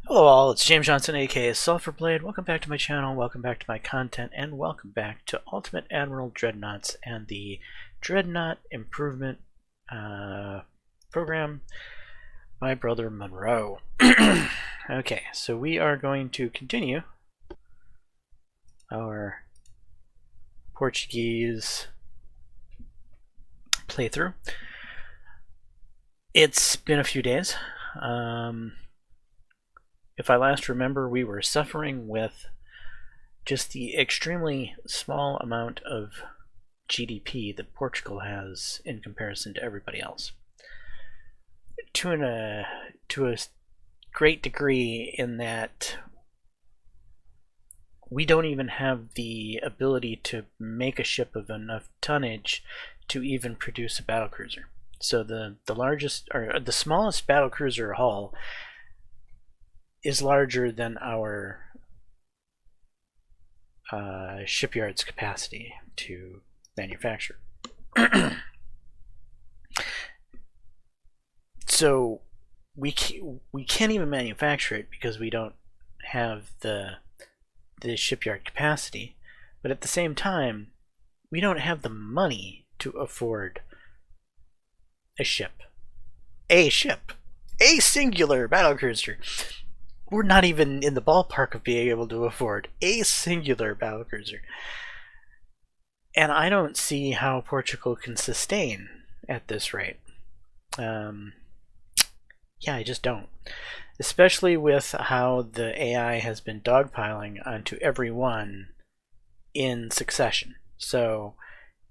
Hello all, it's James Johnson aka Sulphurblade. Welcome back to my channel, welcome back to my content, and welcome back to Ultimate Admiral Dreadnaughts and the Dreadnaught Improvement program by Brother Munroe. Okay, so we are going to continue our Portuguese playthrough. It's been a few days. If I last remember, we were suffering with just the extremely small amount of GDP that Portugal has in comparison to everybody else. To a great degree in that we don't even have the ability to make a ship of enough tonnage to even produce a battlecruiser. So the largest, or the smallest battlecruiser hull is larger than our shipyard's capacity to manufacture. So we can't even manufacture it because we don't have the shipyard capacity, but at the same time we don't have the money to afford a singular battlecruiser. We're not even in the ballpark of being able to afford a singular battlecruiser. And I don't see how Portugal can sustain at this rate. Yeah, I just don't. Especially with how the AI has been dogpiling onto everyone in succession. So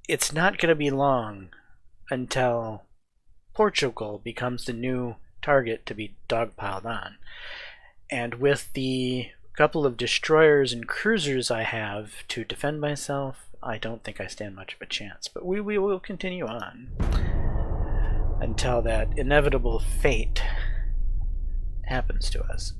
it's not going to be long until Portugal becomes the new target to be dogpiled on. And with the couple of destroyers and cruisers I have to defend myself, I don't think I stand much of a chance. But we will continue on until that inevitable fate happens to us.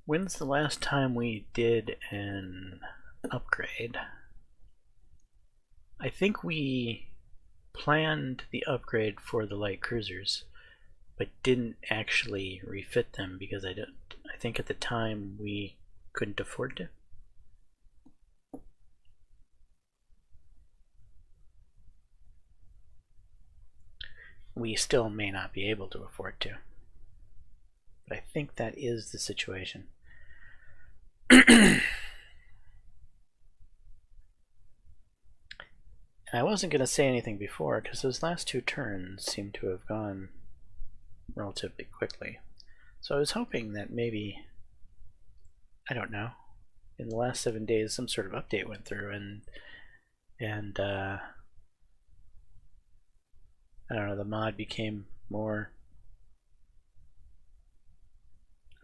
When's the last time we did an upgrade? I think we planned the upgrade for the light cruisers, but didn't actually refit them because I think at the time we couldn't afford to. We still may not be able to afford to, but I think that is the situation. I wasn't going to say anything before because those last two turns seem to have gone relatively quickly. So I was hoping that maybe, I don't know, in the last 7 days some sort of update went through and I don't know, the mod became more,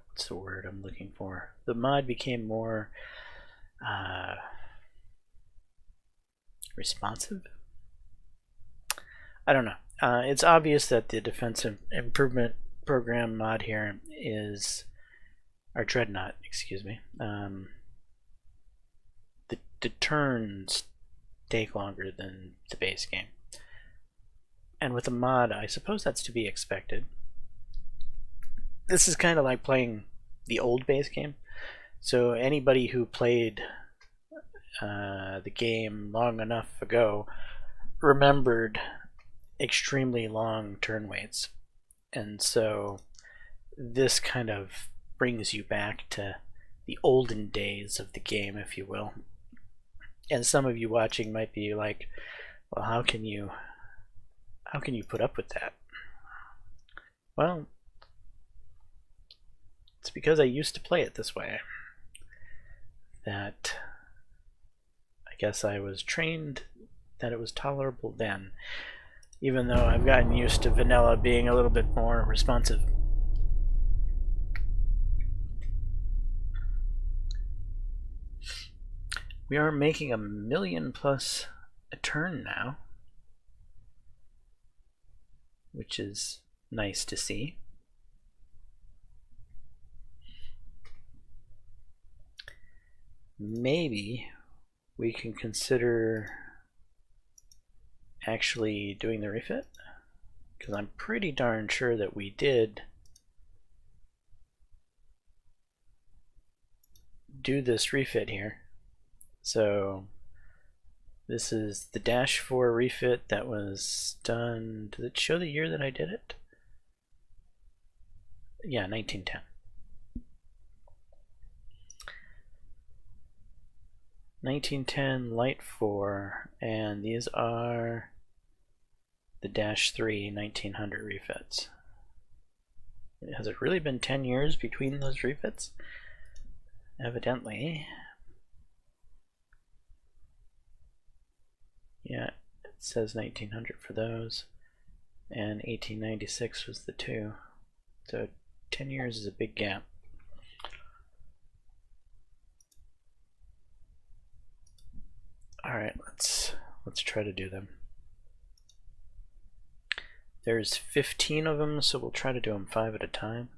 what's the word I'm looking for? The mod became more responsive? I don't know. It's obvious that the Defense Improvement Program mod here is or Dreadnought, excuse me. The turns take longer than the base game. And with a mod, I suppose that's to be expected. This is kind of like playing the old base game. So anybody who played the game long enough ago remembered extremely long turn waits. And so this kind of brings you back to the olden days of the game, if you will. And some of you watching might be like, well, how can you put up with that? Well, it's because I used to play it this way. That I guess I was trained that it was tolerable then, even though I've gotten used to vanilla being a little bit more responsive. We are making 1 million plus a turn now, which is nice to see. Maybe we can consider actually doing the refit, because I'm pretty darn sure that we did do this refit here. So this is the -4 refit that was done. Does it show the year that I did it? Yeah, 1910. 1910 Light 4, and these are the -3 1900 refits. Has it really been 10 years between those refits? Evidently. Yeah, it says 1900 for those, and 1896 was the 2. So 10 years is a big gap. Alright, let's try to do them. There's 15 of them, so we'll try to do them 5 at a time.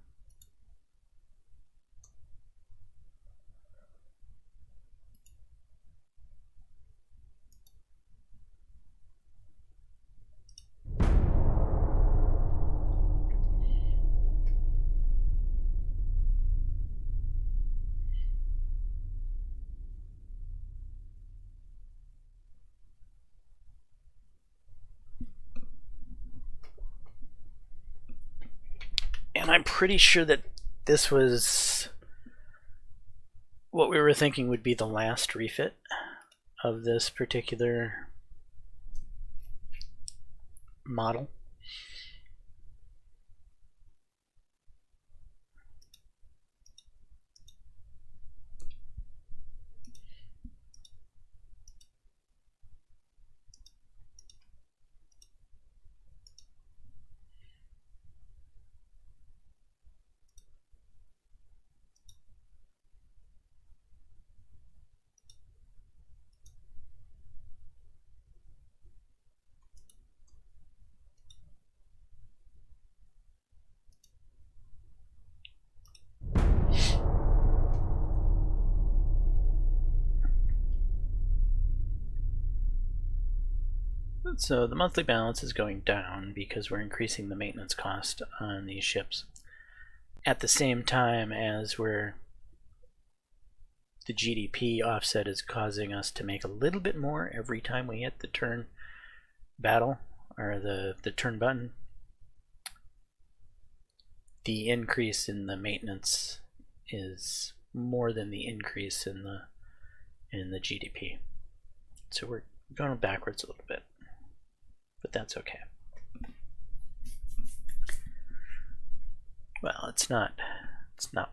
And I'm pretty sure that this was what we were thinking would be the last refit of this particular model. So the monthly balance is going down because we're increasing the maintenance cost on these ships at the same time as the GDP offset is causing us to make a little bit more every time we hit the turn battle, or the turn button. The increase in the maintenance is more than the increase in the GDP. So we're going backwards a little bit, but that's okay. Well, it's not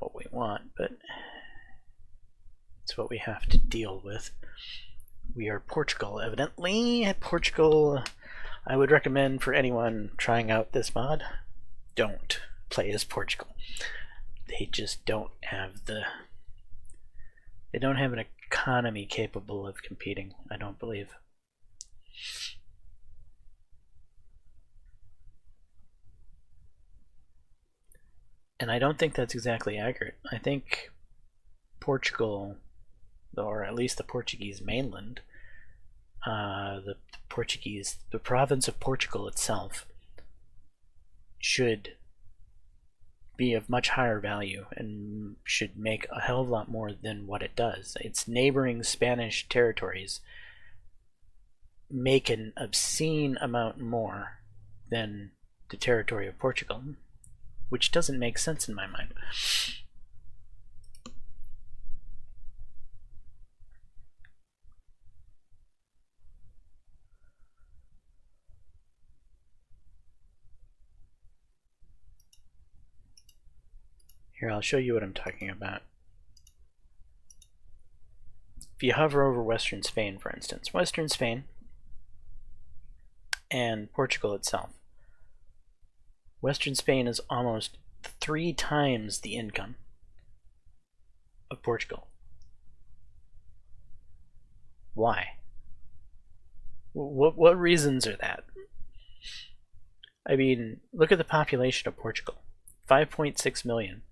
what we want, but it's what we have to deal with. We are Portugal, evidently. Portugal, I would recommend for anyone trying out this mod, don't play as Portugal. They just don't have they don't have an economy capable of competing, I don't believe. And I don't think that's exactly accurate. I think Portugal, or at least the Portuguese mainland, the province of Portugal itself, should be of much higher value and should make a hell of a lot more than what it does. Its neighboring Spanish territories make an obscene amount more than the territory of Portugal, which doesn't make sense in my mind. Here, I'll show you what I'm talking about. If you hover over Western Spain, for instance, Western Spain and Portugal itself, Western Spain is almost 3 times the income of Portugal. Why? What reasons are that? I mean, look at the population of Portugal, 5.6 million.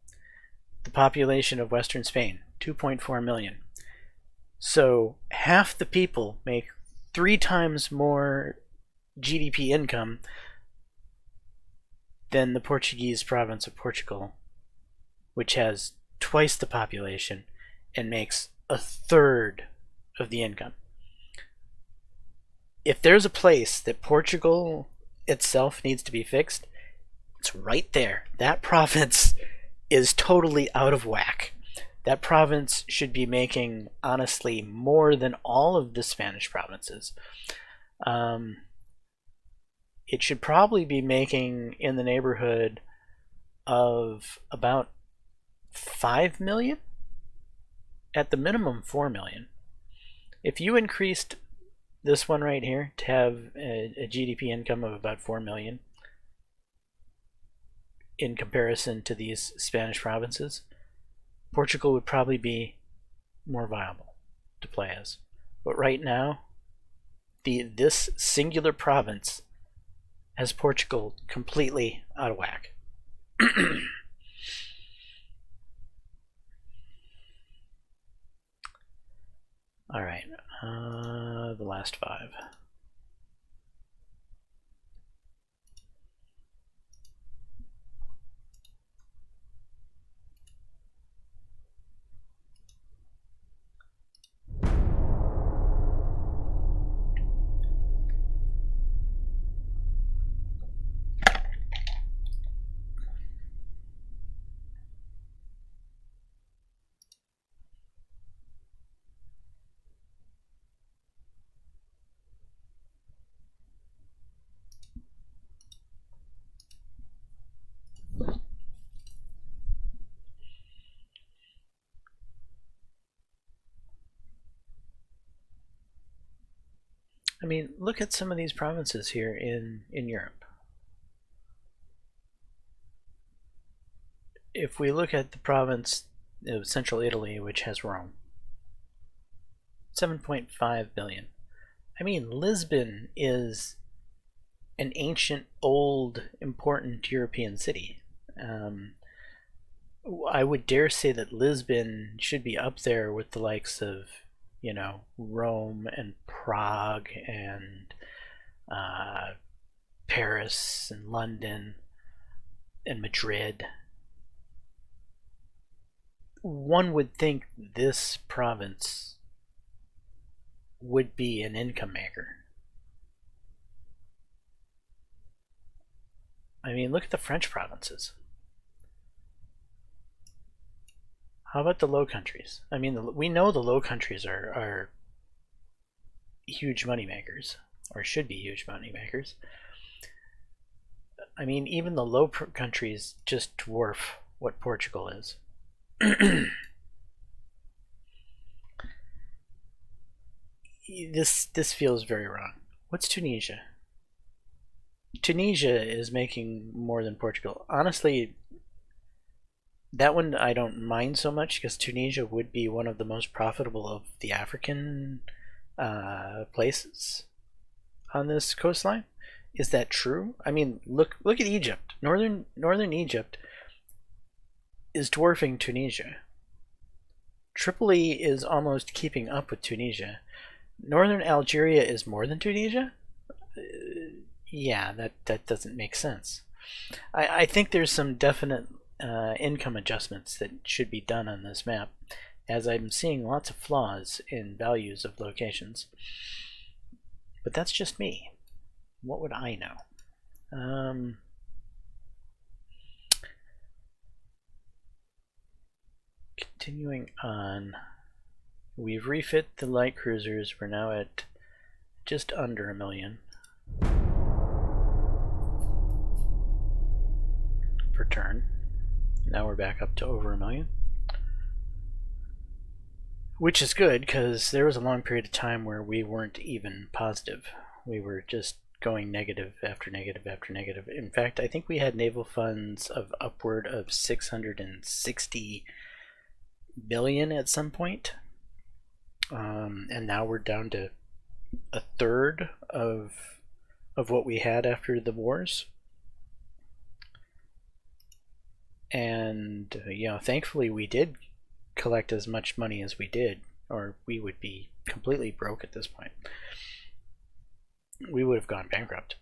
The population of Western Spain, 2.4 million. So half the people make 3 times more GDP income than the Portuguese province of Portugal, which has twice the population and makes 1/3 of the income. If there's a place that Portugal itself needs to be fixed, it's right there. That province is totally out of whack. That province should be making, honestly, more than all of the Spanish provinces. It should probably be making in the neighborhood of about 5 million? At the minimum, 4 million. If you increased this one right here to have a GDP income of about 4 million, in comparison to these Spanish provinces, Portugal would probably be more viable to play as. But right now, this singular province has Portugal completely out of whack. All right, the last 5. I mean, look at some of these provinces here in Europe. If we look at the province of central Italy, which has Rome, 7.5 billion. I mean, Lisbon is an ancient, old, important European city. I would dare say that Lisbon should be up there with the likes of, Rome and Prague and Paris and London and Madrid. One would think this province would be an income maker. I mean, look at the French provinces. How about the Low Countries? I mean, we know the Low Countries are huge money makers, or should be huge money makers. I mean, even the Low Countries just dwarf what Portugal is. This feels very wrong. What's Tunisia? Tunisia is making more than Portugal. Honestly, that one I don't mind so much because Tunisia would be one of the most profitable of the African places on this coastline. Is that true? I mean, look at Egypt. Northern Egypt is dwarfing Tunisia. Tripoli is almost keeping up with Tunisia. Northern Algeria is more than Tunisia? Yeah, that doesn't make sense. I think there's some definite income adjustments that should be done on this map, as I'm seeing lots of flaws in values of locations. But that's just me. What would I know? Continuing on, we've refit the light cruisers. We're now at just under 1 million per turn. Now we're back up to over 1 million, which is good because there was a long period of time where we weren't even positive. We were just going negative after negative after negative. In fact, I think we had naval funds of upward of 660 billion at some point, and now we're down to a third of what we had after the wars. And thankfully we did collect as much money as we did, or we would be completely broke at this point. We would have gone bankrupt.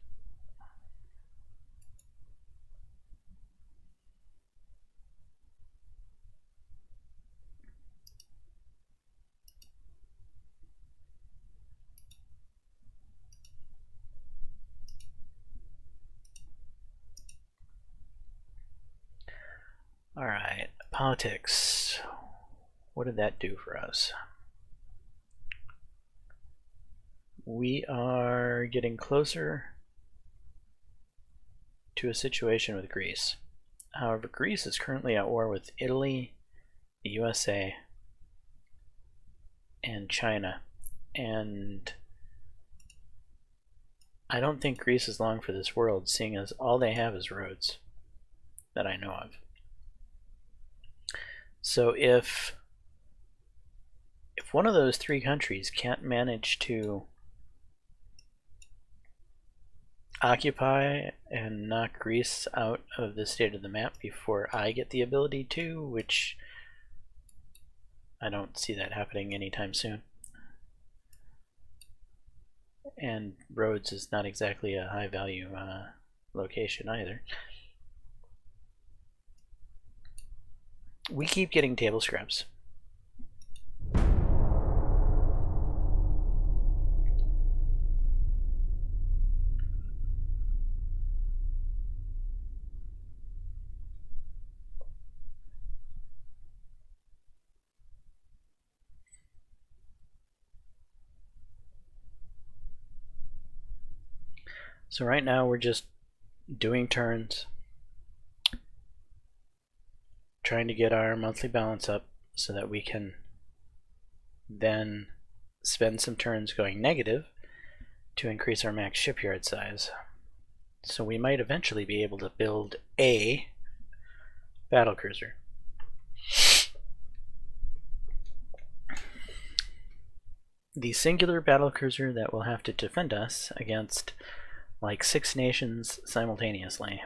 Alright, politics. What did that do for us? We are getting closer to a situation with Greece. However, Greece is currently at war with Italy, the USA, and China. And I don't think Greece is long for this world, seeing as all they have is roads that I know of. So if one of those three countries can't manage to occupy and knock Greece out of the state of the map before I get the ability to, which I don't see that happening anytime soon. And Rhodes is not exactly a high value location either. We keep getting table scrubs. So right now we're just doing turns, trying to get our monthly balance up so that we can then spend some turns going negative to increase our max shipyard size. So we might eventually be able to build a battlecruiser. The singular battlecruiser that will have to defend us against like 6 nations simultaneously.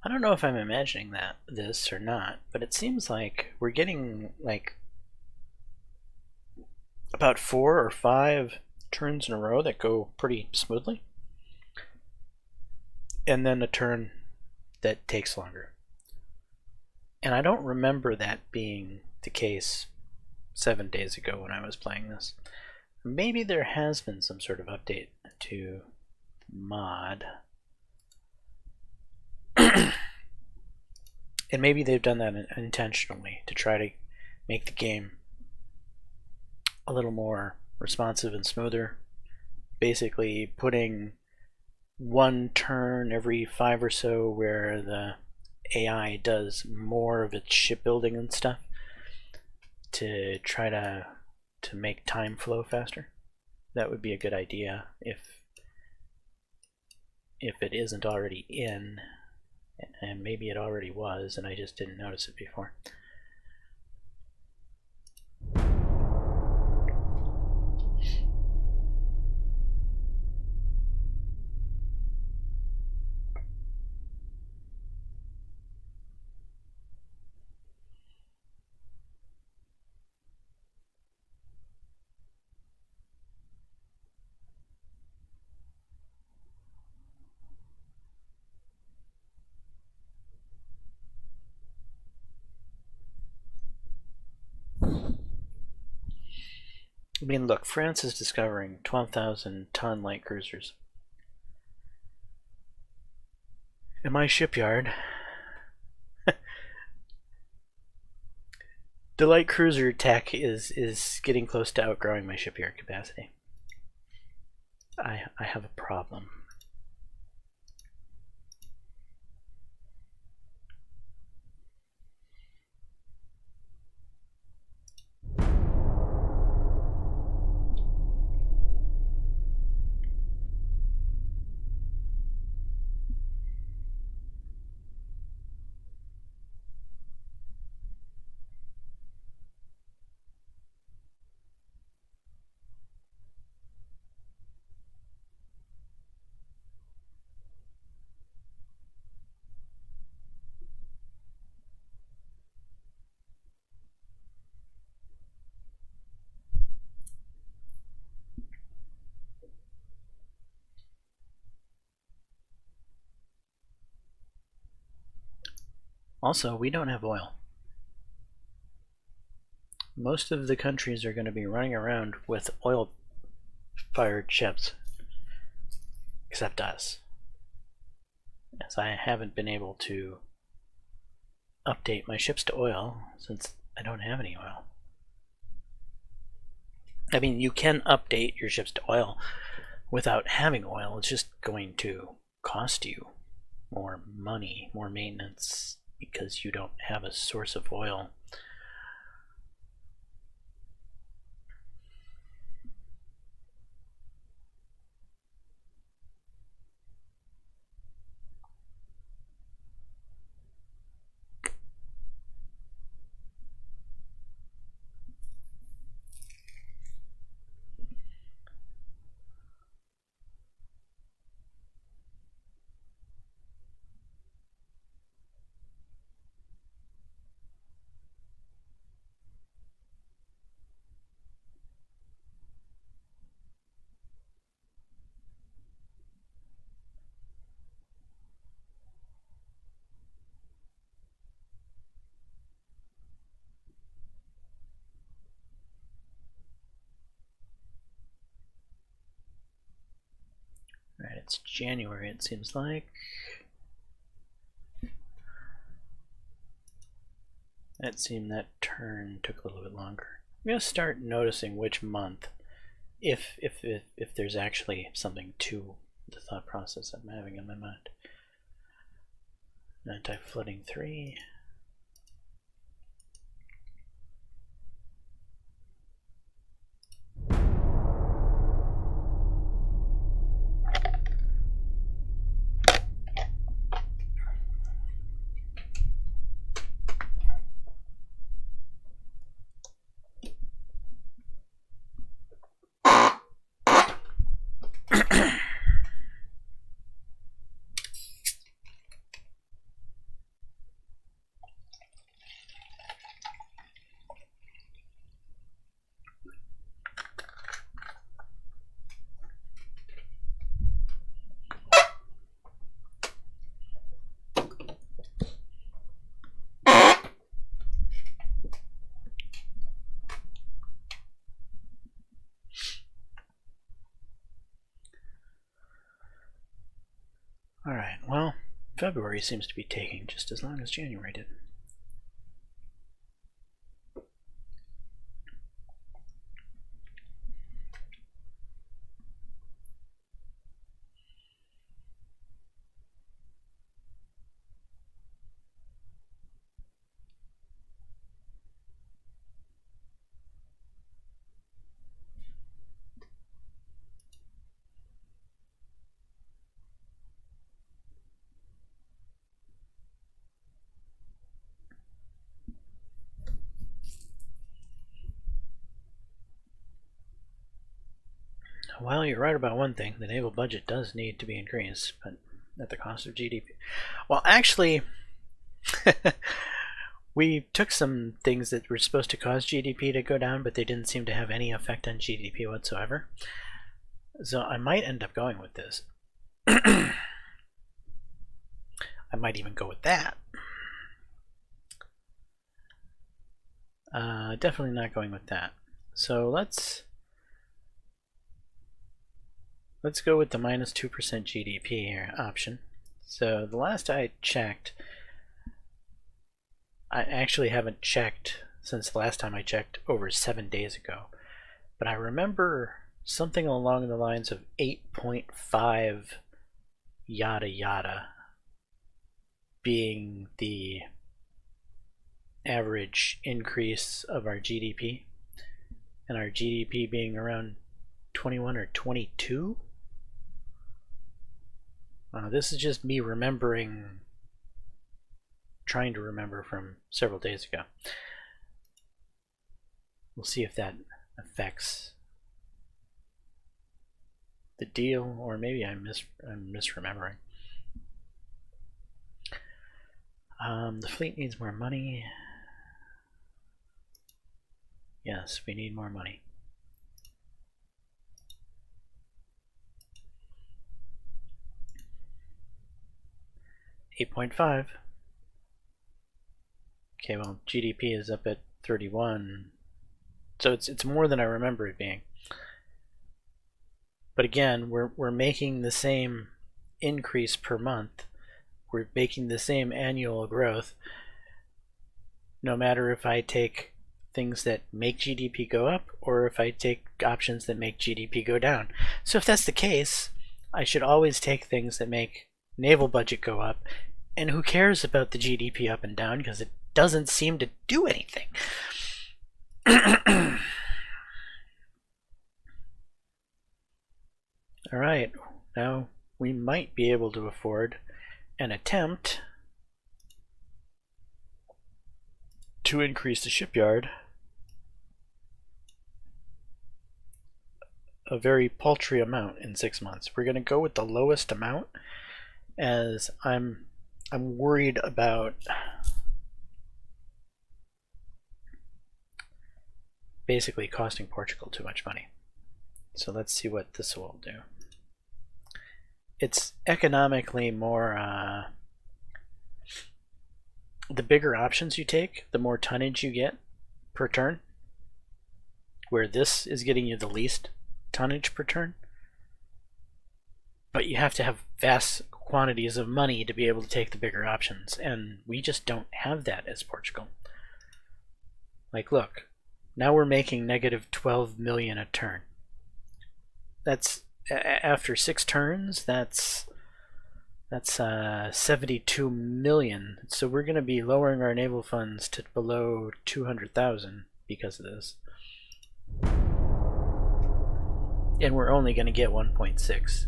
I don't know if I'm imagining this or not, but it seems like we're getting like about 4 or 5 turns in a row that go pretty smoothly, and then a turn that takes longer. And I don't remember that being the case 7 days ago when I was playing this. Maybe there has been some sort of update to mod. And maybe they've done that intentionally to try to make the game a little more responsive and smoother. Basically putting one turn every 5 or so where the AI does more of its shipbuilding and stuff to try to make time flow faster. That would be a good idea if it isn't already in, and maybe it already was and I just didn't notice it before. I mean, look, France is discovering 12,000-ton light cruisers. In my shipyard, the light cruiser tech is getting close to outgrowing my shipyard capacity. I have a problem. Also, we don't have oil. Most of the countries are going to be running around with oil-fired ships, except us, as I haven't been able to update my ships to oil since I don't have any oil. I mean, you can update your ships to oil without having oil. It's just going to cost you more money, more maintenance, because you don't have a source of oil. Alright, it's January, it seems like. That seemed that turn took a little bit longer. I'm gonna start noticing which month, if there's actually something to the thought process I'm having in my mind. Anti-flooding 3. Alright, well, February seems to be taking just as long as January did. Well, you're right about one thing. The naval budget does need to be increased, but at the cost of GDP. Well, actually, we took some things that were supposed to cause GDP to go down, but they didn't seem to have any effect on GDP whatsoever. So I might end up going with this. I might even go with that. Definitely not going with that. So let's go with the minus 2% GDP option. So the last I checked, I actually haven't checked since the last time I checked over 7 days ago, but I remember something along the lines of 8.5 yada yada being the average increase of our GDP, and our GDP being around 21 or 22. This is just me trying to remember from several days ago. We'll see if that affects the deal, or maybe I'm misremembering. The fleet needs more money. Yes, we need more money. $8.5. Okay, well, GDP is up at 31, so it's more than I remember it being. But again, we're making the same increase per month. We're making the same annual growth, no matter if I take things that make GDP go up or if I take options that make GDP go down. So if that's the case, I should always take things that make naval budget go up, and who cares about the GDP up and down, because it doesn't seem to do anything. Alright, now we might be able to afford an attempt to increase the shipyard a very paltry amount in 6 months. We're going to go with the lowest amount, as I'm worried about basically costing Portugal too much money. So let's see what this will do. It's economically more, the bigger options you take, the more tonnage you get per turn, where this is getting you the least tonnage per turn. But you have to have vast quantities of money to be able to take the bigger options, and we just don't have that as Portugal. Like, look, now we're making negative 12 million a turn. That's after 6 turns. That's 72 million. So we're going to be lowering our naval funds to below 200,000 because of this, and we're only going to get 1.6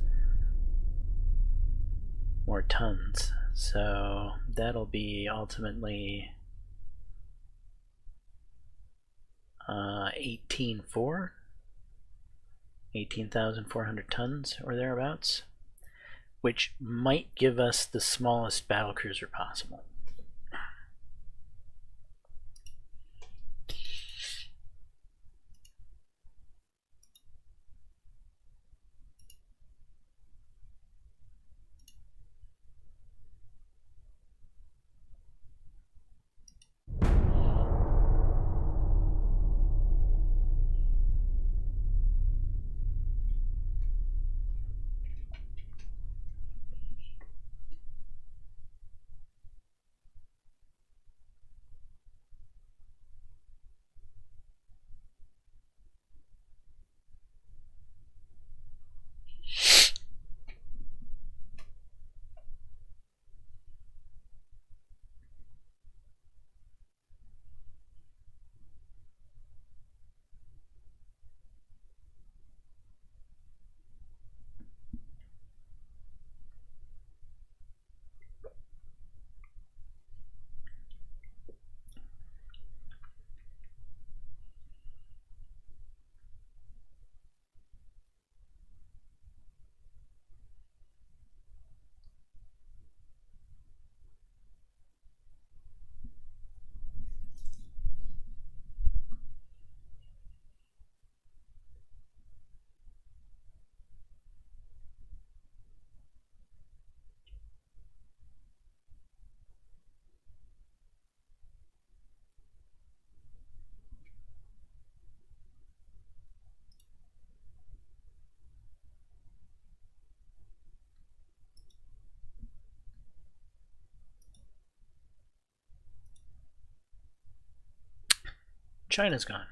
more tons. So that'll be ultimately 18,400 tons or thereabouts, which might give us the smallest battlecruiser possible. China's gone.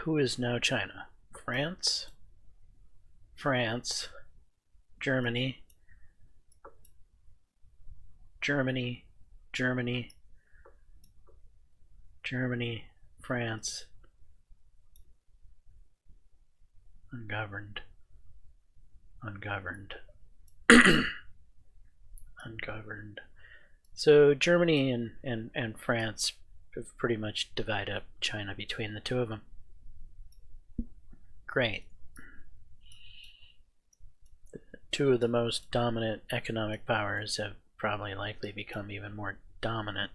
Who is now China? France? France. Germany. Germany. Germany. Germany. France. Ungoverned. Ungoverned. Ungoverned. So Germany and France have pretty much divided up China between the two of them. Great. Two of the most dominant economic powers have probably likely become even more dominant.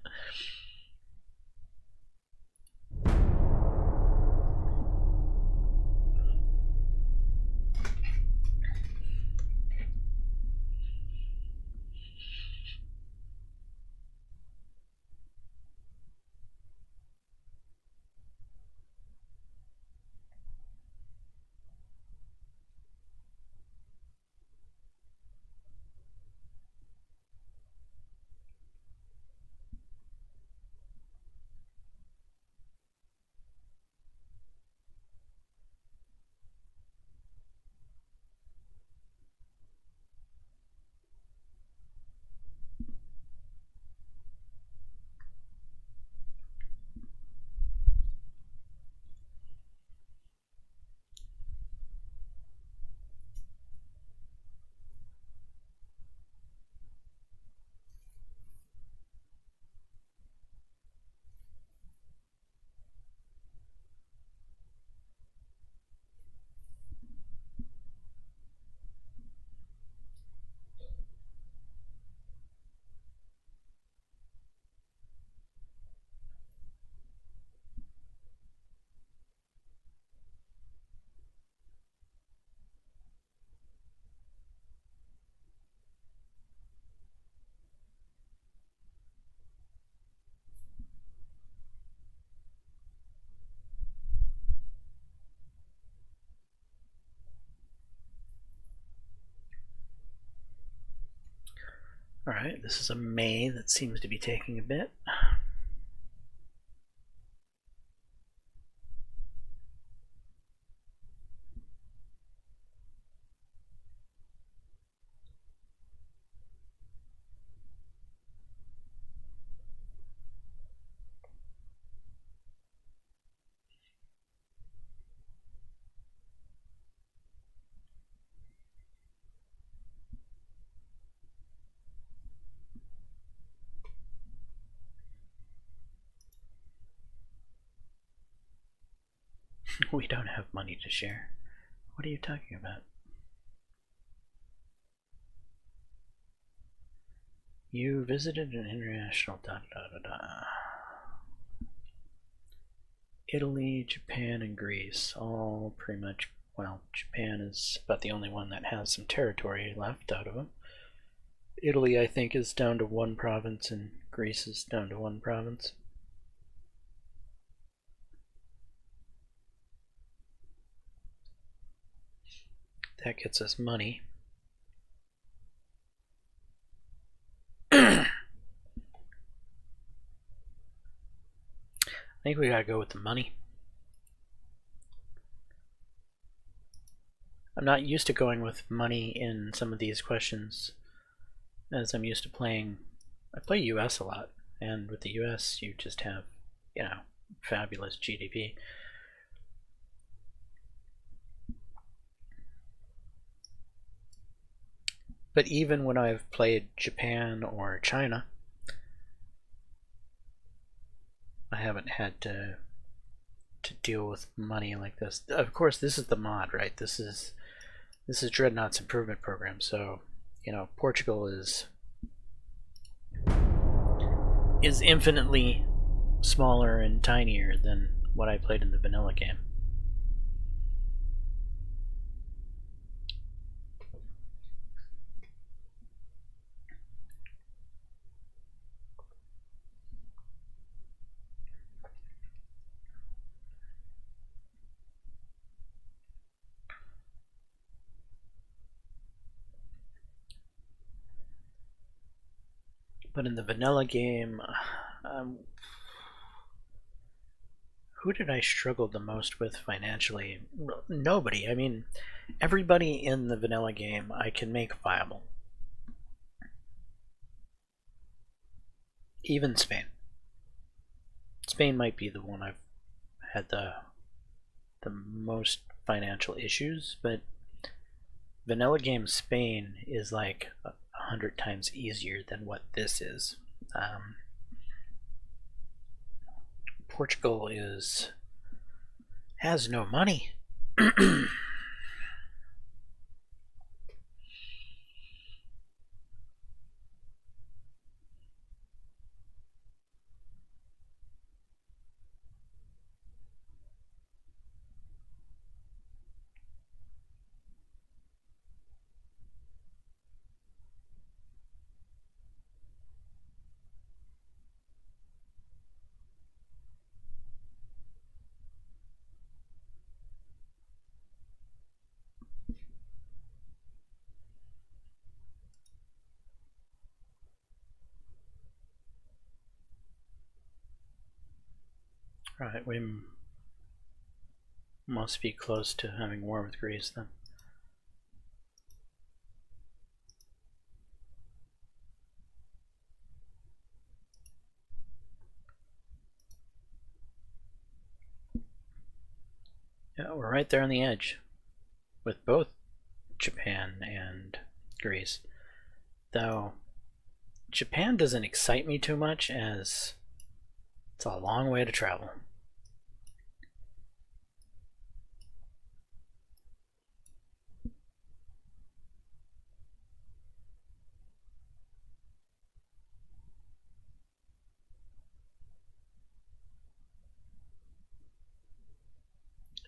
Alright, this is a May that seems to be taking a bit. We don't have money to share. What are you talking about? You visited an international Italy, Japan, and Greece. All pretty much, well, Japan is about the only one that has some territory left out of them. Italy, I think, is down to one province, and Greece is down to one province. That gets us money. I think we gotta go with the money. I'm not used to going with money in some of these questions, as I'm used to playing. I play US a lot, and with the US you just have, you know, fabulous GDP. But even when I've played Japan or China, I haven't had to deal with money like this. Of course, this is the mod, right? This is Dreadnaughts Improvement Program, so you know Portugal is infinitely smaller and tinier than what I played in the vanilla game. But in the vanilla game, who did I struggle the most with financially? Nobody. I mean, everybody in the vanilla game I can make viable. Even Spain. Spain might be the one I've had the most financial issues, but vanilla game Spain is like 100 times easier than what this is. Portugal has no money. Right, we must be close to having war with Greece then. Yeah, we're right there on the edge with both Japan and Greece. Though Japan doesn't excite me too much, as it's a long way to travel.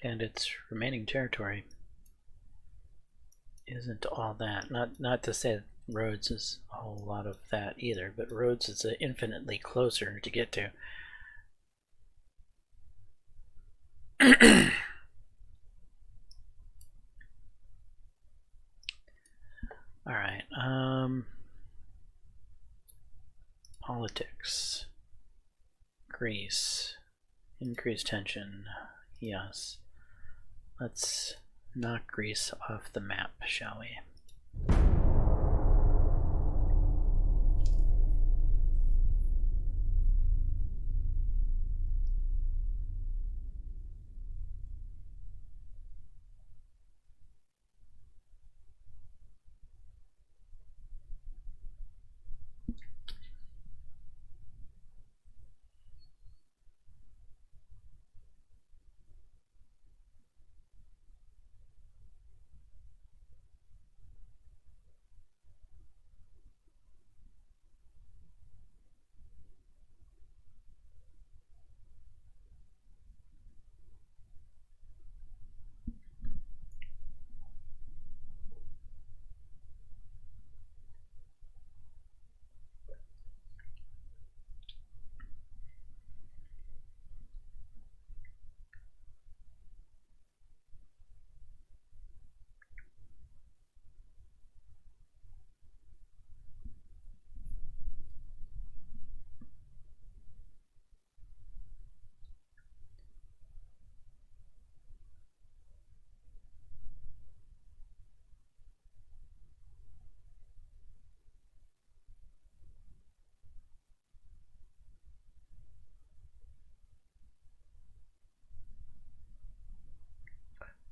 And its remaining territory isn't all that. Not to say that Rhodes is a whole lot of that either, but Rhodes is infinitely closer to get to. All right. Politics. Greece. Increased tension. Yes. Let's knock Greece off the map, shall we?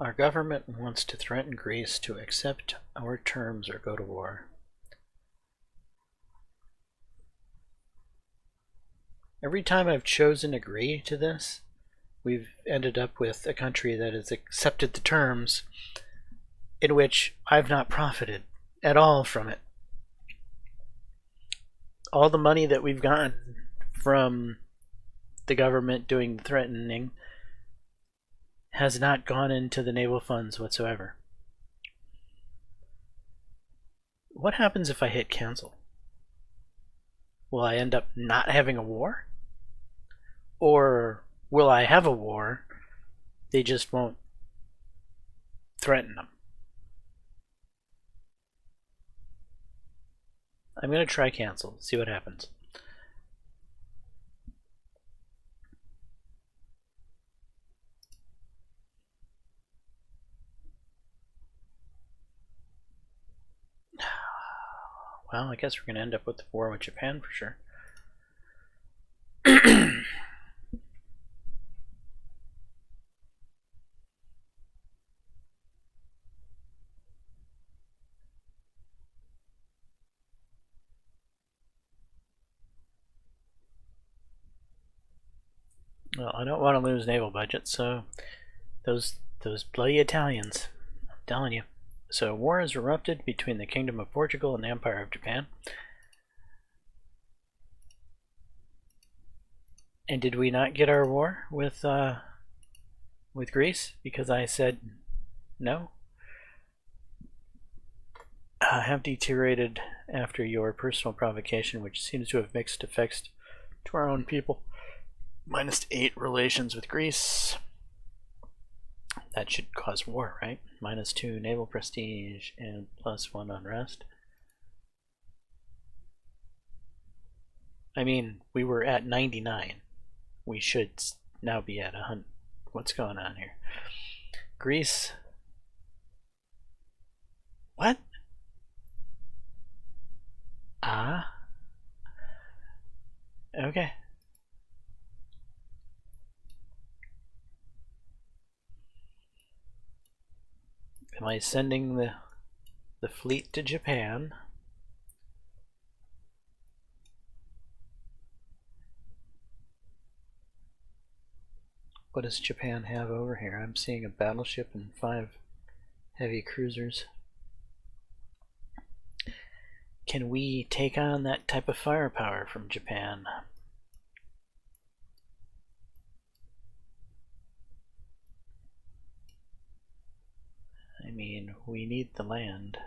Our government wants to threaten Greece to accept our terms or go to war. Every time I've chosen agree to this, we've ended up with a country that has accepted the terms in which I've not profited at all from it. All the money that we've gotten from the government doing the threatening has not gone into the naval funds whatsoever. What happens if I hit cancel? Will I end up not having a war? Or will I have a war, they just won't threaten them? I'm gonna try cancel, see what happens. Well, I guess we're gonna end up with the war with Japan for sure. Well, I don't want to lose naval budget, so those bloody Italians, I'm telling you. So war has erupted between the Kingdom of Portugal and the Empire of Japan. And did we not get our war with Greece because I said no? Have deteriorated after your personal provocation, which seems to have mixed effects to our own people. -8 relations with Greece. That should cause war, right? -2 naval prestige and +1 unrest. I mean, we were at 99. We should now be at 100. What's going on here? Greece. What? Ah. Okay. Am I sending the fleet to Japan? What does Japan have over here? I'm seeing a battleship and 5 heavy cruisers. Can we take on that type of firepower from Japan? I mean, we need the land.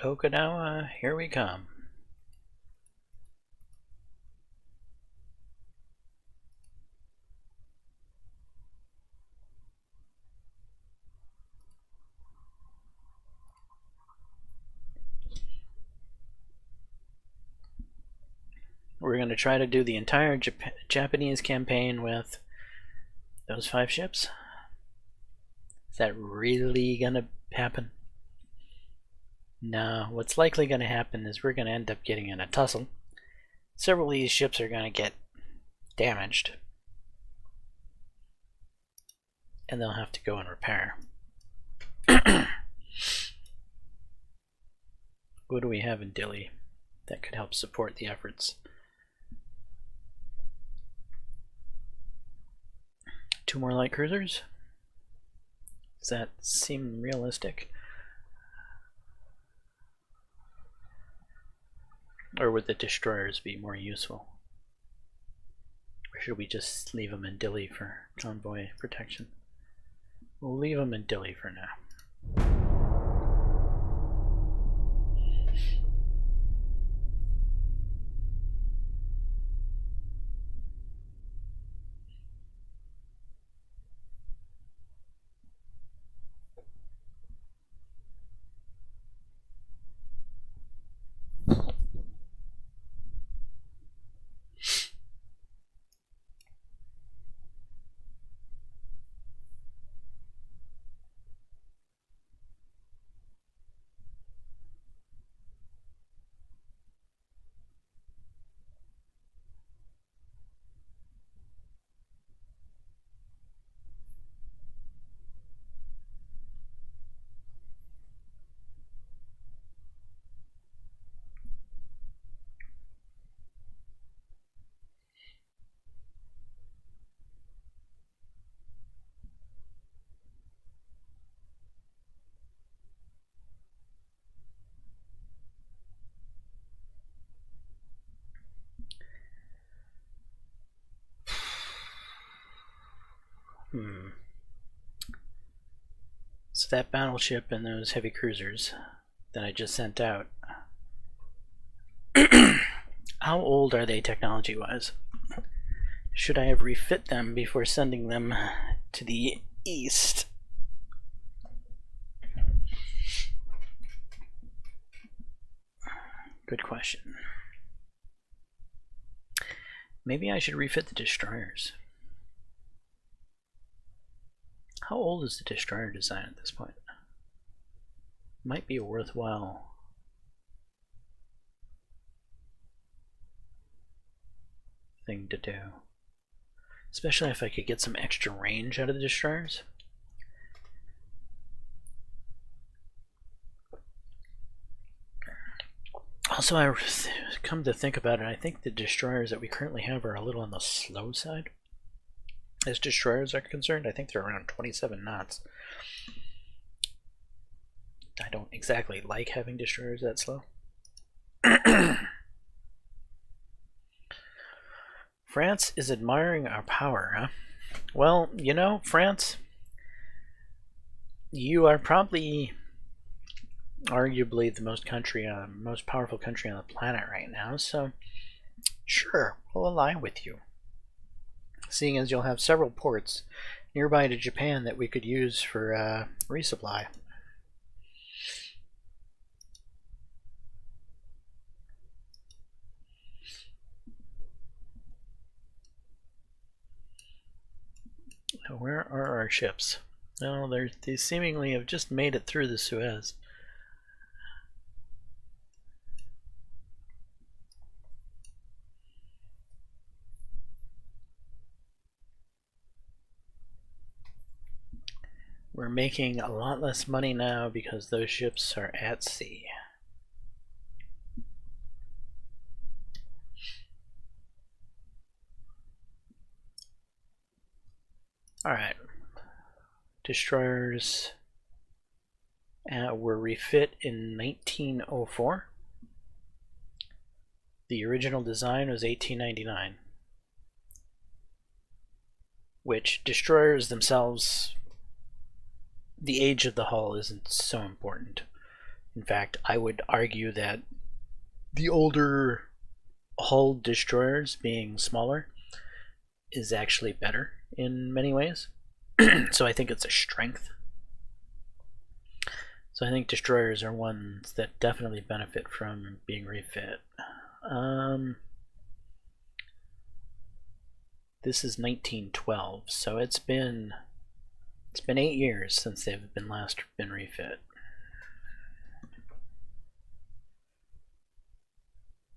Okinawa, here we come. We're going to try to do the entire Japanese campaign with those 5 ships. Is that really going to happen? No, what's likely going to happen is we're going to end up getting in a tussle. Several of these ships are going to get damaged. And they'll have to go and repair. What do we have in Dili that could help support the efforts? 2 more light cruisers? Does that seem realistic? Or would the destroyers be more useful? Or should we just leave them in Dili for convoy protection? We'll leave them in Dili for now. So that battleship and those heavy cruisers that I just sent out, how old are they technology-wise? Should I have refit them before sending them to the east? Good question. Maybe I should refit the destroyers. How old is the destroyer design at this point? Might be a worthwhile thing to do. Especially if I could get some extra range out of the destroyers. Also, I come to think about it, I think the destroyers that we currently have are a little on the slow side. As destroyers are concerned, I think they're around 27 knots. I don't exactly like having destroyers that slow. France is admiring our power, huh? Well, you know, France, you are probably arguably the most powerful country on the planet right now, so sure, we'll ally with you. Seeing as you'll have several ports nearby to Japan that we could use for resupply. Now, where are our ships? No, they seemingly have just made it through the Suez. We're making a lot less money now because those ships are at sea. Alright. Destroyers were refit in 1904. The original design was 1899. Which, destroyers themselves, the age of the hull isn't so important. In fact, I would argue that the older hull destroyers being smaller is actually better in many ways. So I think it's a strength. So I think destroyers are ones that definitely benefit from being refit. This is 1912, so it's been 8 years since they've been last been refit.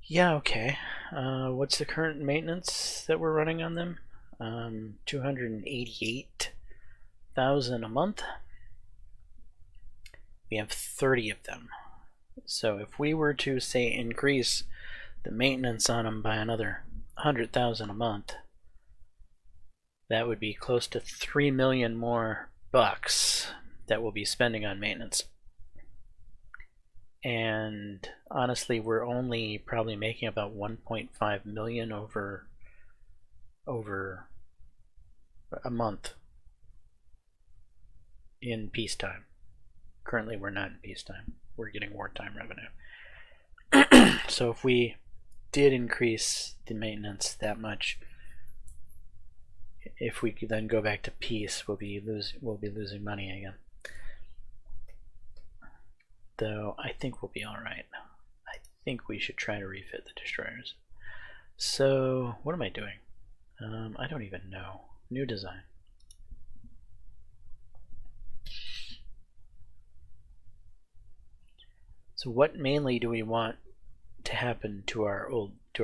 Yeah, okay. What's the current maintenance that we're running on them? 288,000 a month. We have 30 of them. So if we were to, say, increase the maintenance on them by another 100,000 a month, that would be close to 3 million more bucks that we'll be spending on maintenance. And honestly, we're only probably making about 1.5 million over a month in peacetime. Currently, we're not in peacetime. We're getting wartime revenue. So if we did increase the maintenance that much, if we could then go back to peace, we'll be losing money again. Though I think we'll be all right. I think we should try to refit the destroyers. So what am I doing? I don't even know. New design. So what mainly do we want to happen to our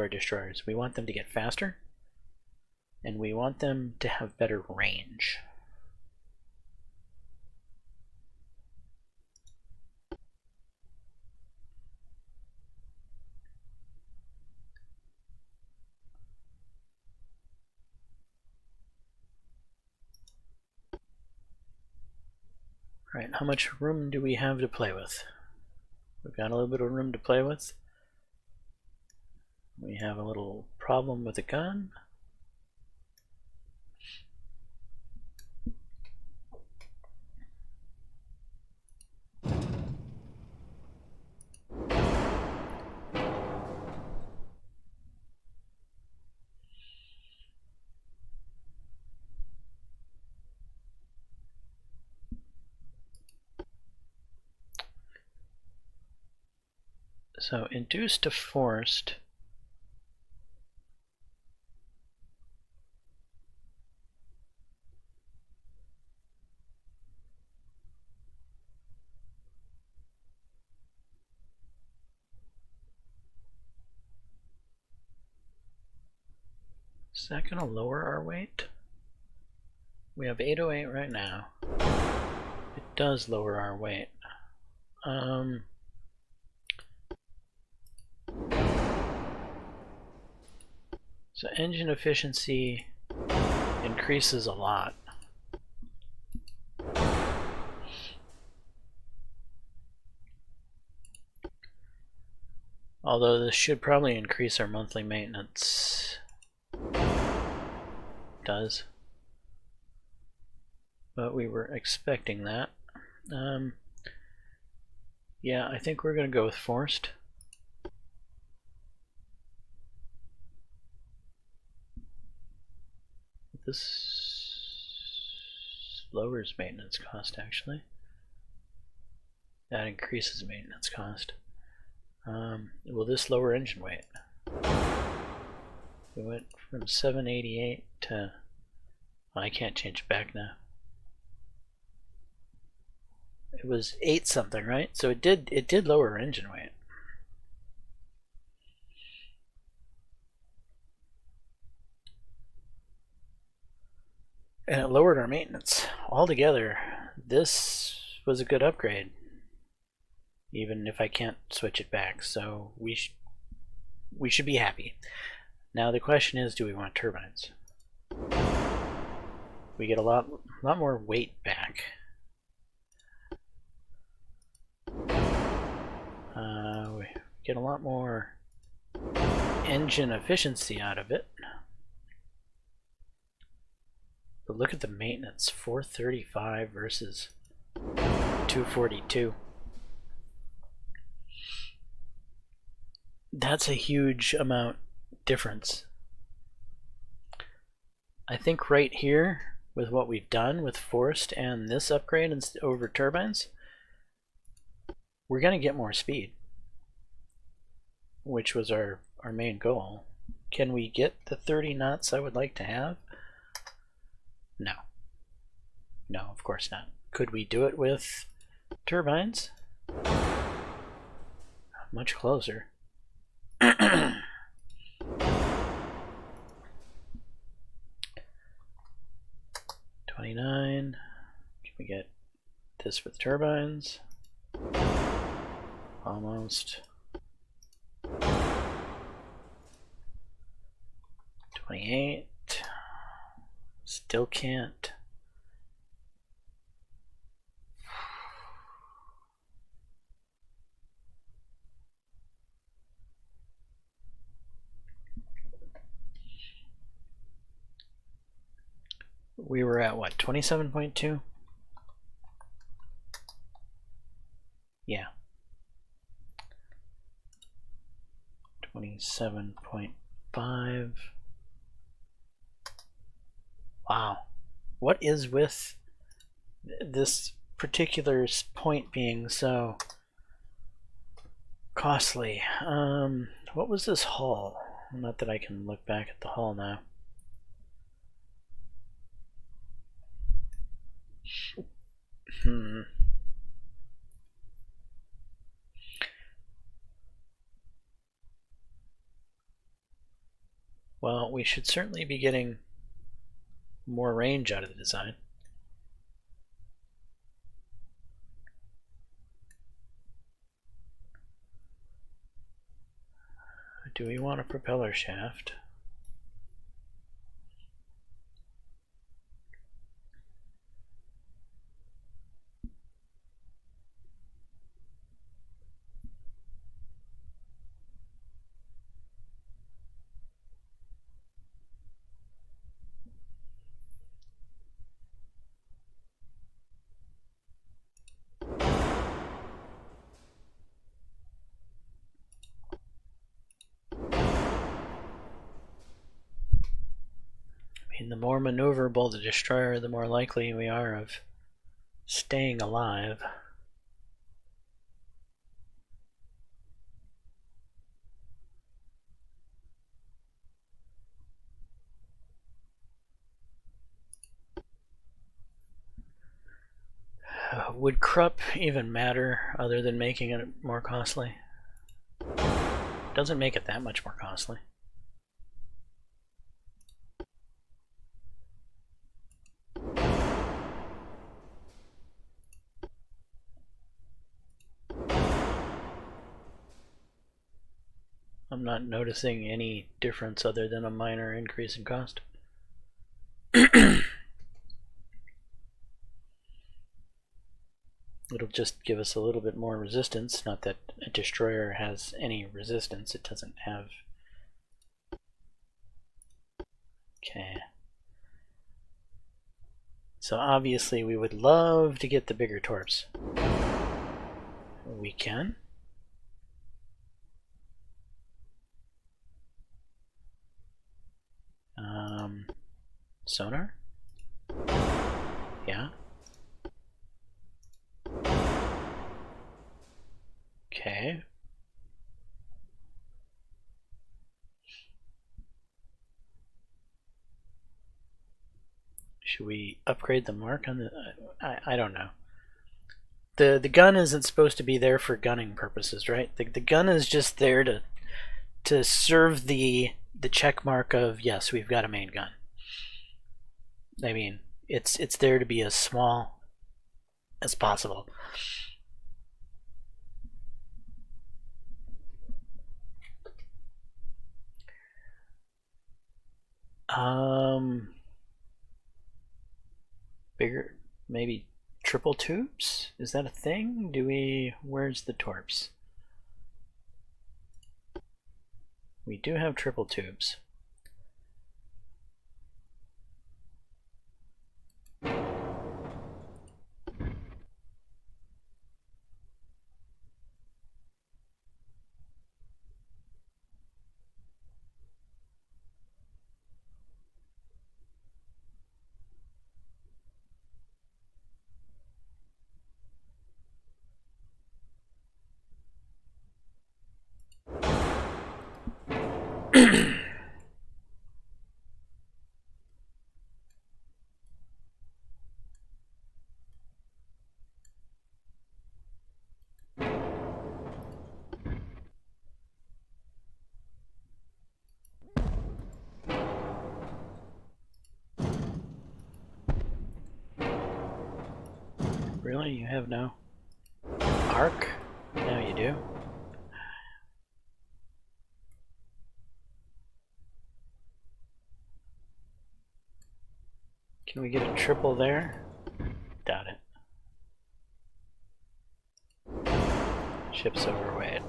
destroyers? We want them to get faster, and we want them to have better range. Right, how much room do we have to play with? We've got a little bit of room to play with. We have a little problem with the gun. So induced to forced. Is that going to lower our weight? We have 808 right now. It does lower our weight. So engine efficiency increases a lot. Although this should probably increase our monthly maintenance. Does. But we were expecting that. Yeah, I think we're going to go with forced. This lowers maintenance cost, actually. That increases maintenance cost. Will this lower engine weight? We went from 788 to... I can't change it back now. It was 8 something, right? So it did lower our engine weight. And it lowered our maintenance. Altogether, this was a good upgrade. Even if I can't switch it back, so we should be happy. Now the question is, do we want turbines? We get a lot more weight back. We get a lot more engine efficiency out of it. But look at the maintenance, 435 versus 242. That's a huge amount difference. I think right here, with what we've done with forced and this upgrade over turbines, we're going to get more speed, which was our main goal. Can we get the 30 knots I would like to have? No. No, of course not. Could we do it with turbines? Much closer. 29. Can we get this with turbines? Almost. 28. Still can't. We were at what, 27.2? Yeah. 27.5. Wow. What is with this particular point being so costly? What was this hull? Not that I can look back at the hull now. Well, we should certainly be getting more range out of the design. Do we want a propeller shaft? The more maneuverable the destroyer, the more likely we are of staying alive. Would Krupp even matter other than making it more costly? Doesn't make it that much more costly. I'm not noticing any difference other than a minor increase in cost. It'll just give us a little bit more resistance. Not that a destroyer has any resistance. It doesn't have. Okay. So obviously we would love to get the bigger torps. We can. Sonar? Yeah. Okay. Should we upgrade the mark on the... I don't know. The gun isn't supposed to be there for gunning purposes, right? The gun is just there to serve the check mark of, yes, we've got a main gun. I mean, it's there to be as small as possible. Bigger, maybe triple tubes? Is that a thing? Where's the torps? We do have triple tubes. Really? You have no arc? Now you do. Can we get a triple there? Doubt it. Ship's overweight.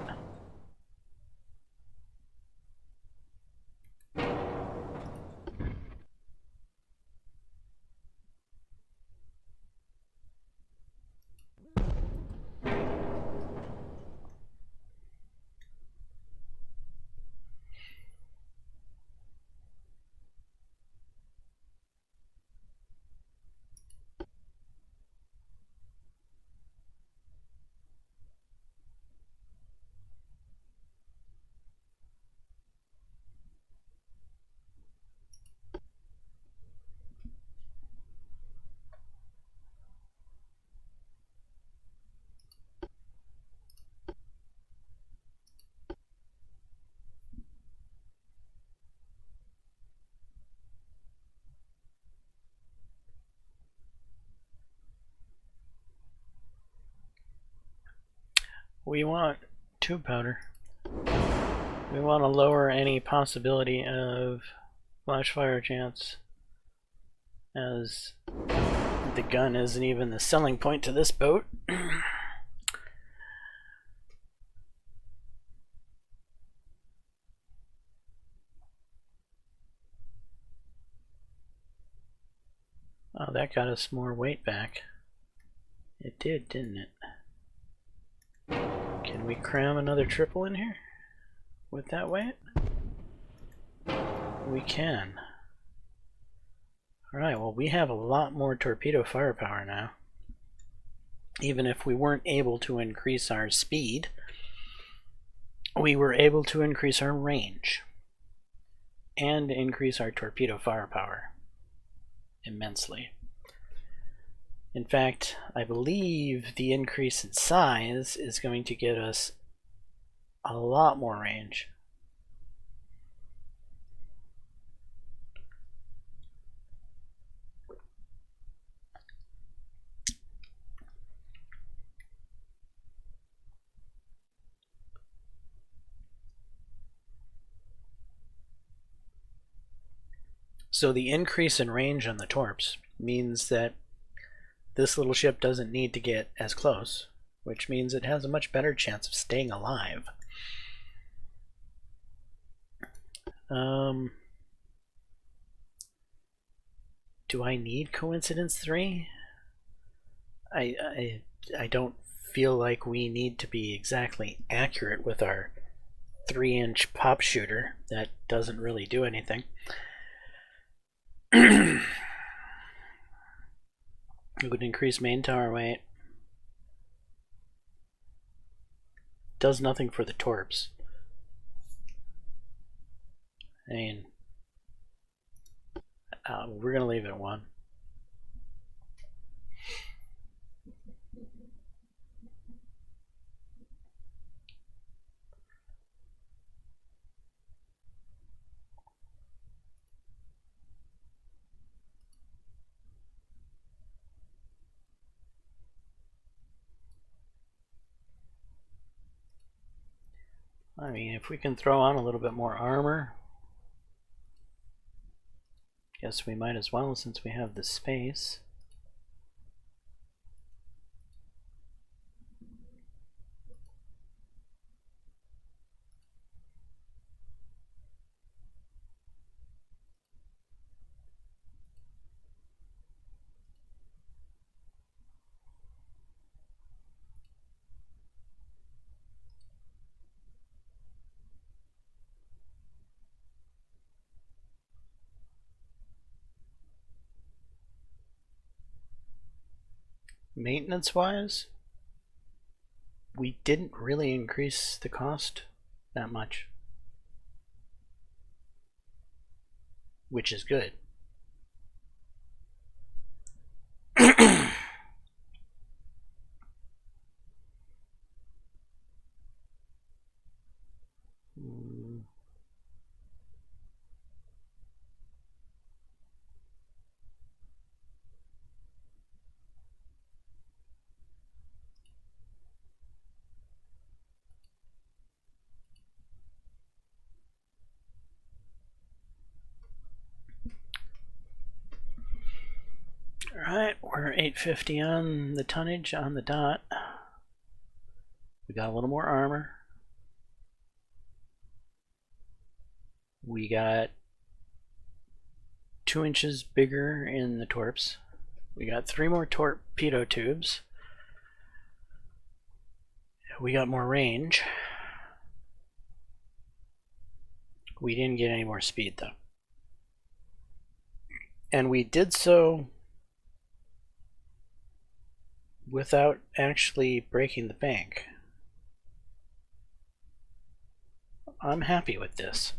We want tube powder. We want to lower any possibility of flash fire chance, as the gun isn't even the selling point to this boat. Oh, that got us more weight back. It did, didn't it? Can we cram another triple in here with that weight? We can. Alright, well, we have a lot more torpedo firepower now. Even if we weren't able to increase our speed, we were able to increase our range and increase our torpedo firepower immensely. In fact, I believe the increase in size is going to get us a lot more range. So the increase in range on the torps means that this little ship doesn't need to get as close, which means it has a much better chance of staying alive. Do I need coincidence 3? I don't feel like we need to be exactly accurate with our 3-inch pop shooter. That doesn't really do anything. It would increase main tower weight. Does nothing for the torps. I mean, we're gonna leave it at 1. I mean, if we can throw on a little bit more armor, guess we might as well since we have the space. Maintenance-wise, we didn't really increase the cost that much, which is good. Alright, we're 850 on the tonnage on the dot. We got a little more armor. We got 2 inches bigger in the torps. We got 3 more torpedo tubes. We got more range. We didn't get any more speed though. And we did so without actually breaking the bank. I'm happy with this.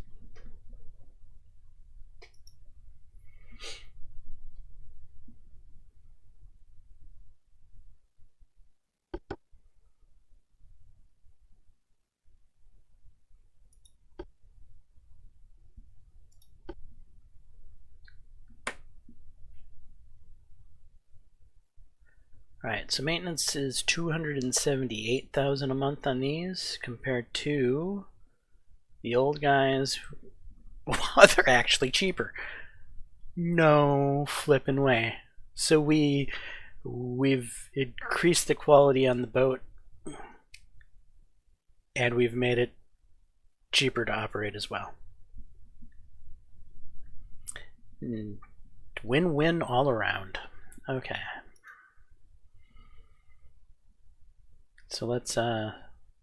Alright, so maintenance is 278,000 a month on these compared to the old guys. Well, they're actually cheaper. No flippin' way. So we've increased the quality on the boat and we've made it cheaper to operate as well. Win-win all around. Okay. So let's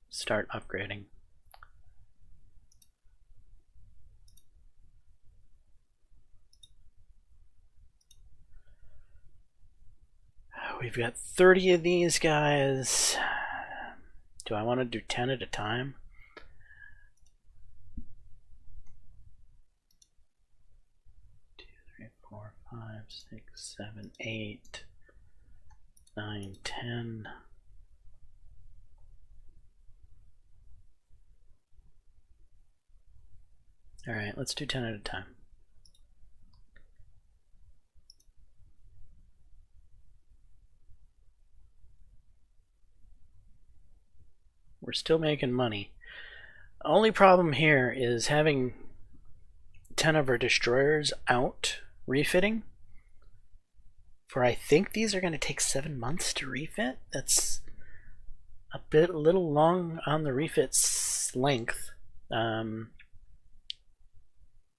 start upgrading. We've got 30 of these guys. Do I want to do 10 at a time? Two, three, four, 5, 6, 7, 8. 9, 10. All right, let's do 10 at a time. We're still making money. Only problem here is having 10 of our destroyers out refitting. For I think these are going to take 7 months to refit. That's a little long on the refit's length.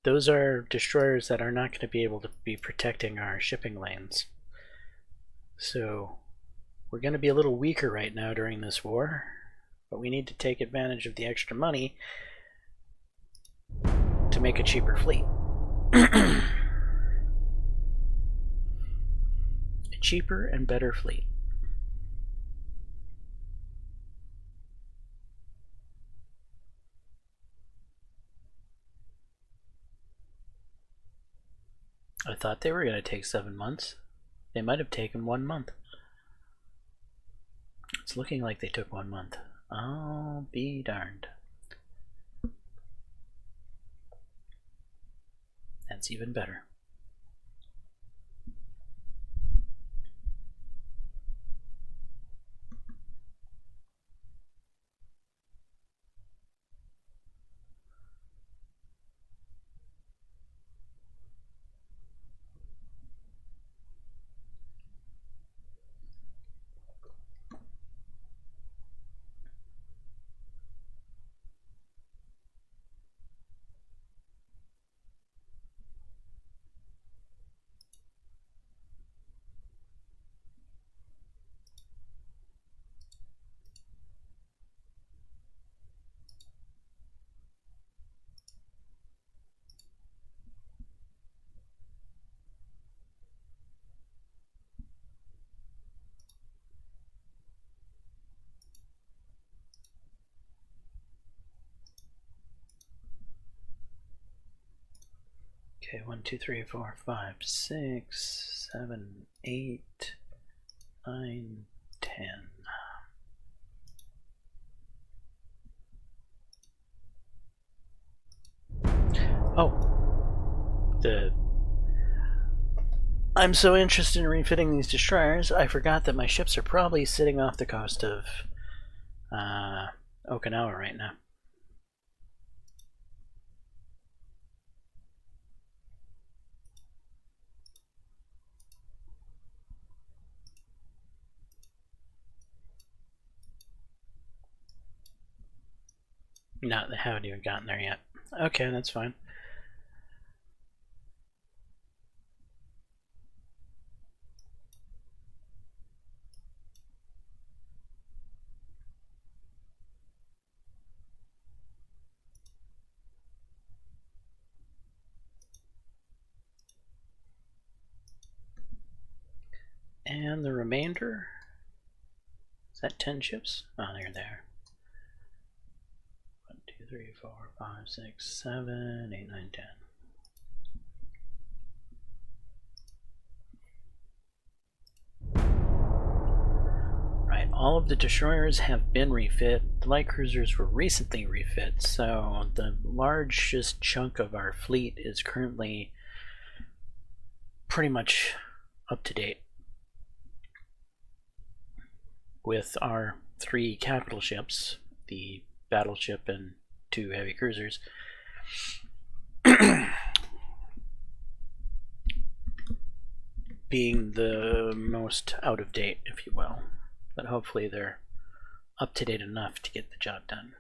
Those are destroyers that are not going to be able to be protecting our shipping lanes. So we're going to be a little weaker right now during this war, but we need to take advantage of the extra money to make a cheaper fleet. A cheaper and better fleet. I thought they were going to take 7 months. They might have taken 1 month. It's looking like they took 1 month. I'll be darned. That's even better. Okay, 1, 2, 3, 4, 5, 6, 7, 8, 9, 10. Oh, I'm so interested in refitting these destroyers, I forgot that my ships are probably sitting off the coast of Okinawa right now. No, they haven't even gotten there yet. Okay, that's fine. And the remainder? Is that 10 ships? Oh, they're there. 1, 2, 3, 4, 5, 6, 7, 8, 9, 10. Right, all of the destroyers have been refit. The light cruisers were recently refit, so the largest chunk of our fleet is currently pretty much up to date. With our 3 capital ships, the battleship and 2 heavy cruisers, being the most out of date, if you will. But hopefully they're up to date enough to get the job done.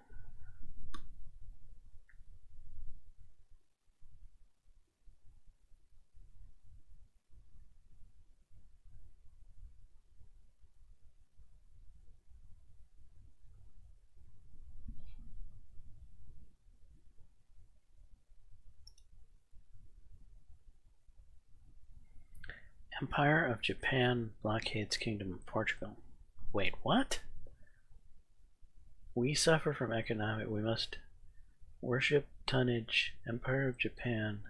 Empire of Japan blockades Kingdom of Portugal. Wait, what? We suffer from economic. We must worship tonnage. Empire of Japan.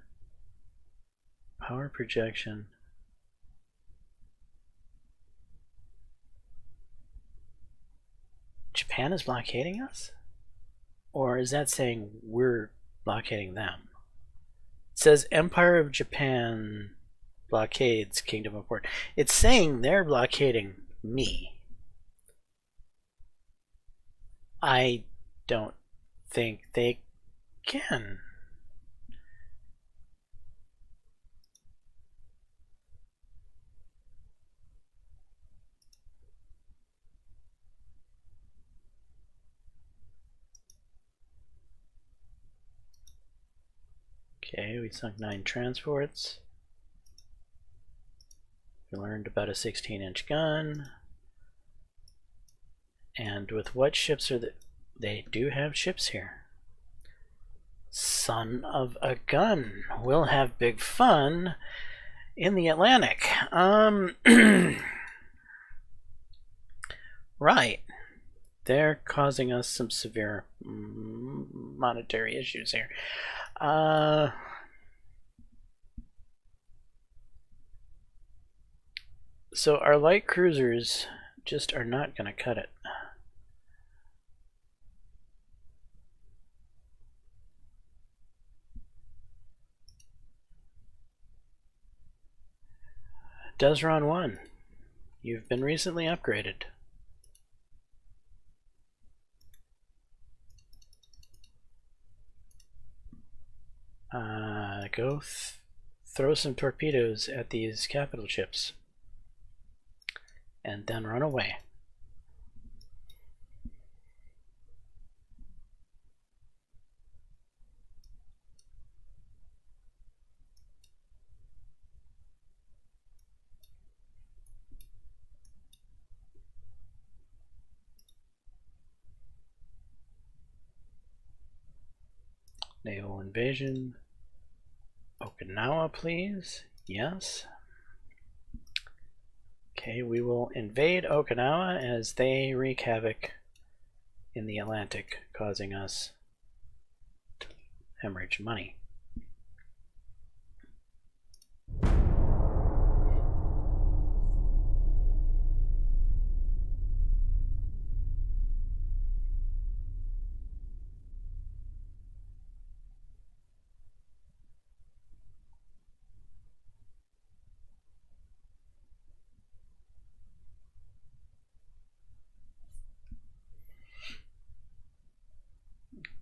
Power projection. Japan is blockading us? Or is that saying we're blockading them? It says Empire of Japan blockades Kingdom of Portugal. It's saying they're blockading me. I don't think they can. Okay, we sunk 9 transports. We learned about a 16-inch gun. And with what ships are they do have ships here. Son of a gun. We'll have big fun in the Atlantic. Right. They're causing us some severe monetary issues here. So our light cruisers just are not going to cut it. Dezron 1, you've been recently upgraded. Go throw some torpedoes at these capital ships and then run away. Naval invasion. Okinawa, please. Yes. Okay, we will invade Okinawa as they wreak havoc in the Atlantic, causing us to hemorrhage money.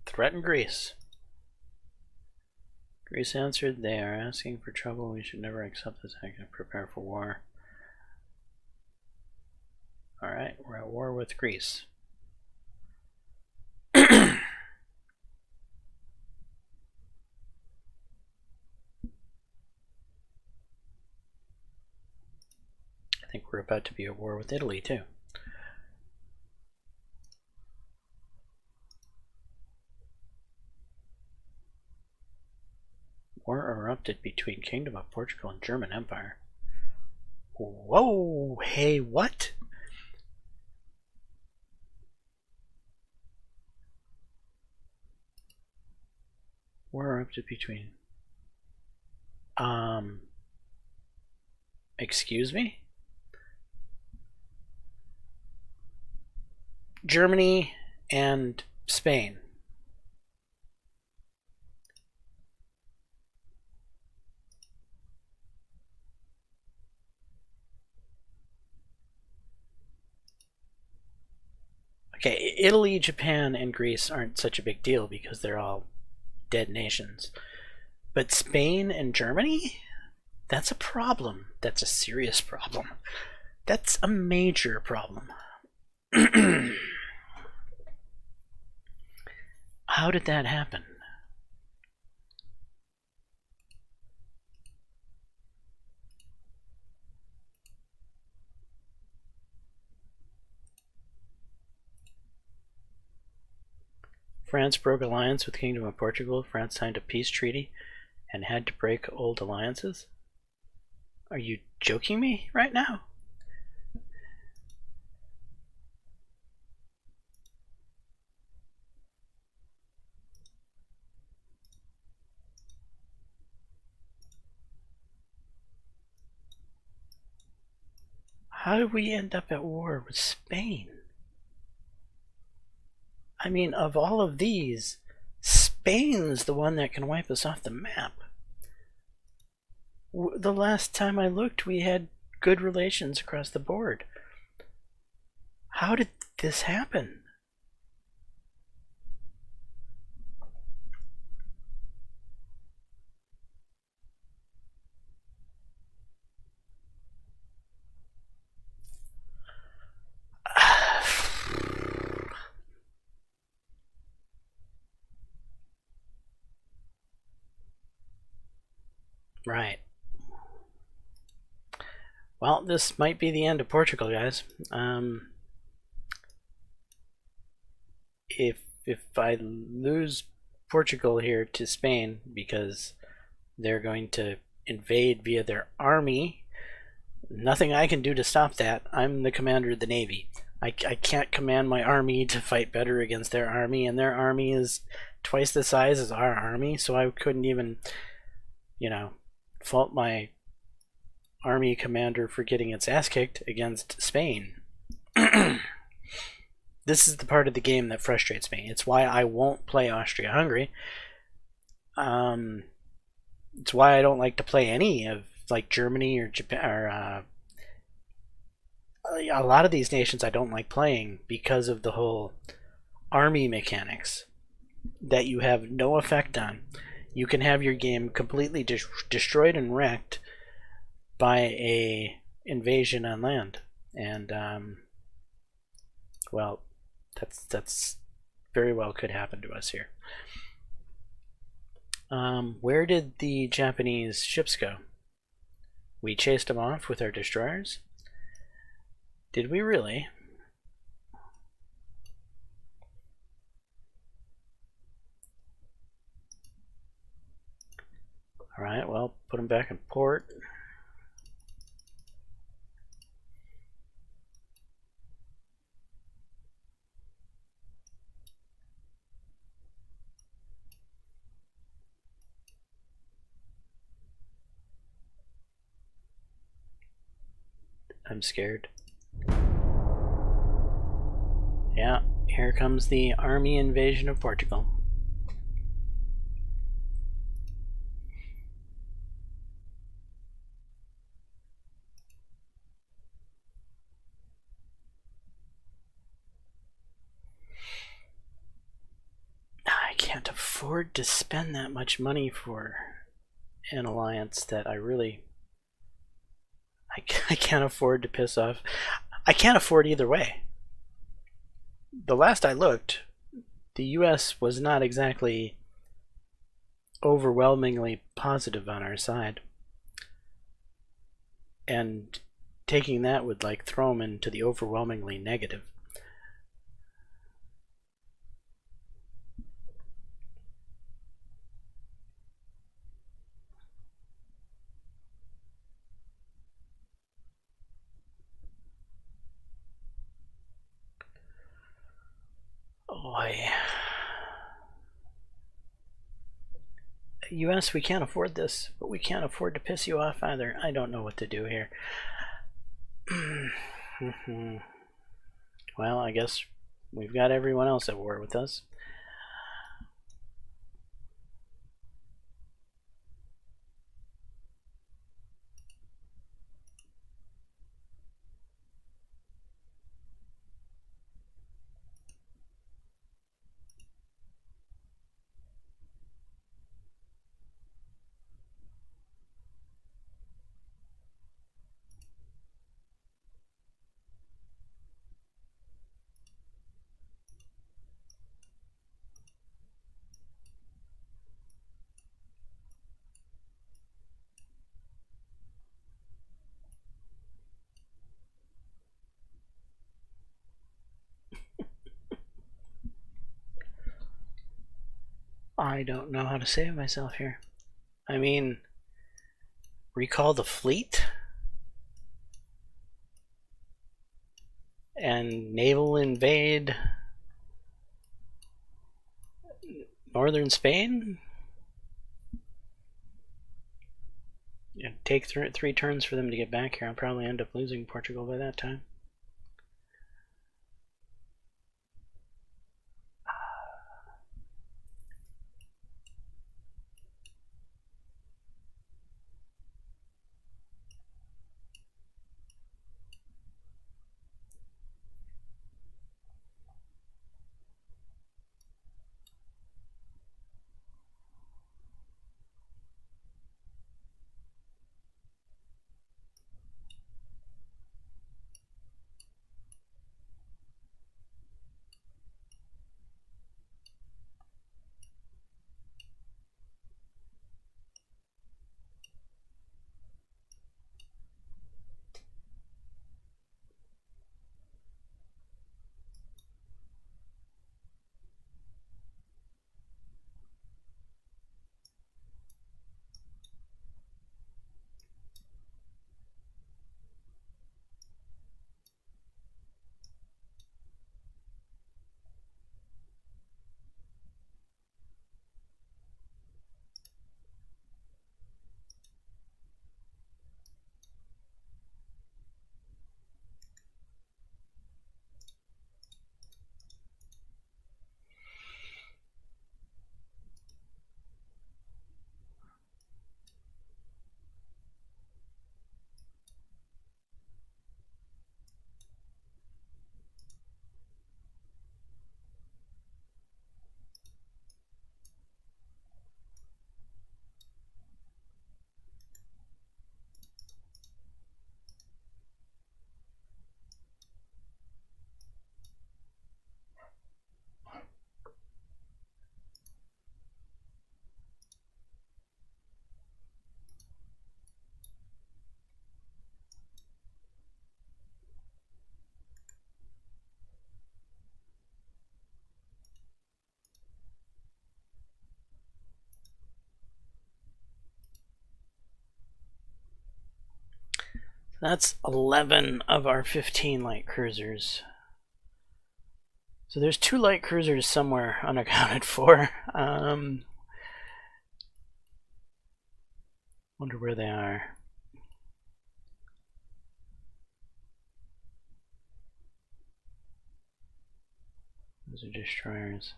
Threaten Greece. Greece answered, they are asking for trouble. We should never accept this act and prepare for war. Alright, we're at war with Greece. I think we're about to be at war with Italy too. War erupted between Kingdom of Portugal and German Empire. Whoa, hey, what? War erupted between... Excuse me? Germany and Spain. Okay, Italy, Japan, and Greece aren't such a big deal because they're all dead nations. But Spain and Germany? That's a problem. That's a serious problem. That's a major problem. How did that happen? France broke alliance with Kingdom of Portugal. France signed a peace treaty and had to break old alliances? Are you joking me right now? How did we end up at war with Spain? I mean, of all of these, Spain's the one that can wipe us off the map. The last time I looked, we had good relations across the board. How did this happen? Right. Well, this might be the end of Portugal, guys. If I lose Portugal here to Spain because they're going to invade via their army, nothing I can do to stop that. I'm the commander of the Navy. I can't command my army to fight better against their army, and their army is twice the size as our army, so I couldn't even, fault my army commander for getting its ass kicked against Spain. This is the part of the game that frustrates me. It's why I won't play Austria-Hungary. It's why I don't like to play any of like Germany or Japan or a lot of these nations I don't like playing because of the whole army mechanics that you have no effect on. You can have your game completely destroyed and wrecked by a invasion on land, and well, that's very well could happen to us here. Where did the Japanese ships go? We chased them off with our destroyers. Did we really? Alright, well, put them back in port. I'm scared. Yeah, here comes the army invasion of Portugal. I can't afford to spend that much money for an alliance that I can't afford to piss off. I can't afford either way. The last I looked, the US was not exactly overwhelmingly positive on our side. And taking that would like throw them into the overwhelmingly negative. Boy. US, we can't afford this, but we can't afford to piss you off either. I don't know what to do here. Well, I guess we've got everyone else at war with us. I don't know how to save myself here. I mean, recall the fleet and naval invade northern Spain? It'd take three turns for them to get back here. I'll probably end up losing Portugal by that time. That's 11 of our 15 light cruisers. So there's 2 light cruisers somewhere unaccounted for. Wonder where they are. Those are destroyers.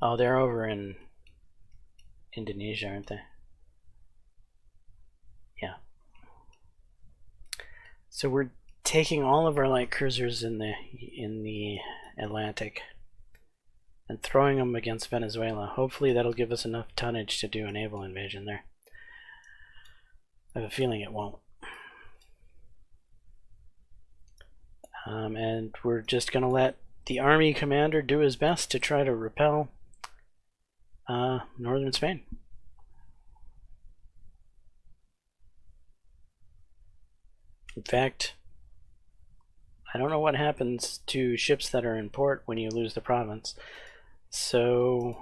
Oh, they're over in Indonesia, aren't they? Yeah. So we're taking all of our light cruisers in the Atlantic and throwing them against Venezuela. Hopefully that'll give us enough tonnage to do a naval invasion there. I have a feeling it won't. And we're just going to let the army commander do his best to try to repel northern Spain. In fact, I don't know what happens to ships that are in port when you lose the province. So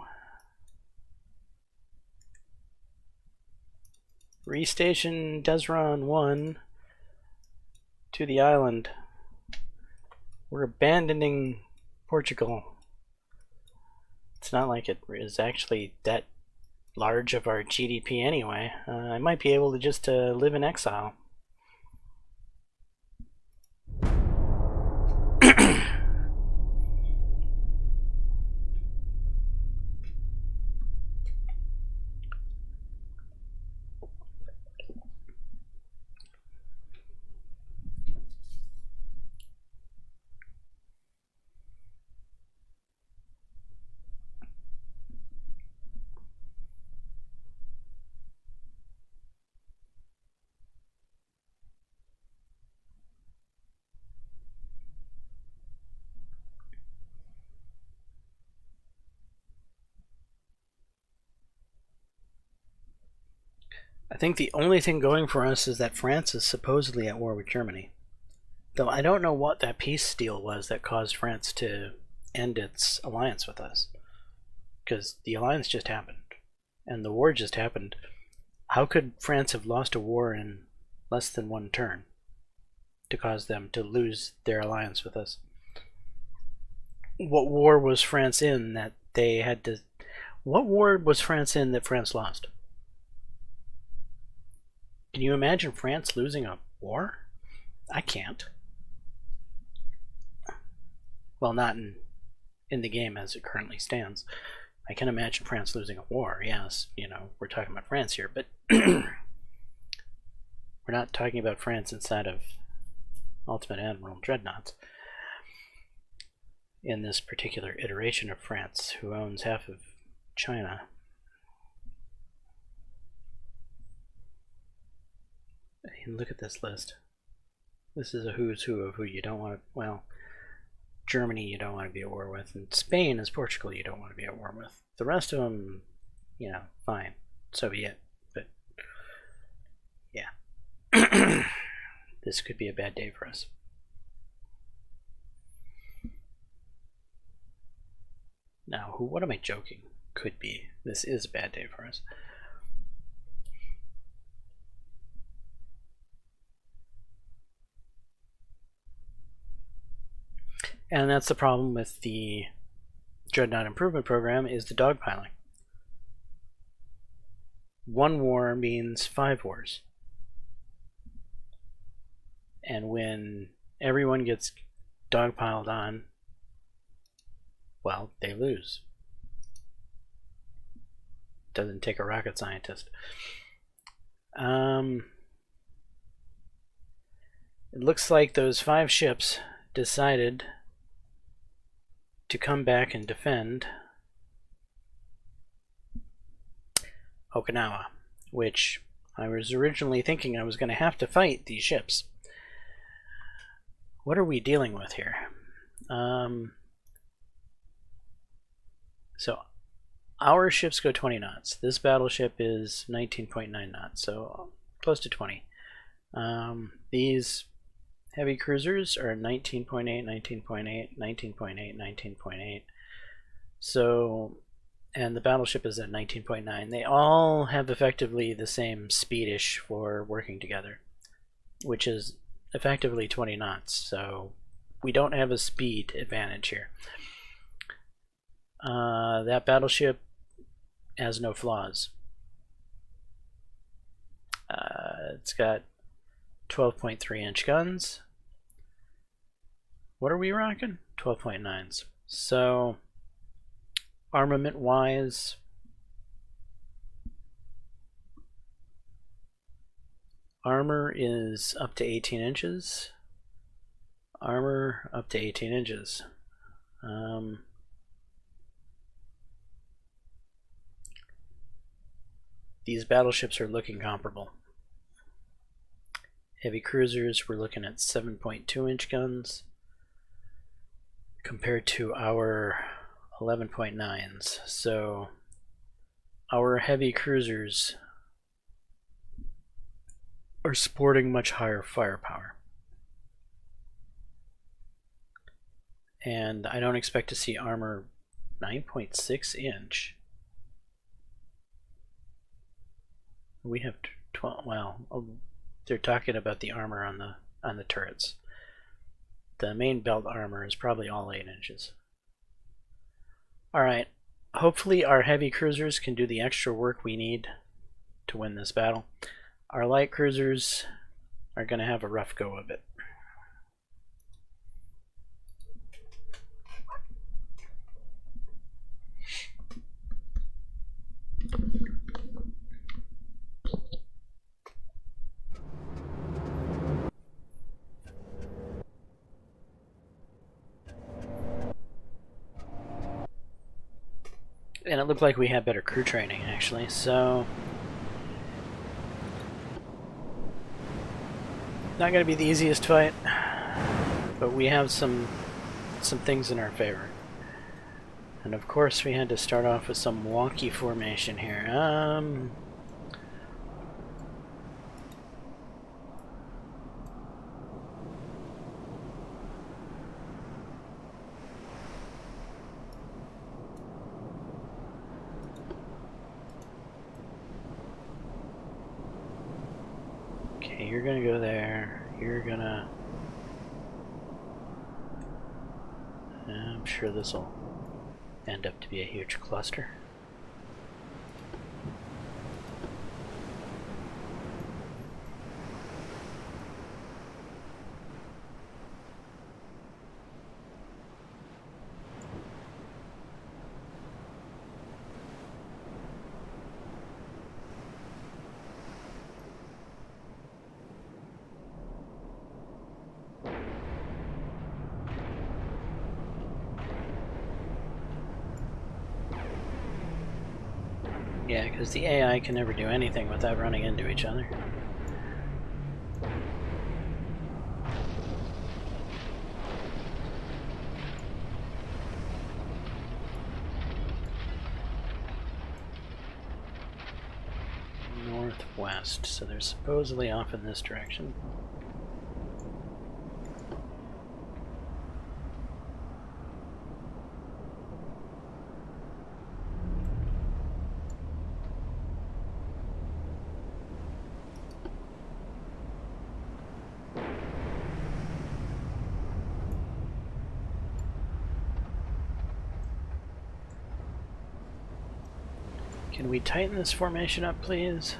restation Desron 1 to the island. We're abandoning Portugal. It's not like it is actually that large of our GDP anyway. I might be able to just live in exile. I think the only thing going for us is that France is supposedly at war with Germany. Though I don't know what that peace deal was that caused France to end its alliance with us. Because the alliance just happened. And the war just happened. How could France have lost a war in less than one turn to cause them to lose their alliance with us? What war was France in that they had to... What war was France in that France lost? Can you imagine France losing a war? I can't. Well, not in the game as it currently stands. I can imagine France losing a war, yes. You know, we're talking about France here, but we're not talking about France inside of Ultimate Admiral Dreadnaughts. In this particular iteration of France, who owns half of China. And look at this list. This is a who's who of who you don't want to, well, Germany you don't want to be at war with, and Spain is Portugal you don't want to be at war with. The rest of them, you know, fine, so be it. But yeah, this could be a bad day for us. Now, what am I joking? Could be. This is a bad day for us. And that's the problem with the Dreadnought Improvement Program, is the dogpiling. 1 war means 5 wars. And when everyone gets dogpiled on, well, they lose. Doesn't take a rocket scientist. It looks like those 5 ships decided to come back and defend Okinawa, which I was originally thinking I was going to have to fight these ships. What are we dealing with here? So our ships go 20 knots. This battleship is 19.9 knots, so close to 20. These heavy cruisers are 19.8, 19.8, 19.8, 19.8. So, and the battleship is at 19.9. They all have effectively the same speedish for working together, which is effectively 20 knots. So we don't have a speed advantage here. That battleship has no flaws. It's got 12.3 inch guns. What are we rocking? 12.9s. So armament wise, armor is up to 18 inches. Armor up to 18 inches. These battleships are looking comparable. Heavy cruisers, we're looking at 7.2 inch guns compared to our 11.9s. So our heavy cruisers are sporting much higher firepower. And I don't expect to see armor 9.6 inch. We have 12. Well, they're talking about the armor on the turrets. The main belt armor is probably all 8 inches. All right. Hopefully our heavy cruisers can do the extra work we need to win this battle. Our light cruisers are going to have a rough go of it. And it looked like we had better crew training, actually, so not going to be the easiest fight, but we have some things in our favor. And of course we had to start off with some wonky formation here. Okay, you're gonna go there. You're gonna... I'm sure this will end up to be a huge cluster. Yeah, because the AI can never do anything without running into each other. Northwest, so they're supposedly off in this direction. Can we tighten this formation up, please?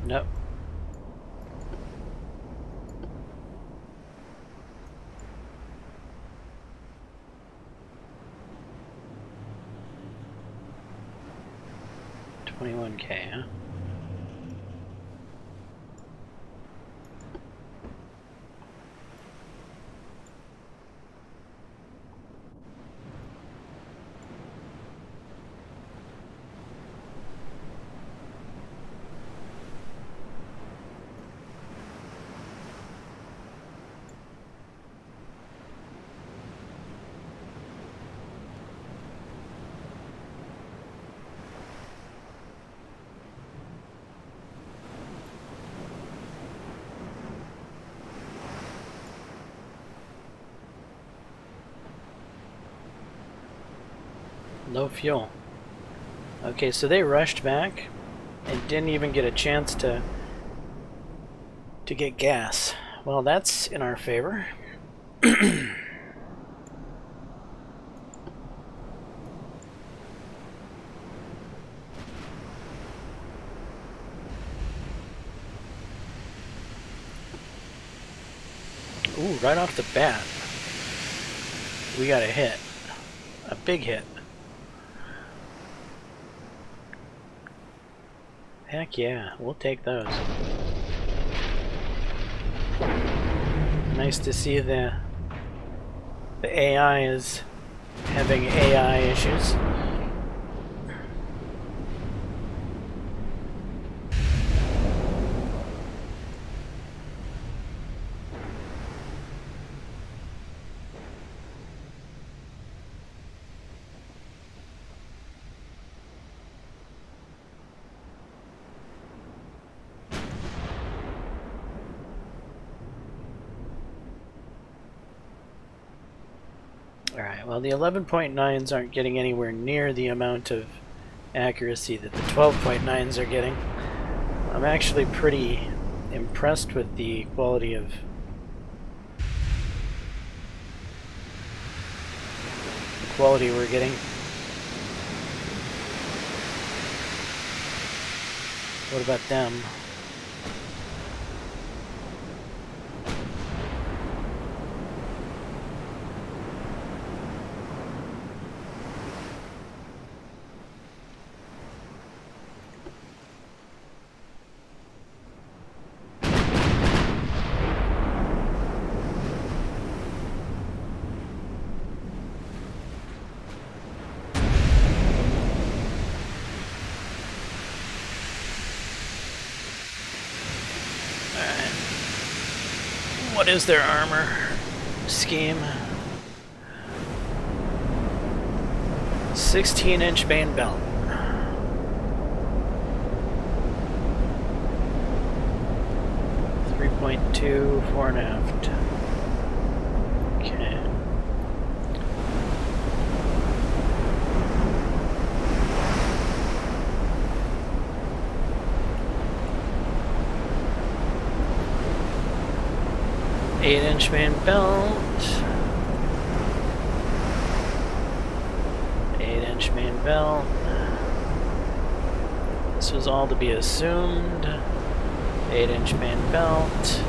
Nope. $21K, huh? Low fuel. Okay, so they rushed back and didn't even get a chance to get gas. Well, that's in our favor. Ooh, right off the bat, we got a hit. A big hit. Heck yeah, we'll take those. Nice to see the AI is having AI issues. Alright, well the 11.9s aren't getting anywhere near the amount of accuracy that the 12.9s are getting. I'm actually pretty impressed with the quality of we're getting. What about them? What is their armor scheme? 16-inch main belt. .2 fore and aft. Okay. Eight-inch main belt. 8-inch main belt. This was all to be assumed. 8-inch main belt.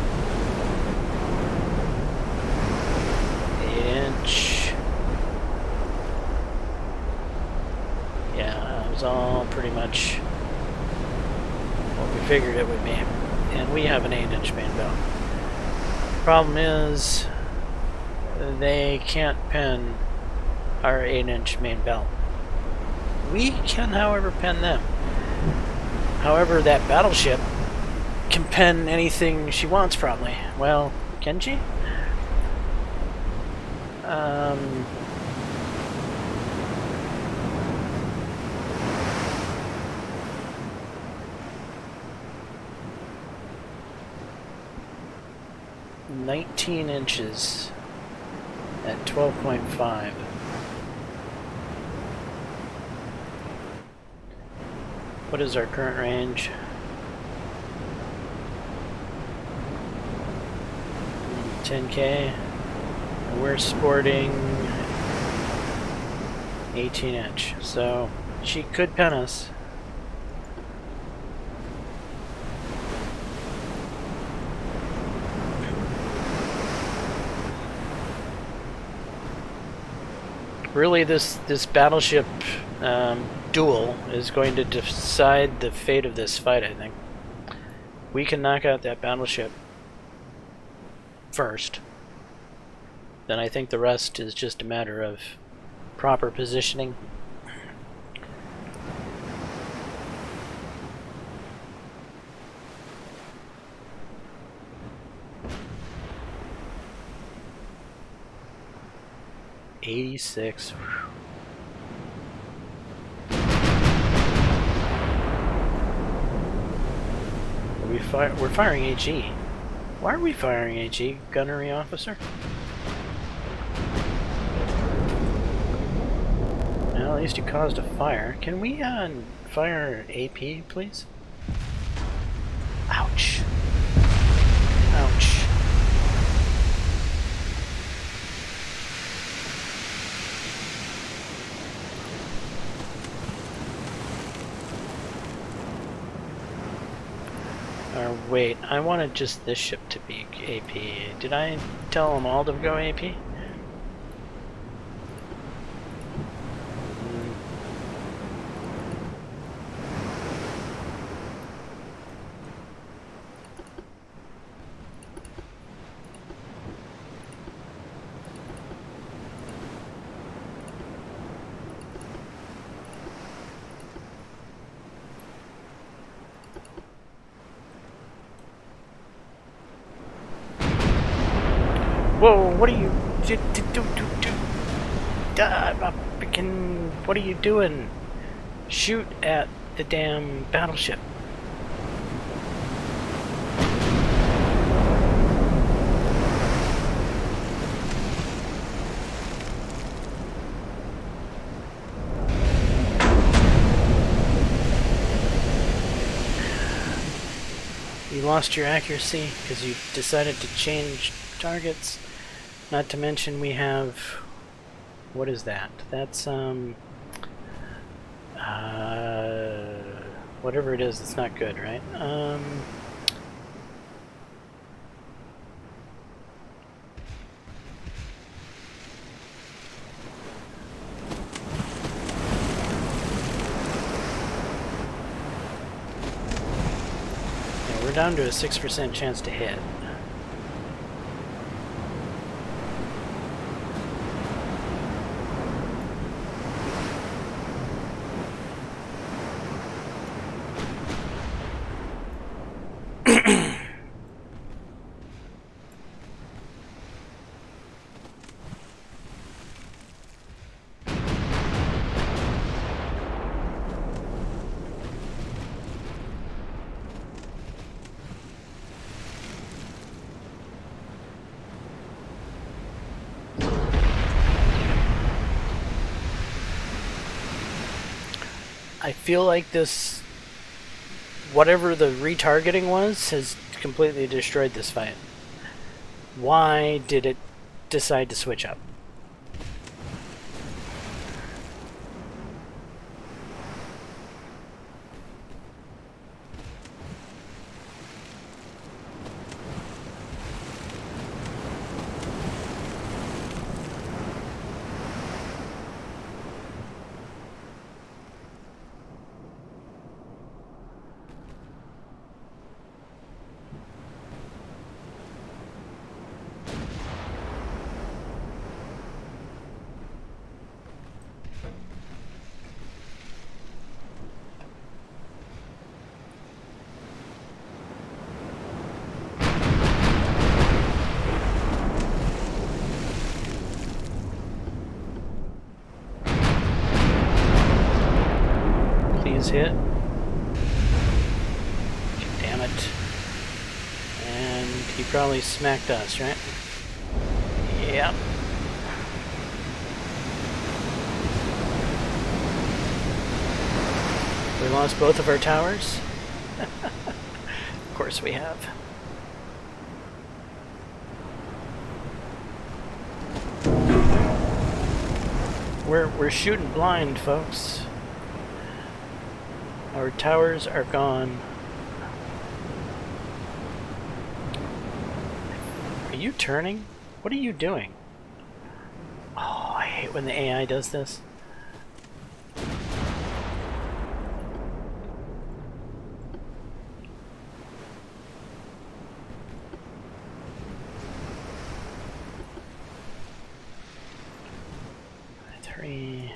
8-inch. Yeah, that was all pretty much what we figured it would be. And we have an 8-inch main belt. Problem is, they can't pin our 8-inch main belt. We can, however, pin them. However, that battleship can pen anything she wants, probably. Well, can she? 19 inches at 12.5. What is our current range? 10K. We're sporting 18 inch, so she could pen us. Really, this battleship duel is going to decide the fate of this fight, I think. We can knock out that battleship first. Then I think the rest is just a matter of proper positioning. .86. We're firing HE. Why are we firing HE, gunnery officer? No, Well, at least you caused a fire. Can we fire AP, please? Ouch. Ouch. Or wait, I wanted just this ship to be AP. Did I tell them all to go AP? Whoa, what are you what are you doing? Shoot at the damn battleship. You lost your accuracy because you decided to change targets. Not to mention we have... what is that? That's, whatever it is, it's not good, right? Yeah, we're down to a 6% chance to hit. I feel like this, whatever the retargeting was, has completely destroyed this fight. Why did it decide to switch up? Hit. Damn it. And he probably smacked us, right? Yep. We lost both of our towers? Of course we have. We're shooting blind, folks. Our towers are gone. Are you turning? What are you doing? Oh, I hate when the AI does this. Three.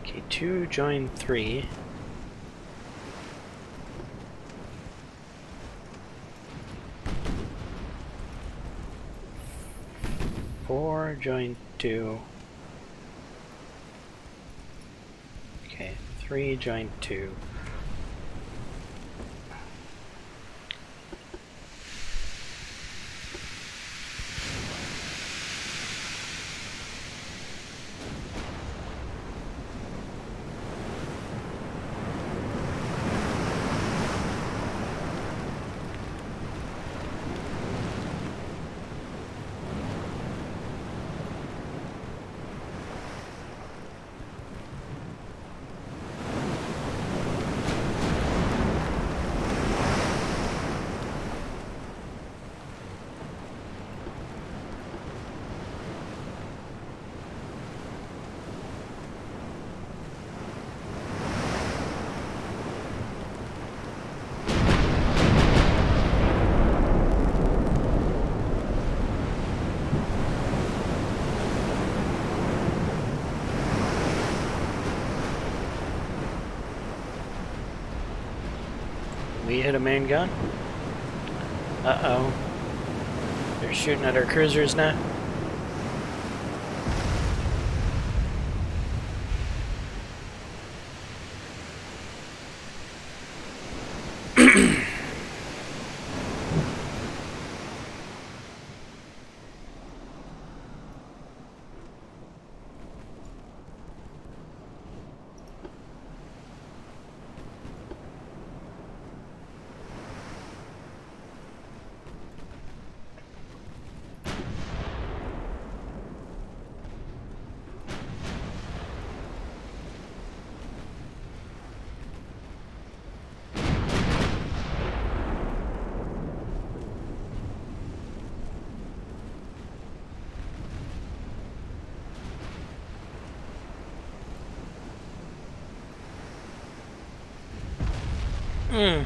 Okay, 2 join 3. Four join 2. Okay, 3 join 2. we hit a main gun? Uh-oh. They're shooting at our cruisers now. Hmm.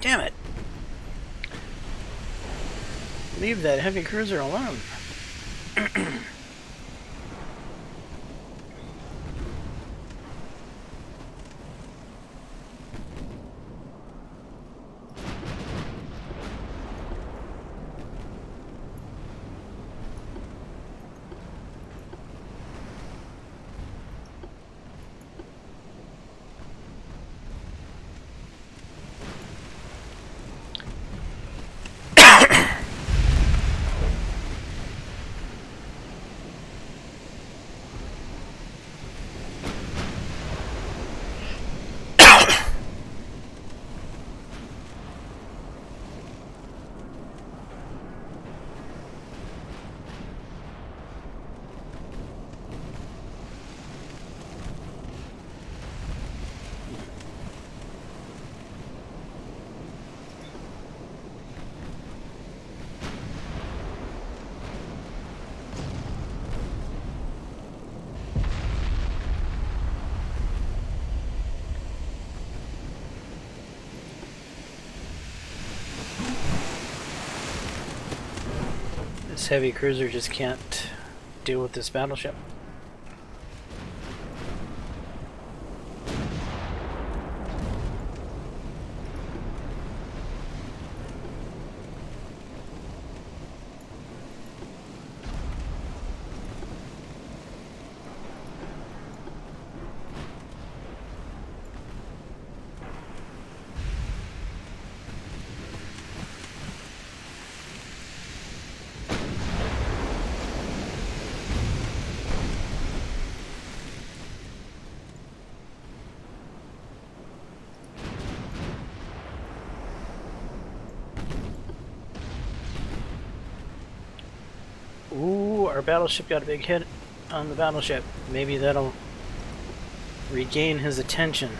Damn it. Leave that heavy cruiser alone. This heavy cruiser just can't deal with this battleship. Ooh, our battleship got a big hit on the battleship. Maybe that'll regain his attention.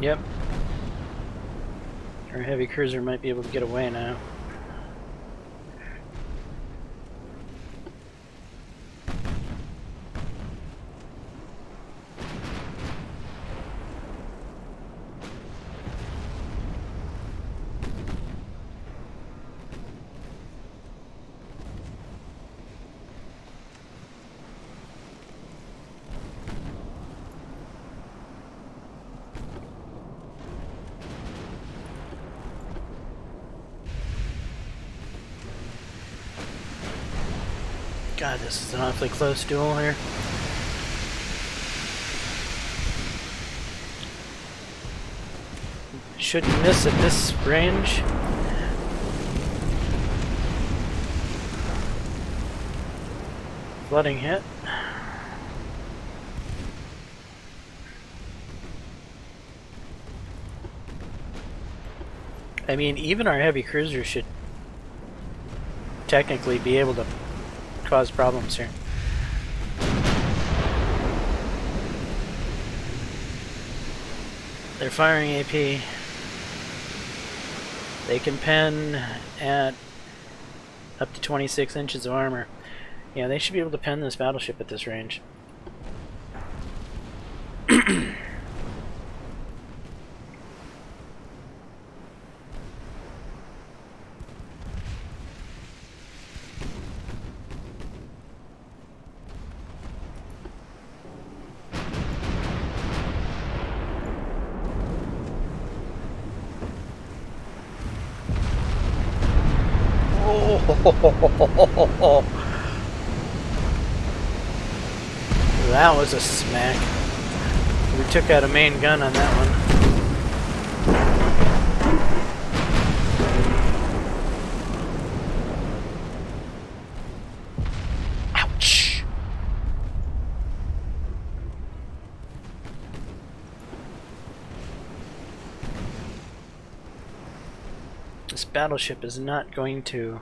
Yep. Our heavy cruiser might be able to get away now. God, this is an awfully close duel here. Shouldn't miss at this range. Flooding hit. I mean, even our heavy cruiser should technically be able to cause problems here. They're firing AP. They can pen at up to 26 inches of armor. Yeah, they should be able to pen this battleship at this range. That was a smack. We took out a main gun on that one. Ouch! This battleship is not going to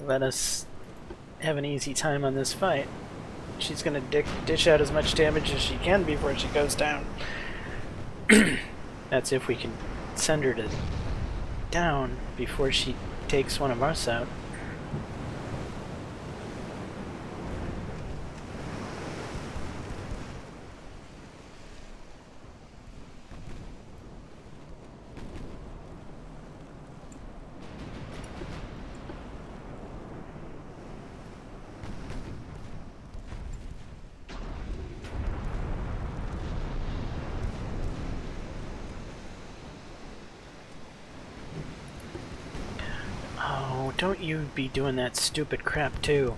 let us have an easy time on this fight. She's going to dish out as much damage as she can before she goes down. That's if we can send her to down before she takes one of us out. Don't you be doing that stupid crap too.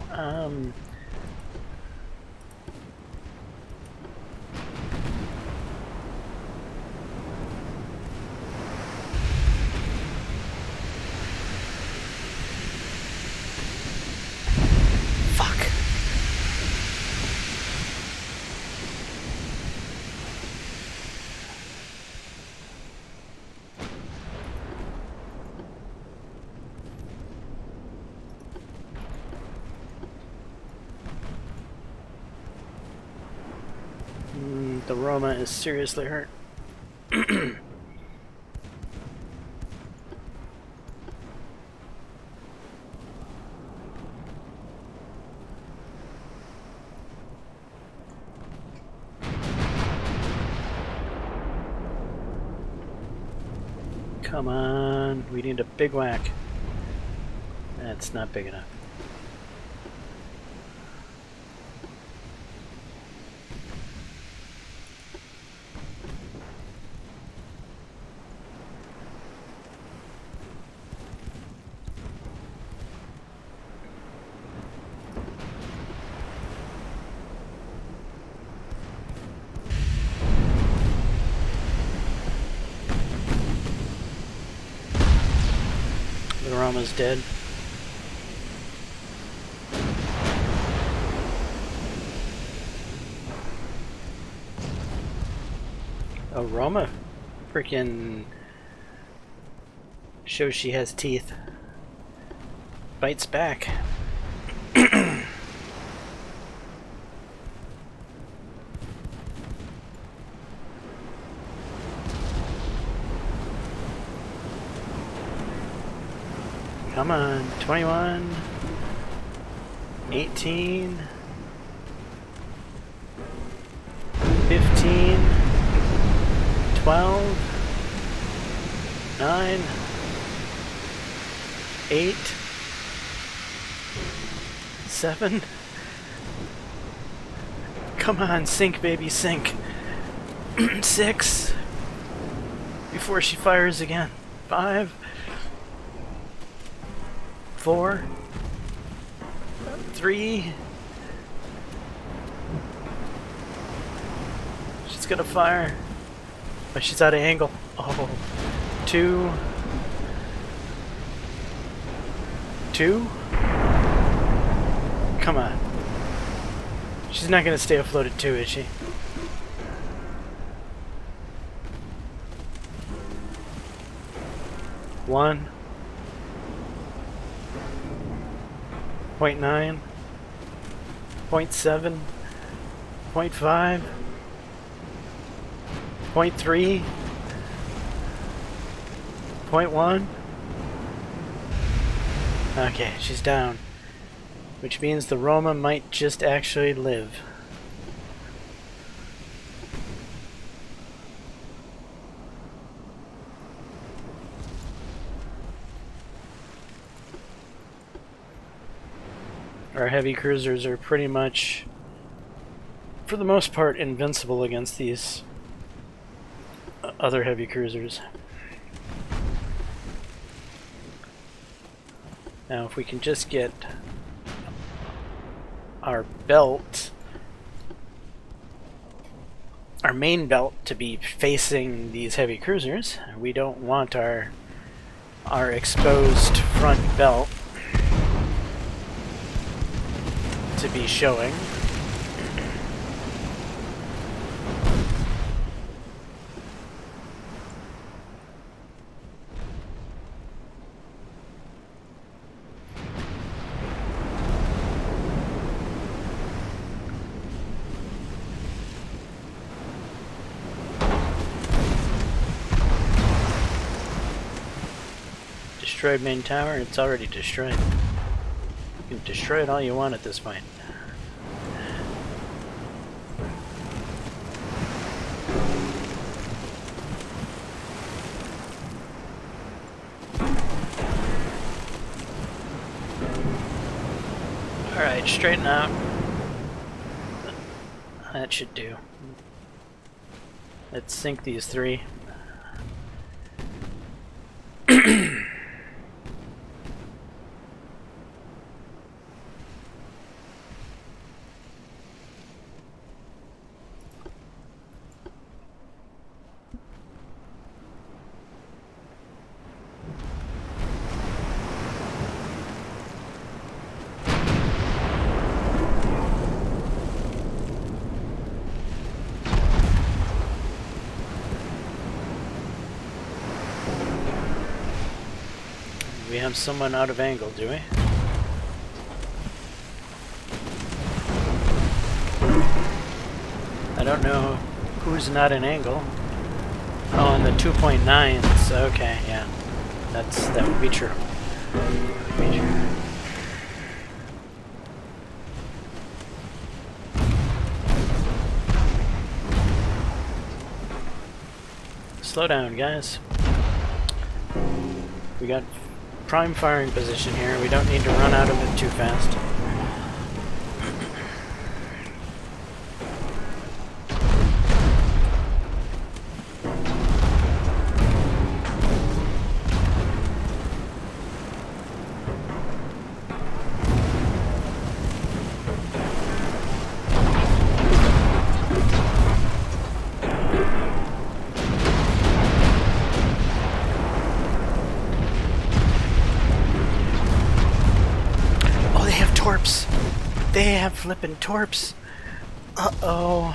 Fuck. The Roma is seriously hurt. Come on, we need a big whack. That's not big enough. The Roma's dead. Oh, Roma freaking shows she has teeth. Bites back. Come on. 21. 18. 15. 12. 9. 8. 7. Come on, sink, baby, sink. 6. Before she fires again. 5. 4. 3. She's gonna fire. But she's out of angle. Oh. 2. 2. Come on. She's not gonna stay afloat at 2, is she? One. 0.9. 0.7. 0.5. 0.3. 0.1. Okay, she's down. Which means the Roma might just actually live. Our heavy cruisers are pretty much, for the most part, invincible against these other heavy cruisers. Now, if we can just get our belt, our main belt, to be facing these heavy cruisers, we don't want our exposed front belt to be showing. Destroyed main tower, it's already destroyed. You can destroy it all you want at this point. Alright, straighten out. That should do. Let's sink these 3. We have someone out of angle, do we? I don't know who's not in angle. Oh, and the 2.9s. Okay, yeah. That would be true. That would be true. Slow down, guys. We got prime firing position here. We don't need to run out of it too fast. Torps! They have flippin' torps! Uh-oh.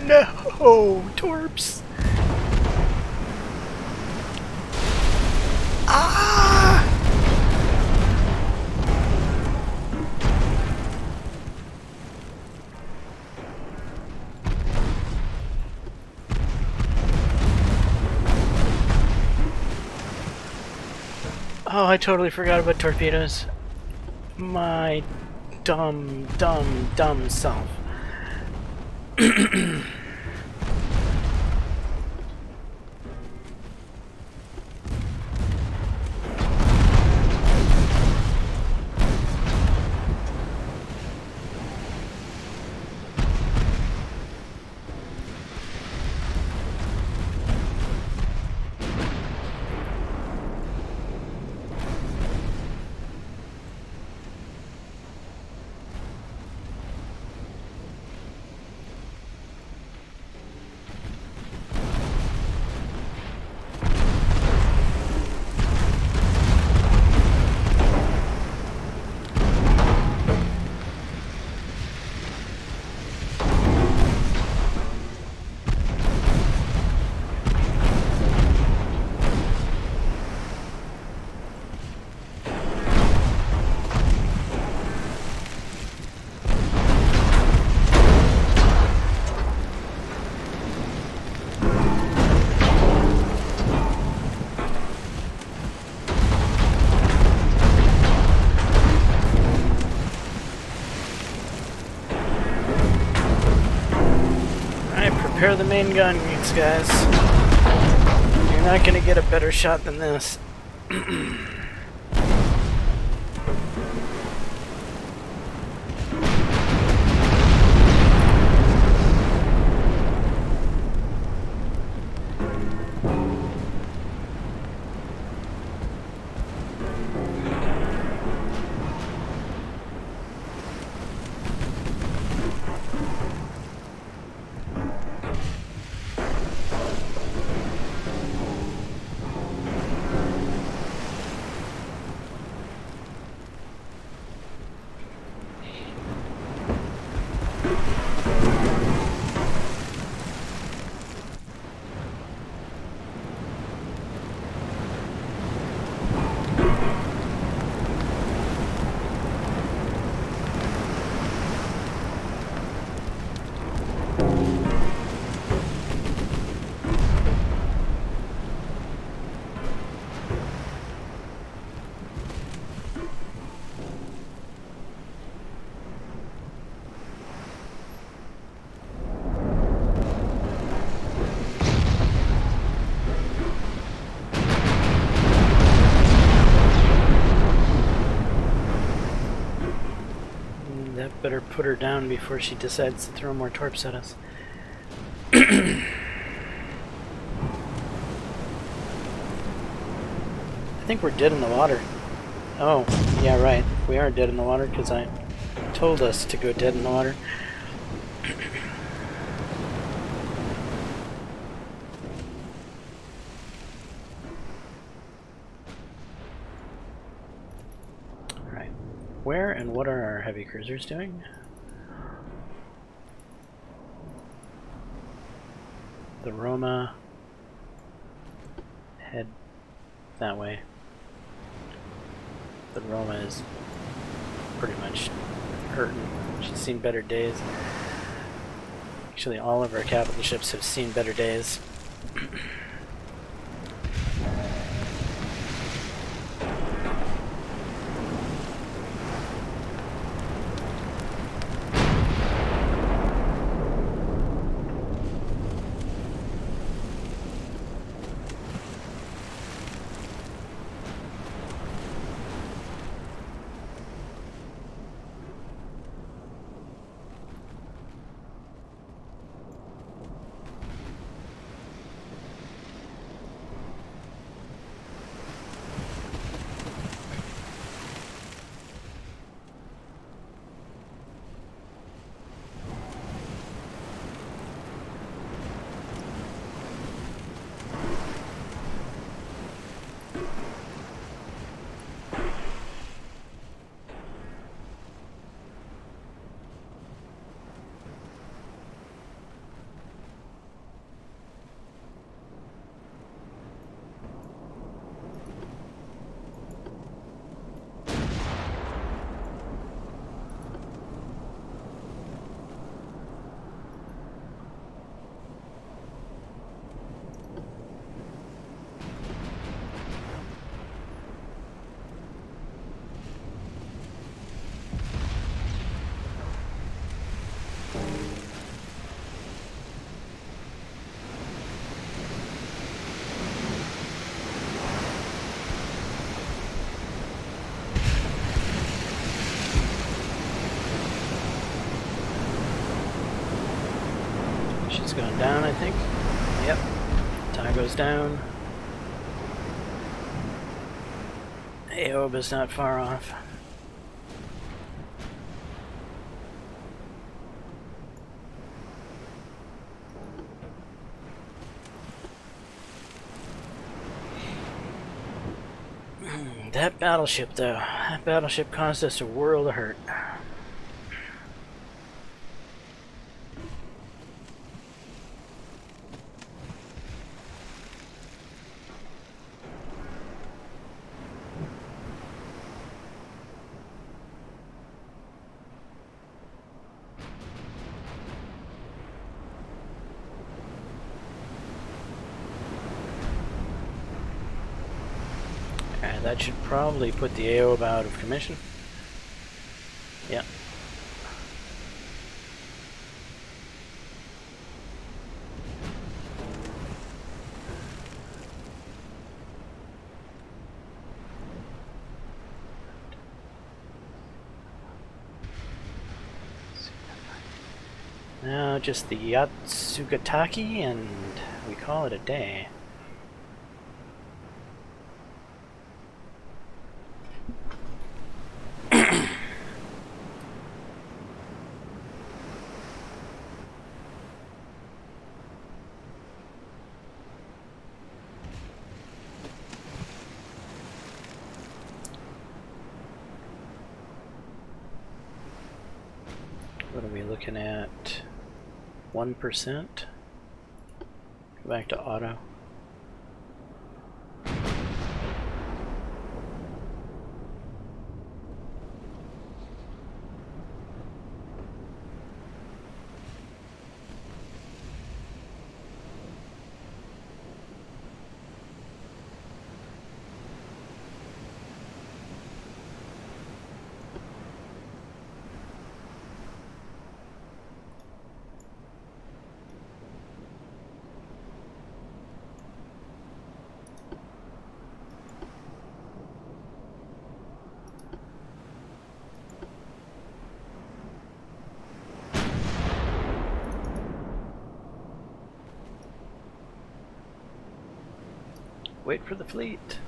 No! Torps! Ah! I totally forgot about torpedoes. My dumb self. Prepare the main gun, guys. You're not gonna get a better shot than this. Better put her down before she decides to throw more torps at us. I think we're dead in the water. Oh, yeah, right. We are dead in the water because I told us to go dead in the water. Where and what are our heavy cruisers doing? The Roma head that way. The Roma is pretty much hurting. She's seen better days. Actually, all of our capital ships have seen better days. It's gone down, I think. Yep. Tie goes down. Aoba's not far off. That battleship, though. That battleship caused us a world of hurt. That should probably put the Aoba out of commission. Yeah. Now just the Yatsugataki, and we call it a day. What are we looking at? 1%? Go back to auto. Wait for the fleet.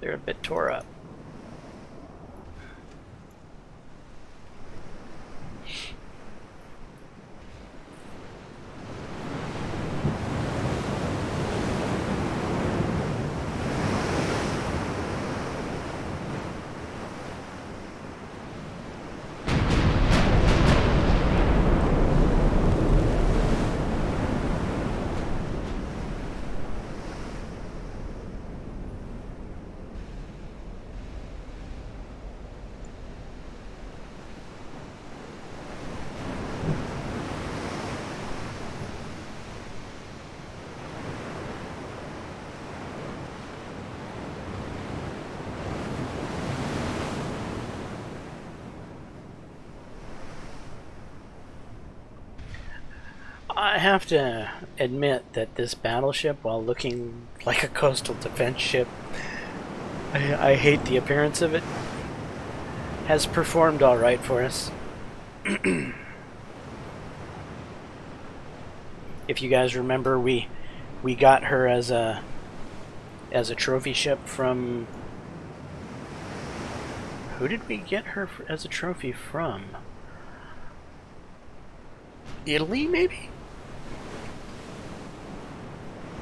They're a bit tore up. I have to admit that this battleship, while looking like a coastal defense ship, I hate the appearance of it, has performed alright for us. If you guys remember, we got her as a trophy ship from... Who did we get her as a trophy from? Italy, maybe?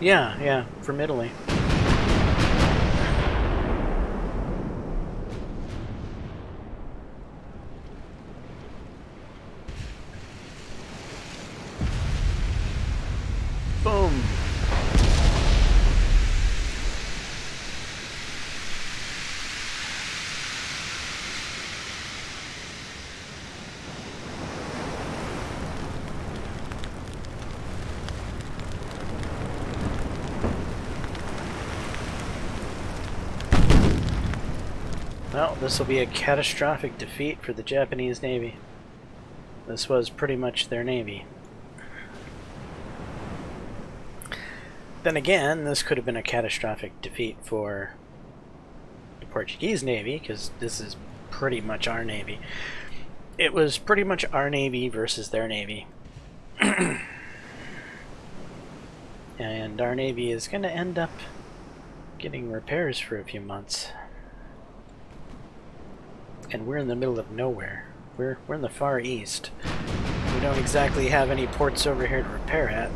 Yeah, from Italy. Boom. Well, this will be a catastrophic defeat for the Japanese Navy. This was pretty much their navy. Then again, this could have been a catastrophic defeat for the Portuguese Navy, because this is pretty much our navy. It was pretty much our navy versus their navy. And our Navy is going to end up getting repairs for a few months. And we're in the middle of nowhere. We're in the Far East. We don't exactly have any ports over here to repair at.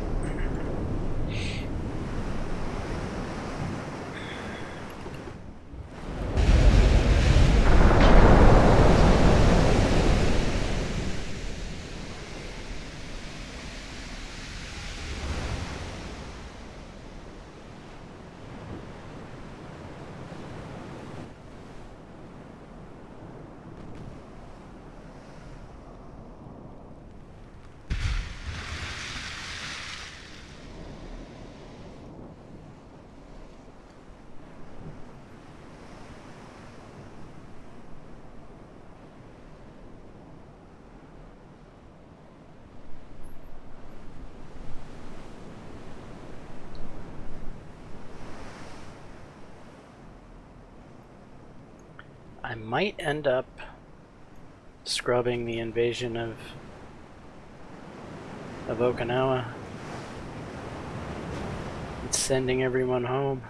I might end up scrubbing the invasion of Okinawa. It's sending everyone home.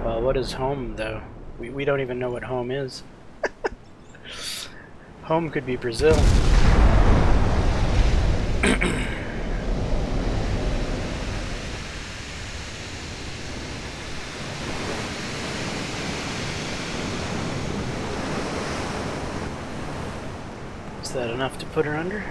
Well, what is home, though? We don't even know what home is. Home could be Brazil. Is that enough to put her under?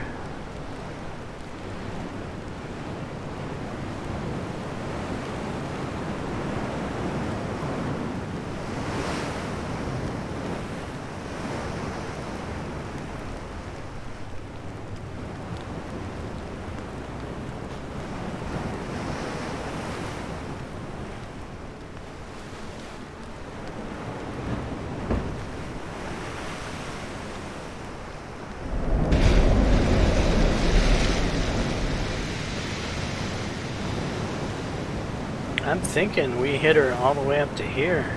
I'm thinking we hit her all the way up to here.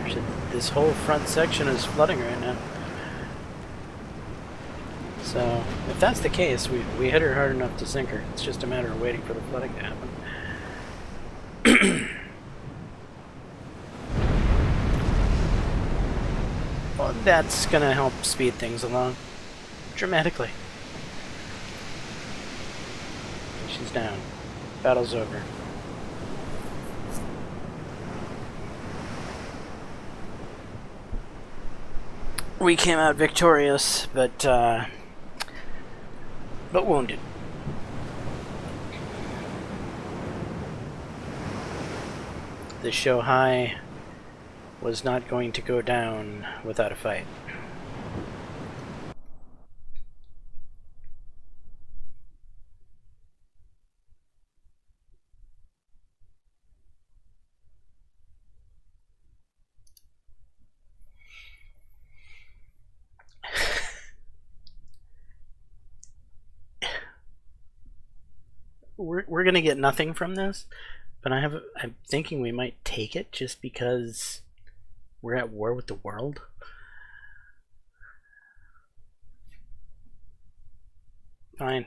This whole front section is flooding right now. So, if that's the case, we hit her hard enough to sink her. It's just a matter of waiting for the flooding to happen. Well, that's gonna help speed things along dramatically. She's down. Battle's over. We came out victorious, but wounded. The Shohai was not going to go down without a fight. We're gonna get nothing from this, but I'm thinking we might take it just because we're at war with the world. Fine.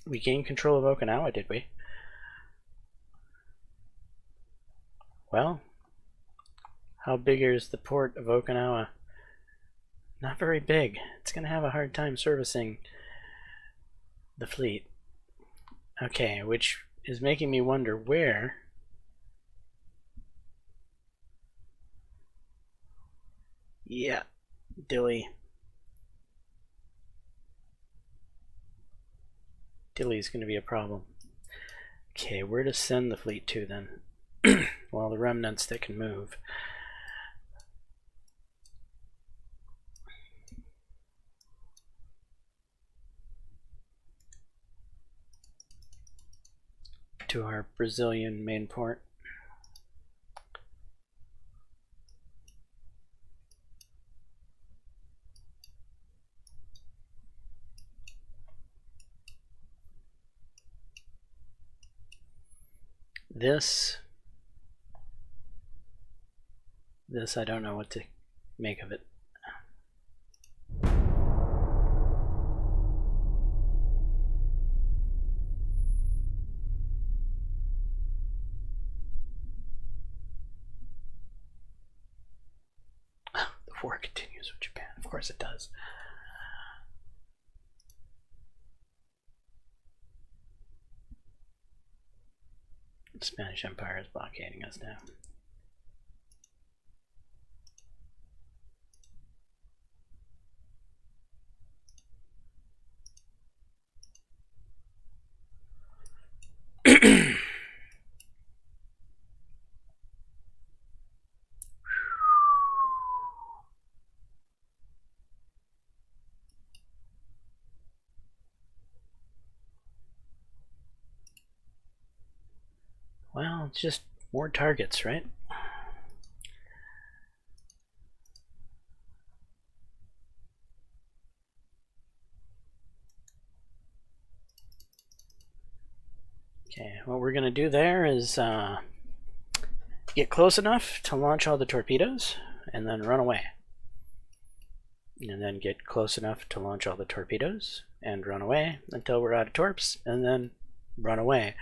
We gained control of Okinawa, did we? Well, how big is the port of Okinawa? Not very big. It's going to have a hard time servicing the fleet. Okay, which is making me wonder where. Yeah, Dilley. Dilley's going to be a problem. Okay, where to send the fleet to then? Well, the remnants that can move. To our Brazilian main port. This This, I don't know what to make of it. The war continues with Japan. Of course it does. The Spanish Empire is blockading us now. Well, it's just more targets, right? Okay, what we're going to do there is get close enough to launch all the torpedoes and then run away. And then get close enough to launch all the torpedoes and run away until we're out of torps and then run away.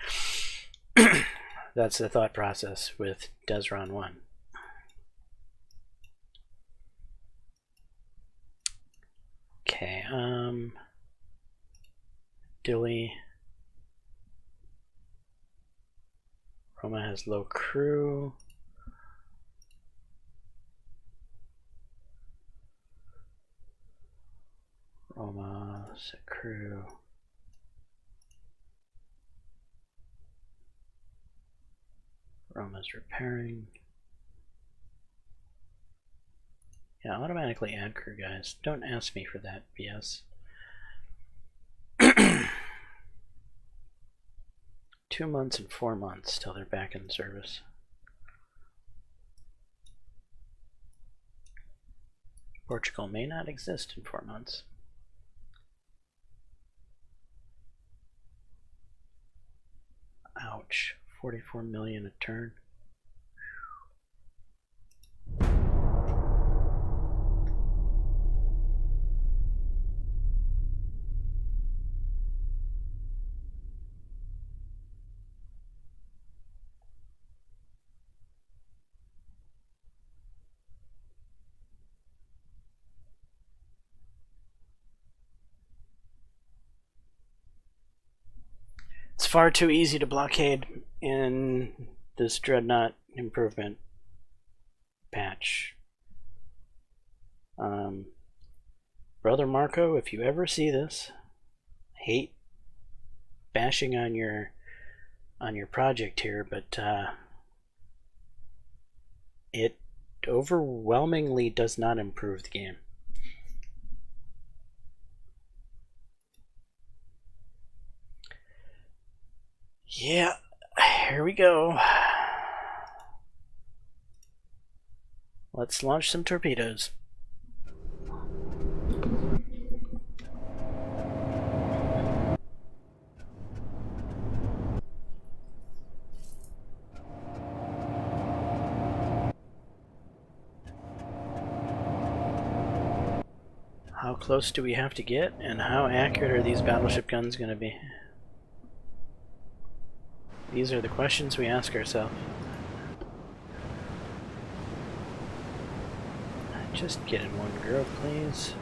That's the thought process with Desron 1. Okay, Dilly. Roma has low crew. Roma, set crew. Roma's repairing. Yeah, automatically add crew, guys. Don't ask me for that BS. 2 months and 4 months till they're back in service. Portugal may not exist in 4 months. Ouch. 44 million a turn. It's far too easy to blockade in this Dreadnought Improvement patch. Brother Marco, if you ever see this, hate bashing on your project here, but it overwhelmingly does not improve the game. Yeah, here we go. Let's launch some torpedoes. How close do we have to get, and how accurate are these battleship guns going to be? These are the questions we ask ourselves. Just get in one grove, please.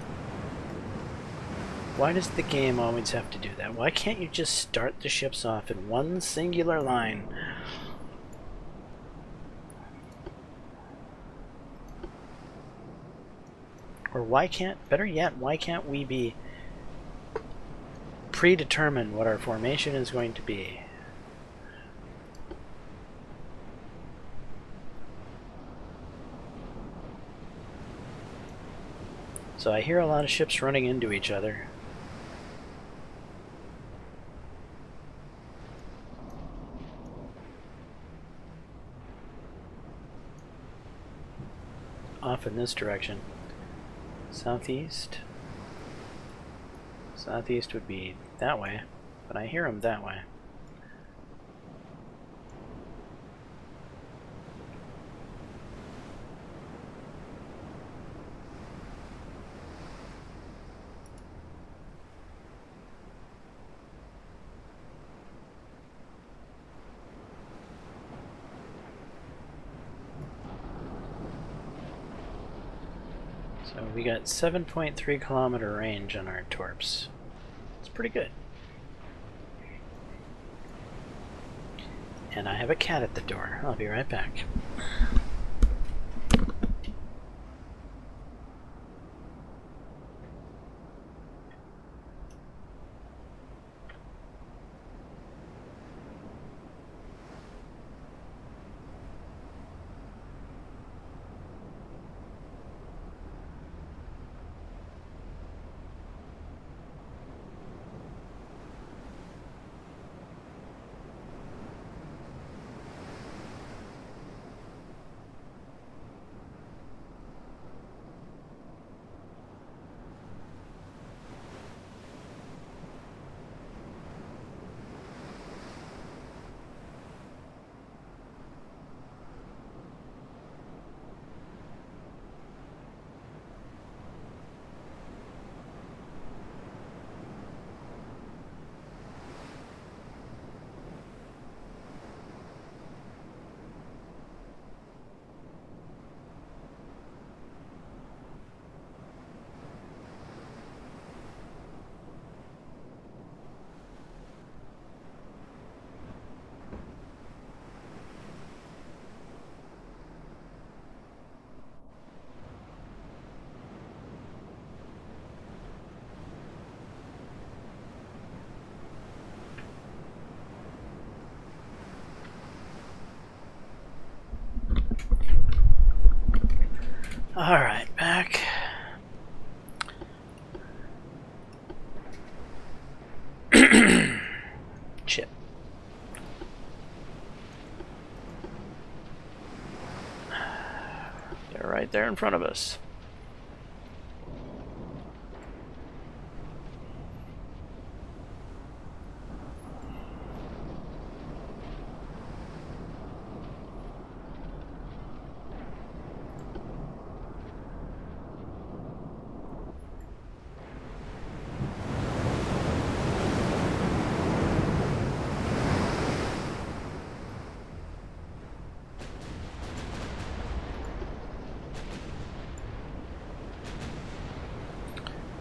Why does the game always have to do that? Why can't you just start the ships off in one singular line? Or why can't, better yet, why can't we be predetermine what our formation is going to be? So I hear a lot of ships running into each other. Off in this direction. Southeast. Southeast would be that way, but I hear them that way. So we got 7.3 kilometer range on our torps. It's pretty good. And I have a cat at the door. I'll be right back. Alright, back. Chip. They're right there in front of us.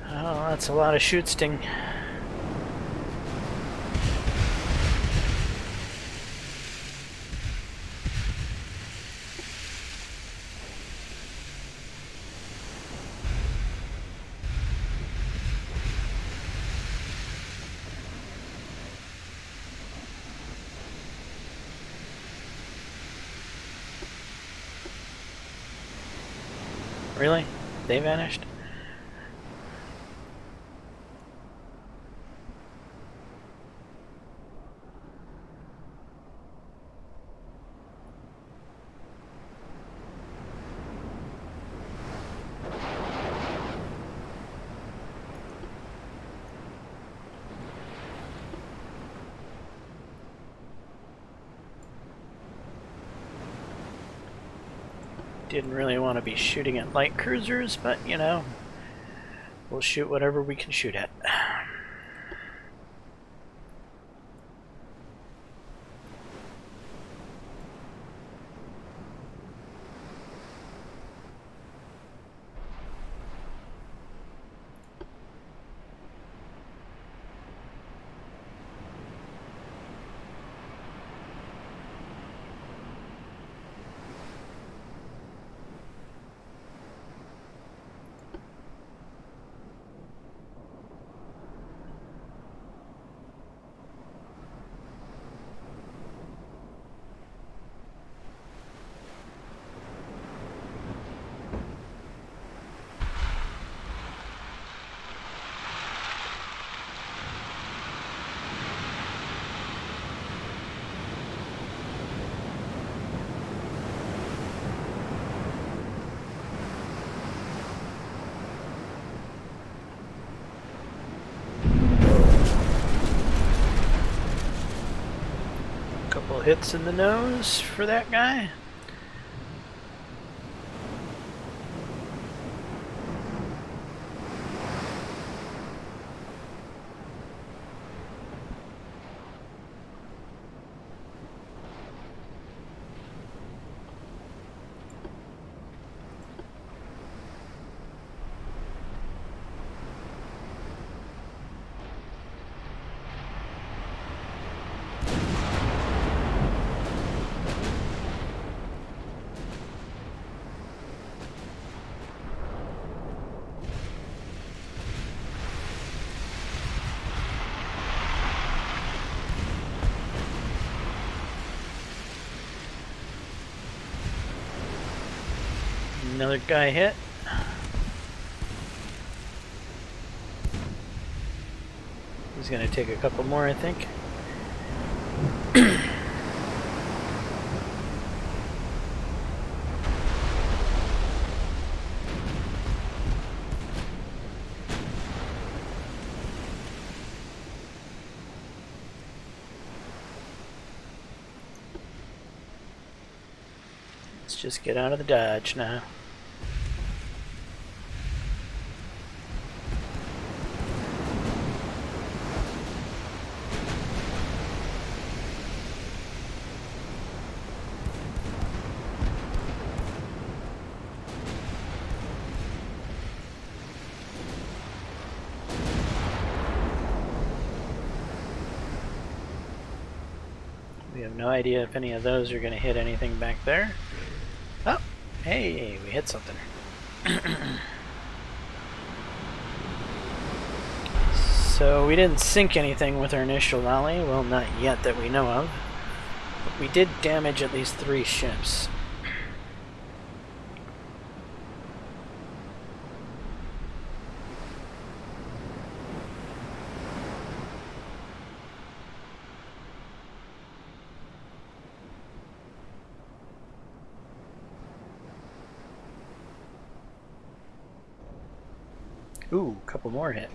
Oh, that's a lot of shoot sting. Really? They vanished? Didn't really want to be shooting at light cruisers, but you know, we'll shoot whatever we can shoot at. Couple hits in the nose for that guy. Another guy hit. He's gonna take a couple more, I think. Let's just get out of the dodge now. We have no idea if any of those are going to hit anything back there. Oh, hey, we hit something. So we didn't sink anything with our initial volley, well, not yet that we know of. But we did damage at least 3 ships. Ooh, a couple more hit.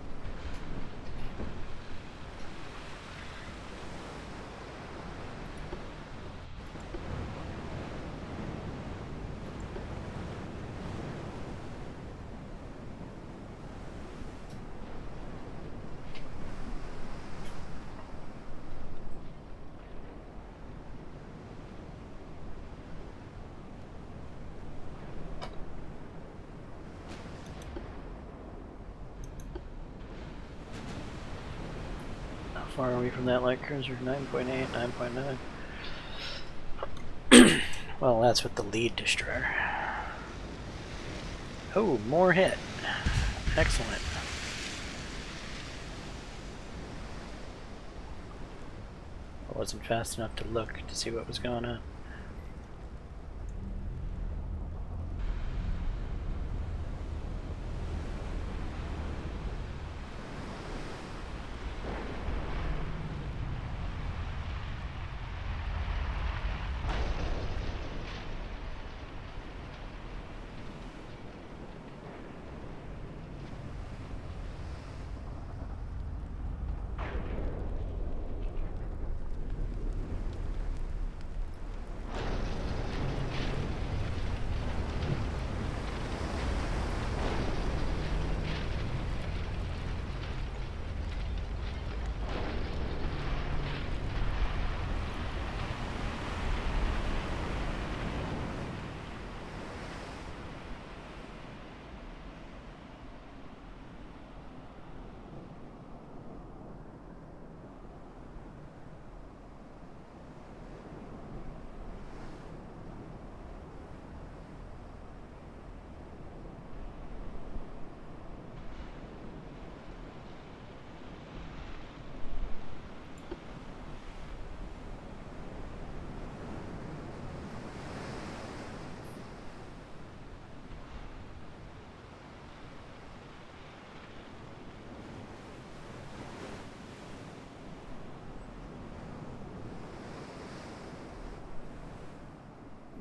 How far are we from that light cruiser? 9.8, 9.9. Well, that's with the lead destroyer. Oh, more hit. Excellent. I wasn't fast enough to look to see what was going on.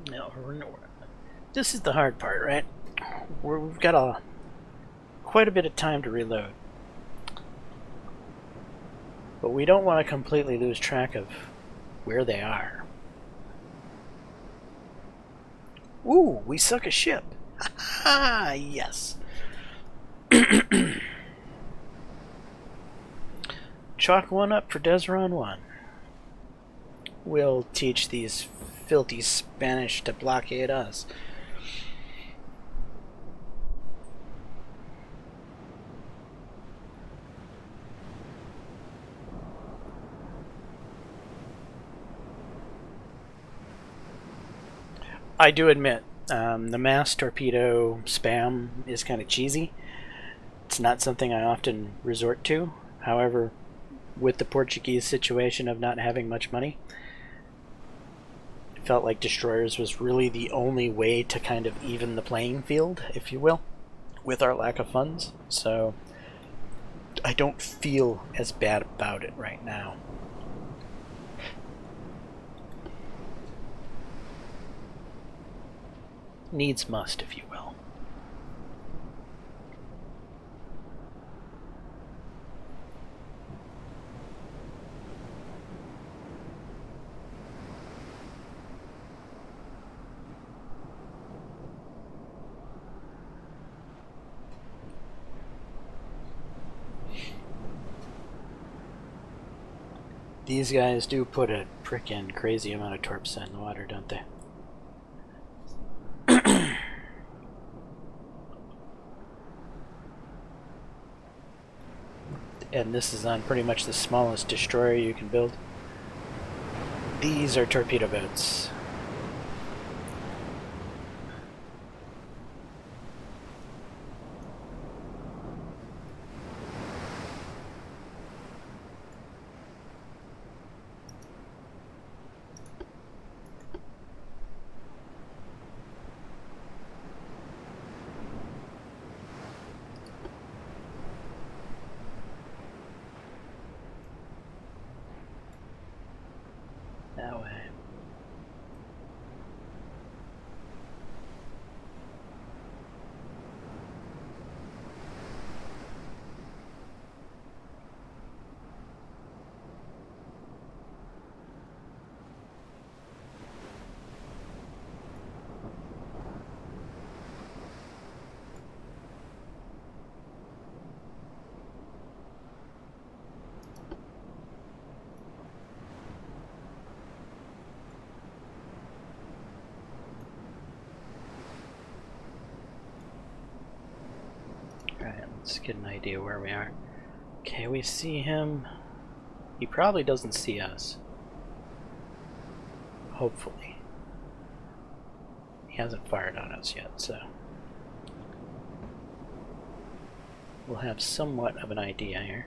No, this is the hard part, right? We've got quite a bit of time to reload. But we don't want to completely lose track of where they are. Ooh, we suck a ship. Ha! Yes. Chalk one up for Desron 1. We'll teach these filthy Spanish to blockade us. I do admit, the mass torpedo spam is kind of cheesy. It's not something I often resort to. However, with the Portuguese situation of not having much money, felt like destroyers was really the only way to kind of even the playing field, if you will, with our lack of funds. So I don't feel as bad about it right now. Needs must, if you will. These guys do put a frickin' crazy amount of torps in the water, don't they? And this is on pretty much the smallest destroyer you can build. These are torpedo boats. That way. Alright, let's get an idea where we are. Okay, we see him. He probably doesn't see us. Hopefully. He hasn't fired on us yet, so we'll have somewhat of an idea here.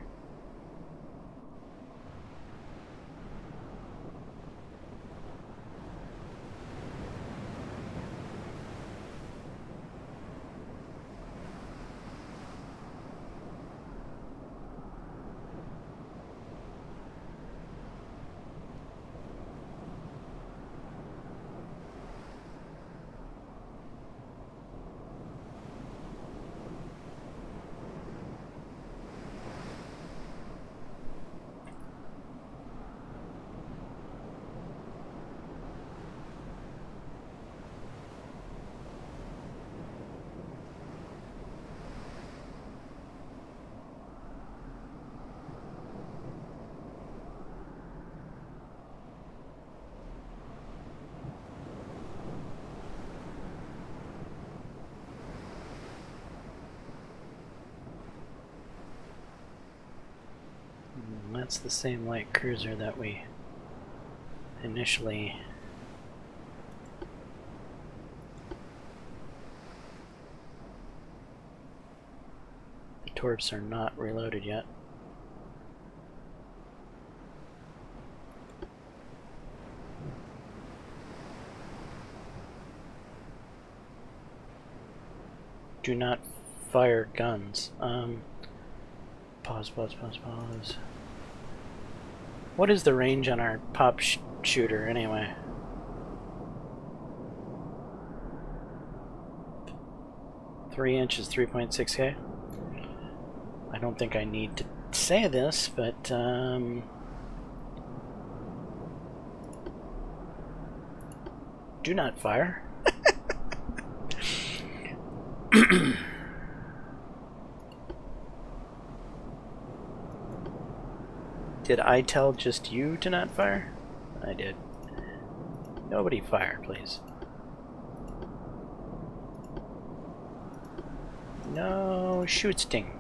That's the same light cruiser that we initially the torps are not reloaded yet. Do not fire guns. Pause. What is the range on our pop shooter anyway? Three inches, 3.6K. I don't think I need to say this, but do not fire. Did I tell just you to not fire? I did. Nobody fire, please. No shooting.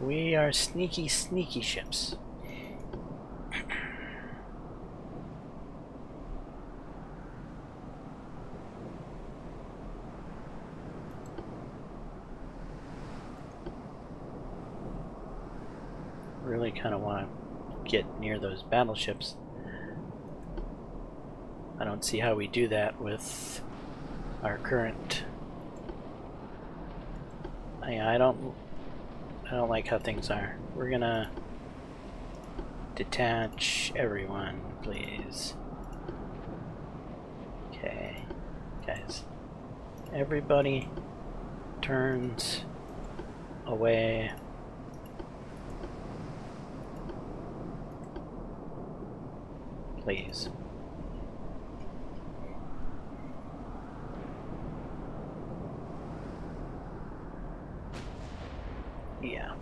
We are sneaky, sneaky ships. Really kind of want to get near those battleships. I don't see how we do that with our current... I don't like how things are. We're gonna detach everyone, please. Okay, guys. Everybody turns away. Please. Yeah.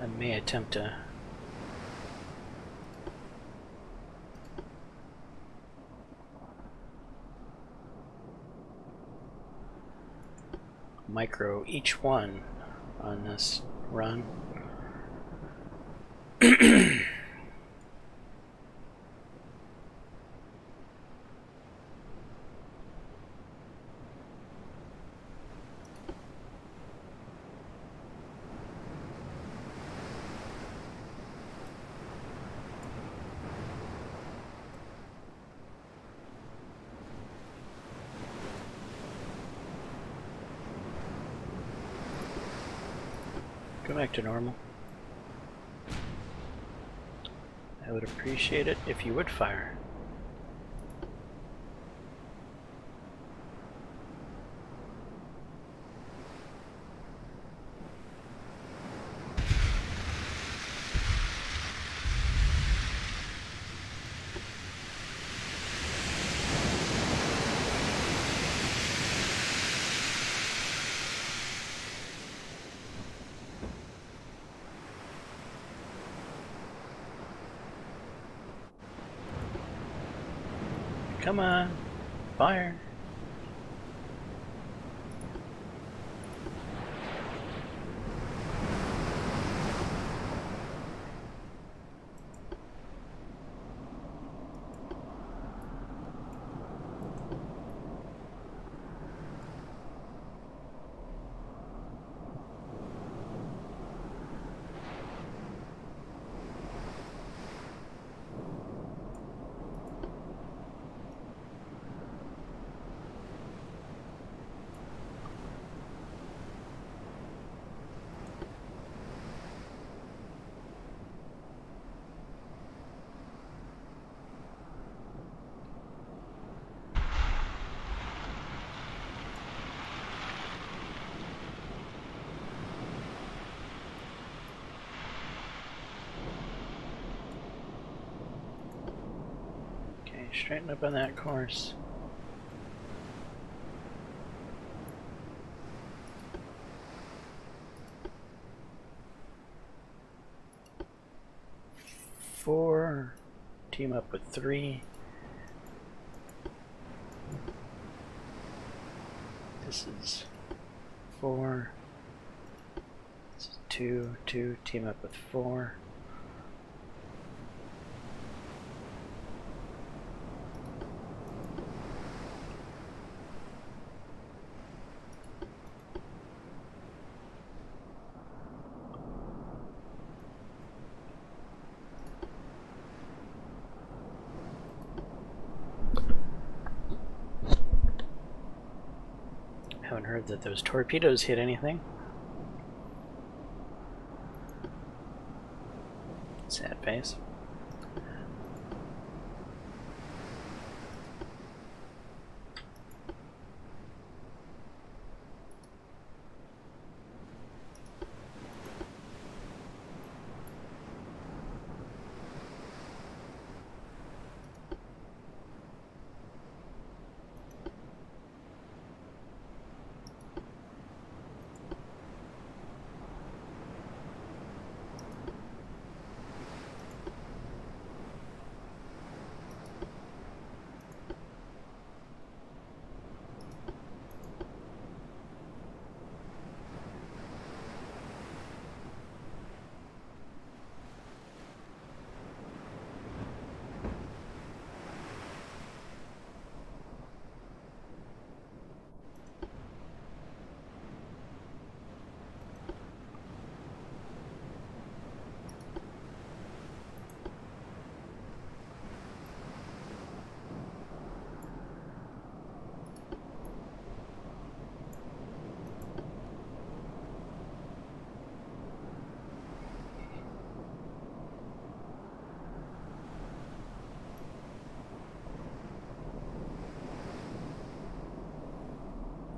I may attempt to micro each one on this run. Go back to normal. I would appreciate it if you would fire. Come on, fire. Straighten up on that course. Four. Team up with 3. This is 4. This is 2. 2. Team up with 4. Haven't heard that those torpedoes hit anything. Sad face.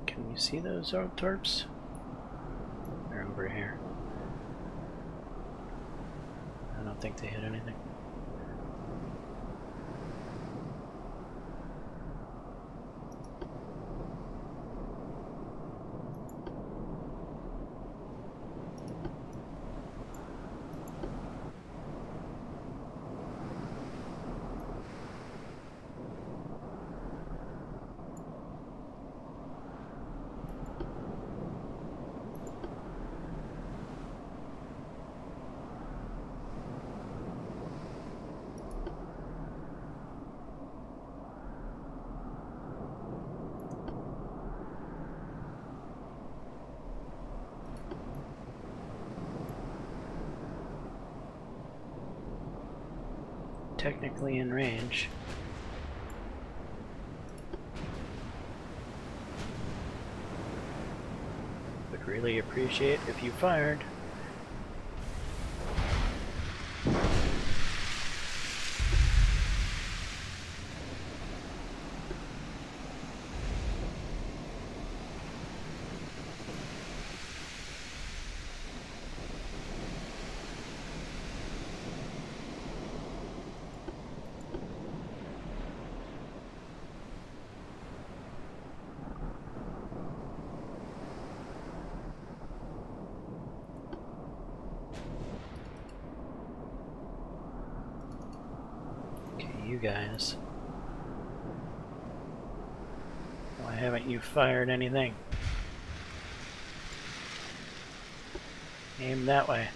Can you see those old torps? They're over here. I don't think they hit anything. Technically in range. Would really appreciate if you fired. You guys. Why haven't you fired anything? Aim that way.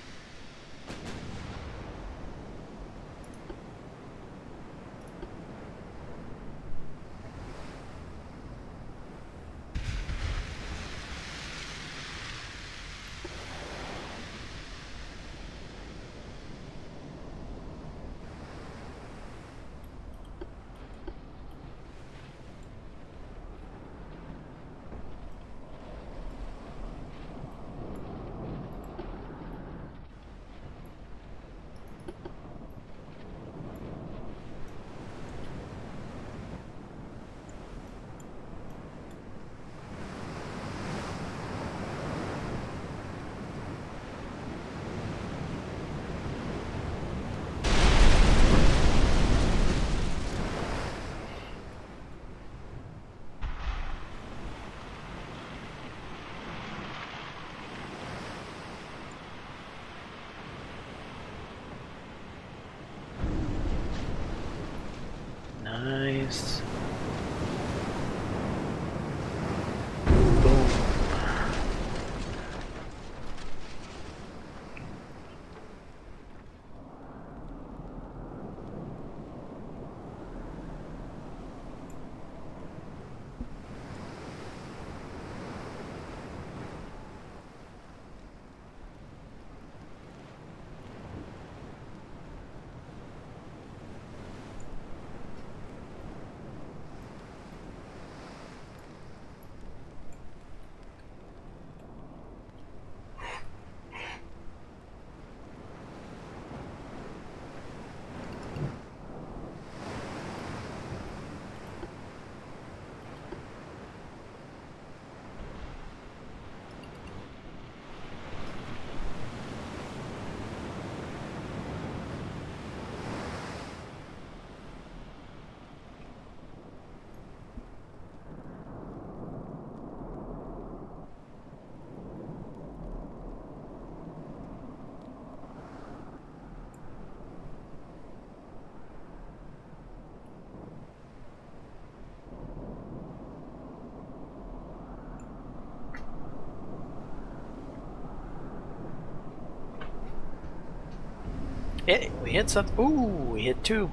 We hit something. Ooh, we hit 2.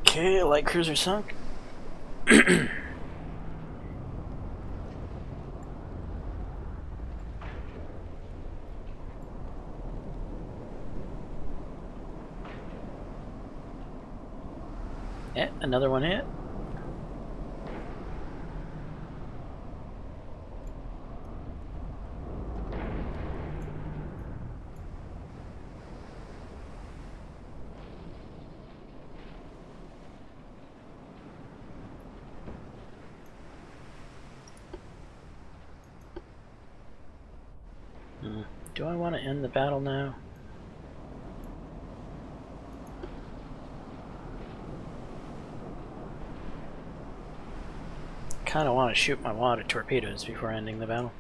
Okay, light cruiser sunk. Yeah, another one hit. Do I want to end the battle now? Kind of want to shoot my wad of torpedoes before ending the battle.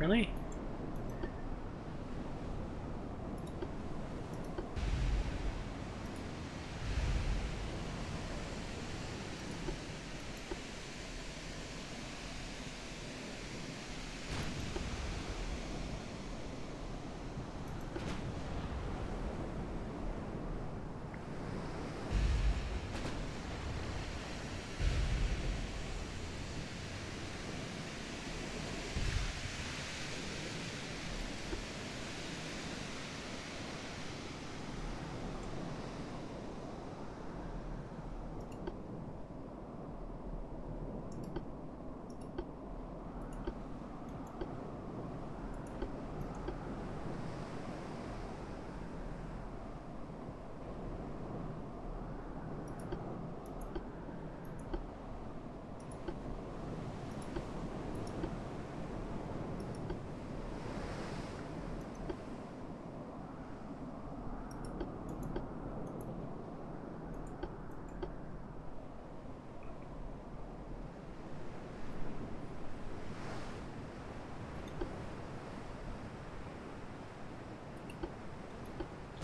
Really?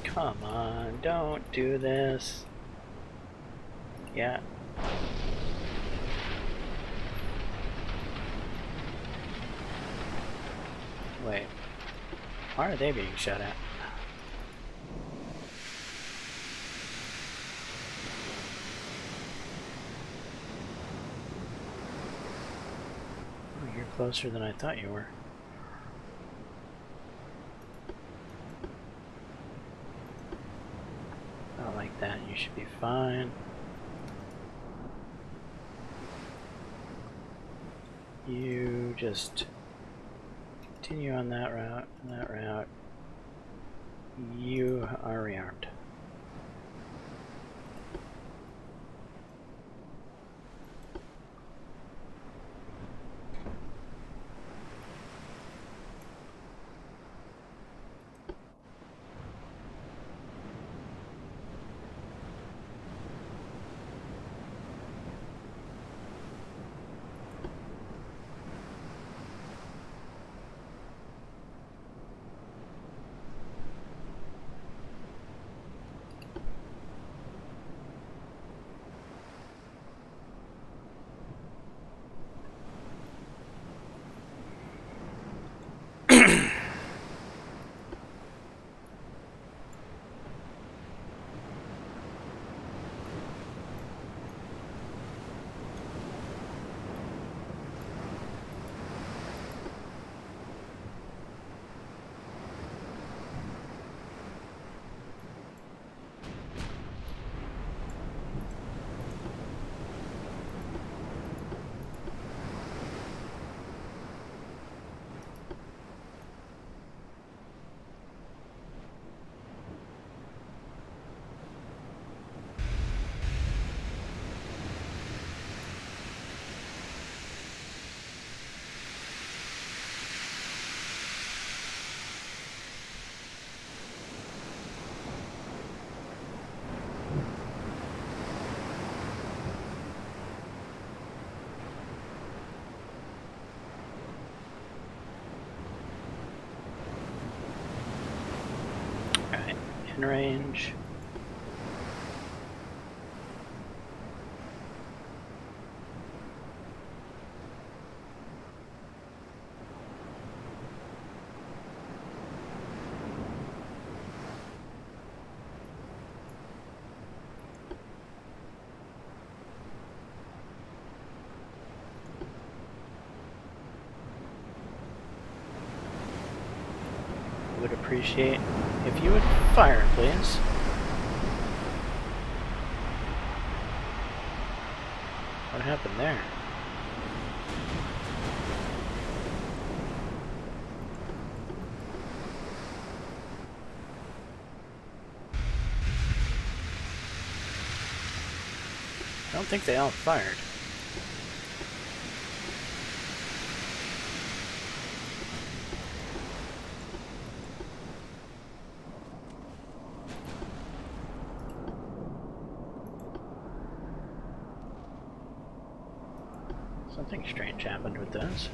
Come on, don't do this. Yeah. Wait. Why are they being shot at? Oh, you're closer than I thought you were. Not like that, you should be fine. You just continue on that route, You are rearmed. In range. Would appreciate if you would fire, please. What happened there? I don't think they all fired. Something strange happened with those.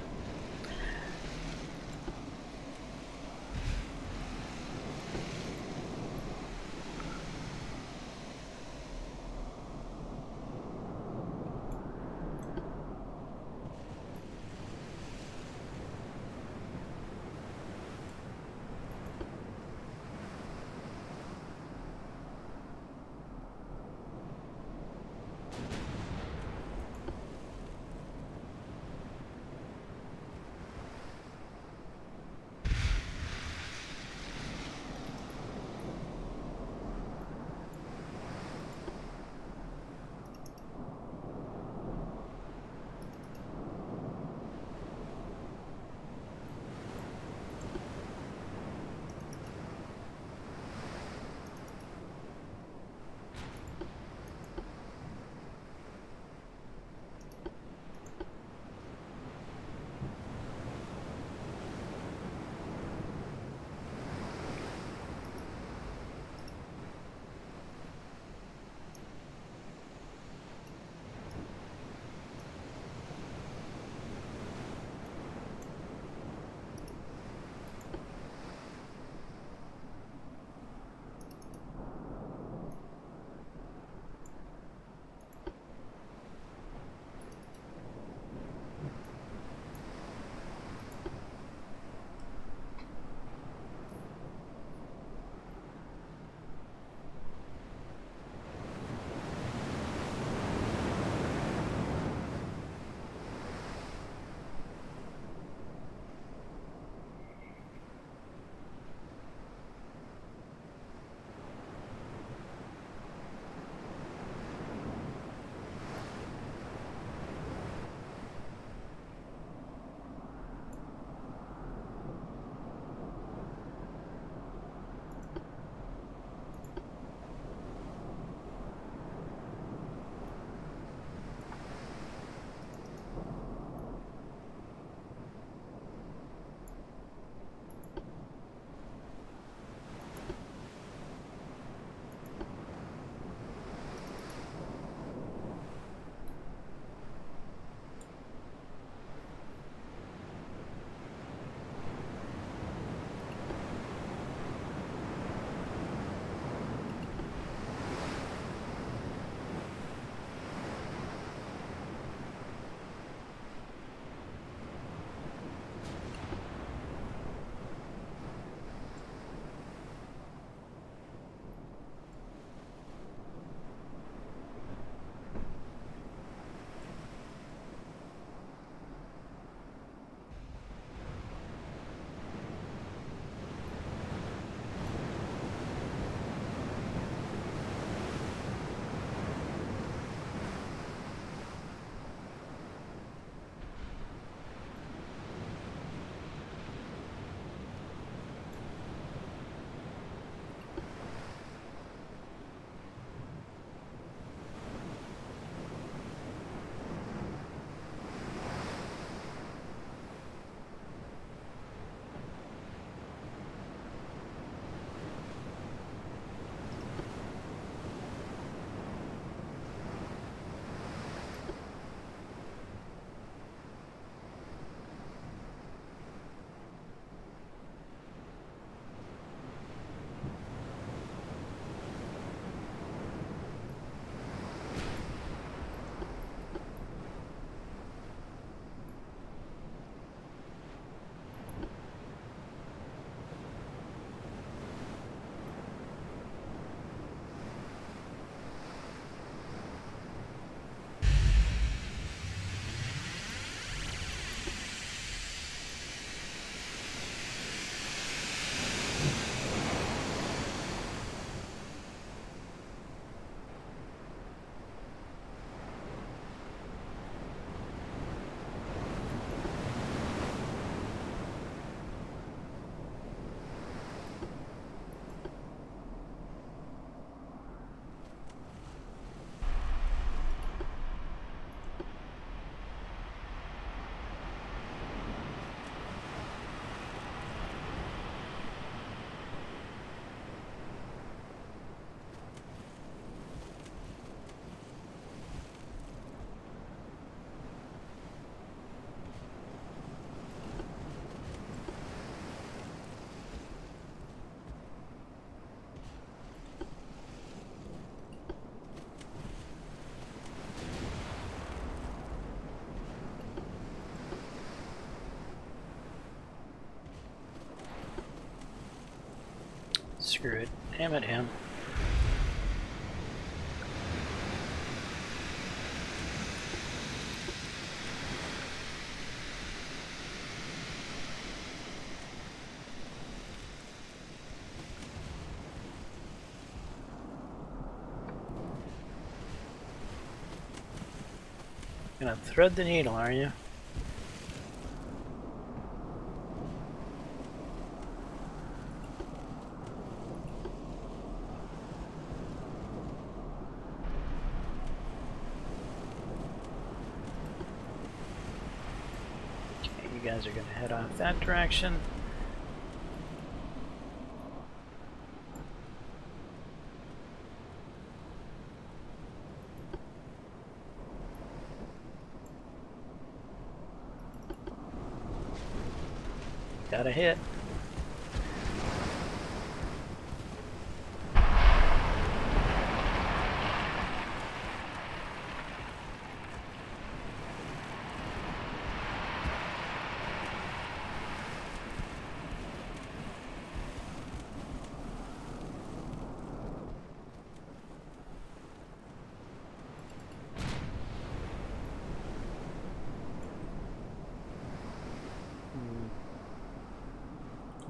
screw it. Damn it, him. Gonna thread the needle, are you? Okay, you guys are gonna head off that direction. Got a hit.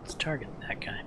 Let's target that guy.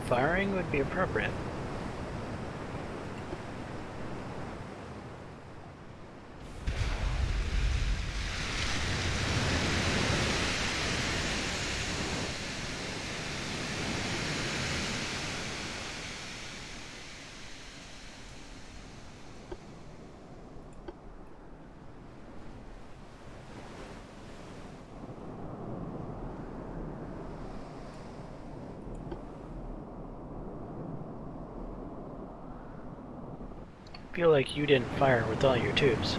Firing would be appropriate. Feel like you didn't fire with all your tubes.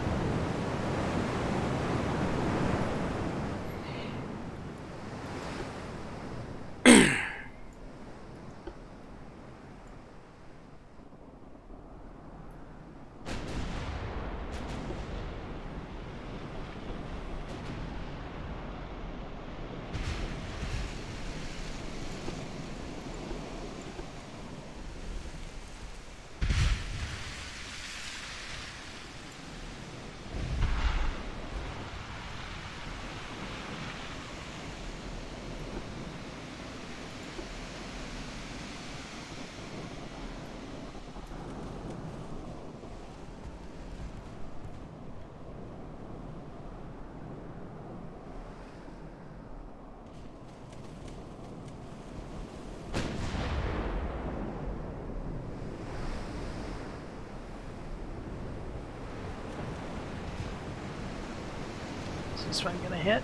Is this one gonna hit?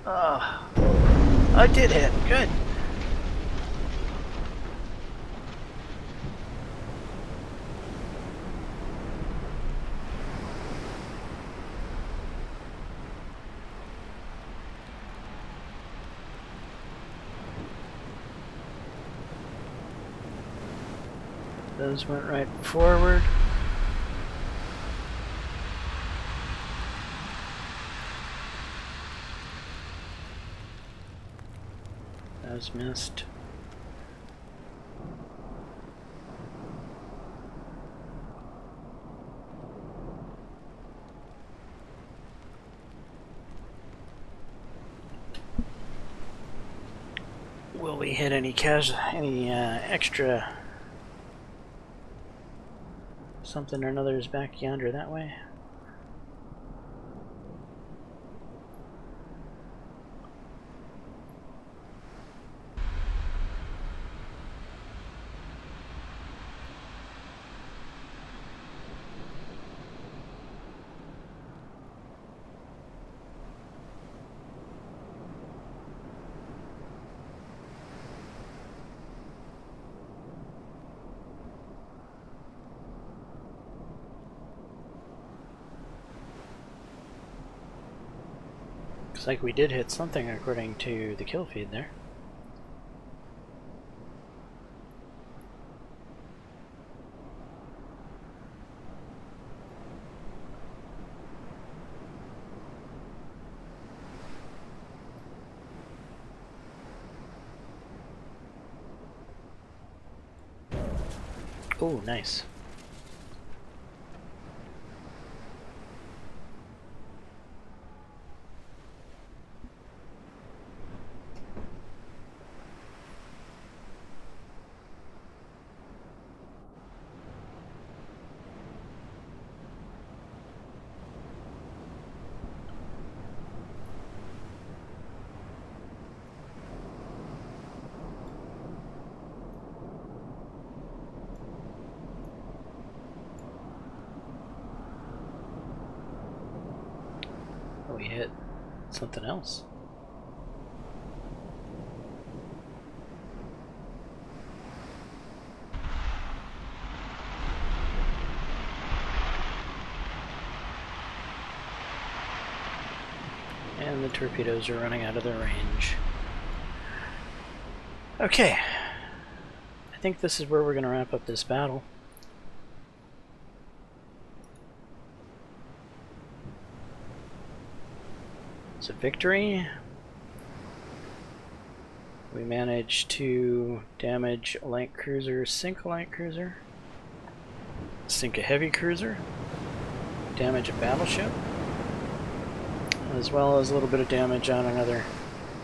Oh, I did hit. Good. Those went right forward. Those missed. Will we hit any extra something or another is back yonder that way? Looks like we did hit something according to the kill feed there. Oh, nice. We hit something else. And the torpedoes are running out of their range. Okay. I think this is where we're going to wrap up this battle. It's a victory. We managed to damage a light cruiser, sink a light cruiser, sink a heavy cruiser, damage a battleship, as well as a little bit of damage on another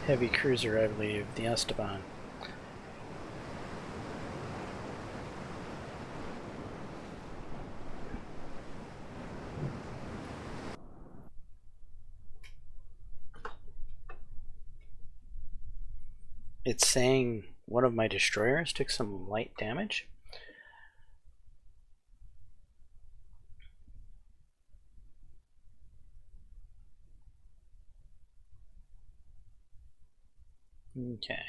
heavy cruiser, I believe, the Esteban. It's saying one of my destroyers took some light damage. Okay.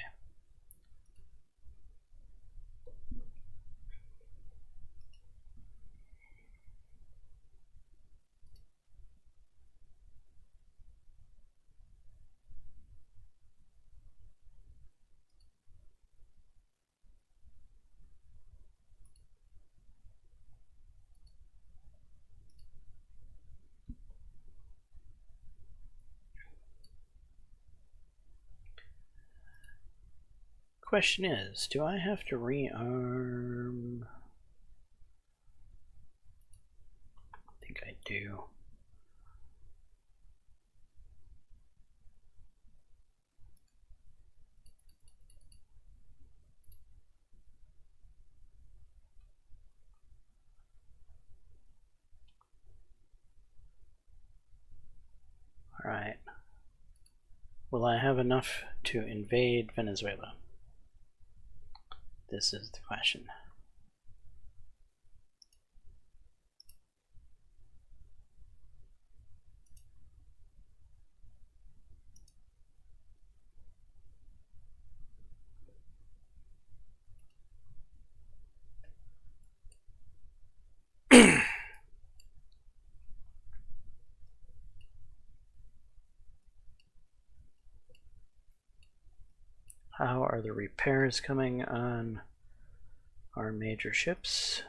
Question is, do I have to rearm? I think I do. All right. Will I have enough to invade Venezuela? This is the question. How are the repairs coming on our major ships?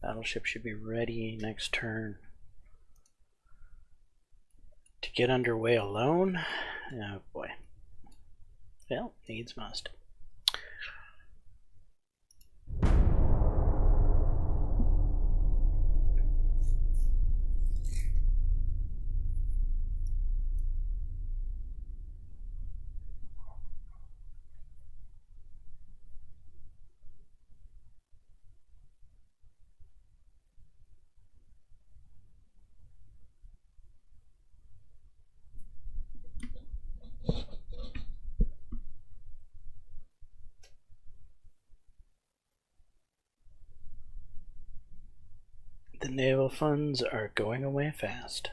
Battleship should be ready next turn. To get underway alone? Oh boy. Well, needs must. The naval funds are going away fast.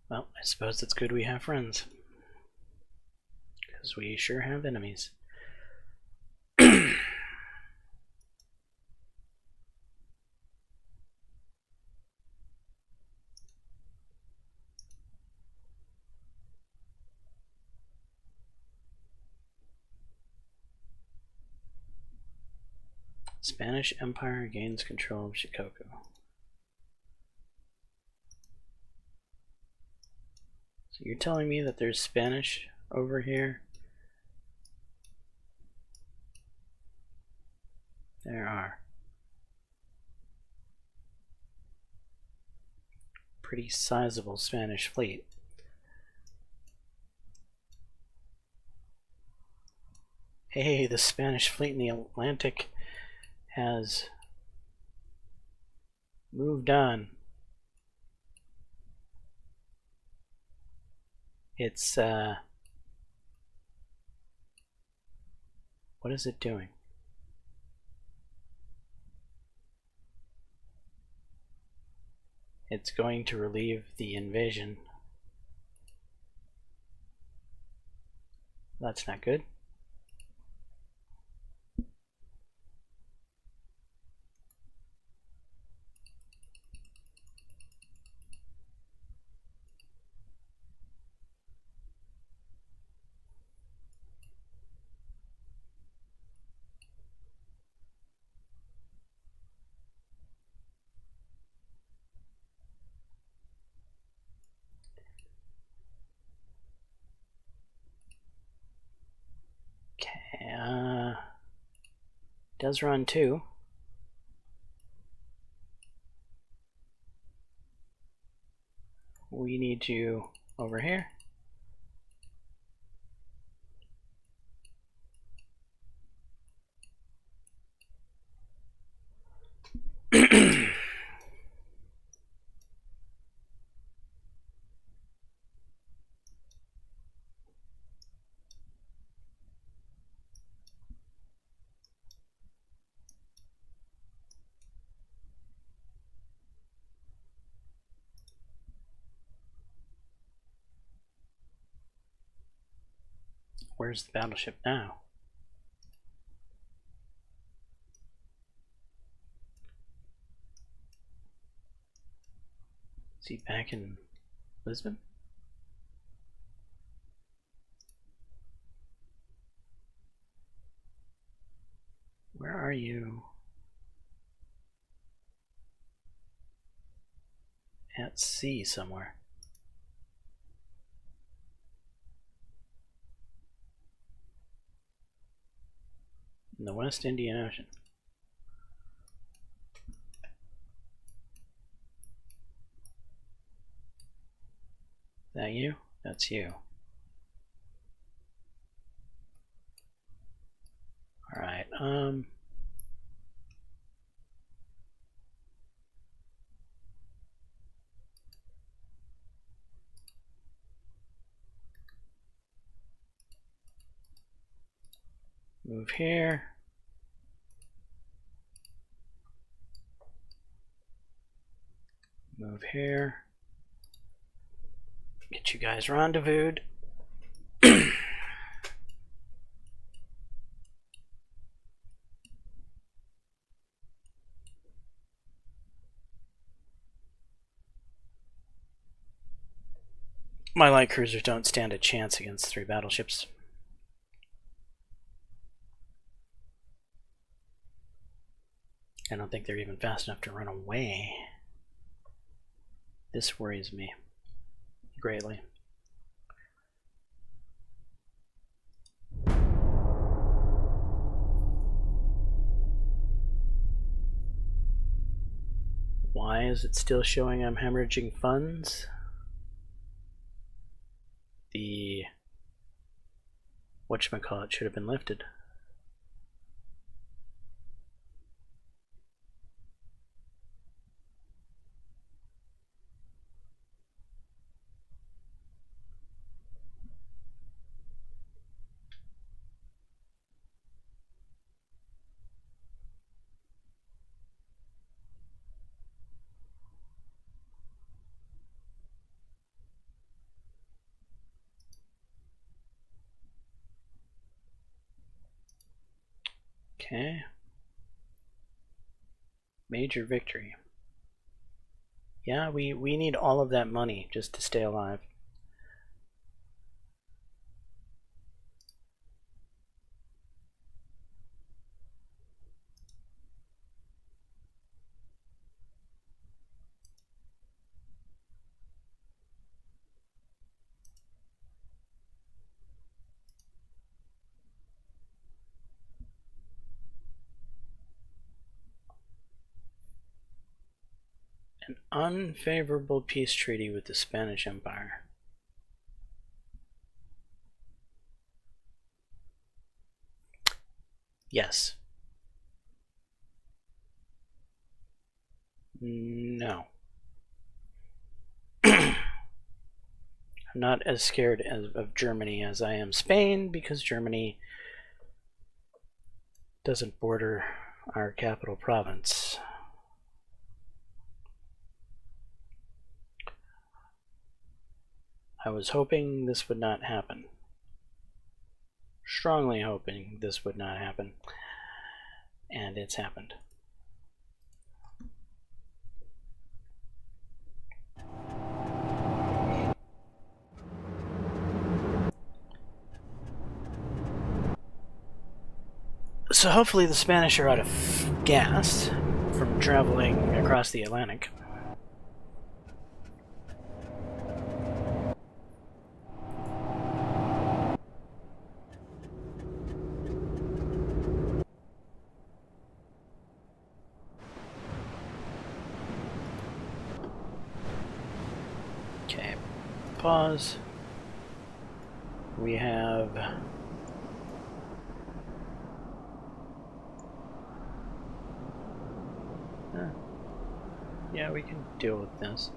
Well, I suppose it's good we have friends. Because we sure have enemies. Spanish Empire gains control of Shikoku. So you're telling me that there's Spanish over here? There are. Pretty sizable Spanish fleet. Hey, the Spanish fleet in the Atlantic has moved on. It's, what is it doing? It's going to relieve the invasion. That's not good. Does run 2. We need you over here. Where's the battleship now? Is he back in Lisbon? Where are you? At sea somewhere. In the West Indian Ocean. Is that you? That's you. Alright, move here. Move here. Get you guys rendezvoused. My light cruisers don't stand a chance against 3 battleships. I don't think they're even fast enough to run away. This worries me greatly. Why is it still showing I'm hemorrhaging funds? The whatchamacallit should have been lifted. Okay. Major victory. Yeah, we need all of that money just to stay alive. An unfavorable peace treaty with the Spanish Empire. Yes. No. I'm not as scared of Germany as I am Spain, because Germany doesn't border our capital province. I was hoping this would not happen. Strongly hoping this would not happen. And it's happened. So hopefully the Spanish are out of gas from traveling across the Atlantic. Okay, pause. We have yeah, we can deal with this.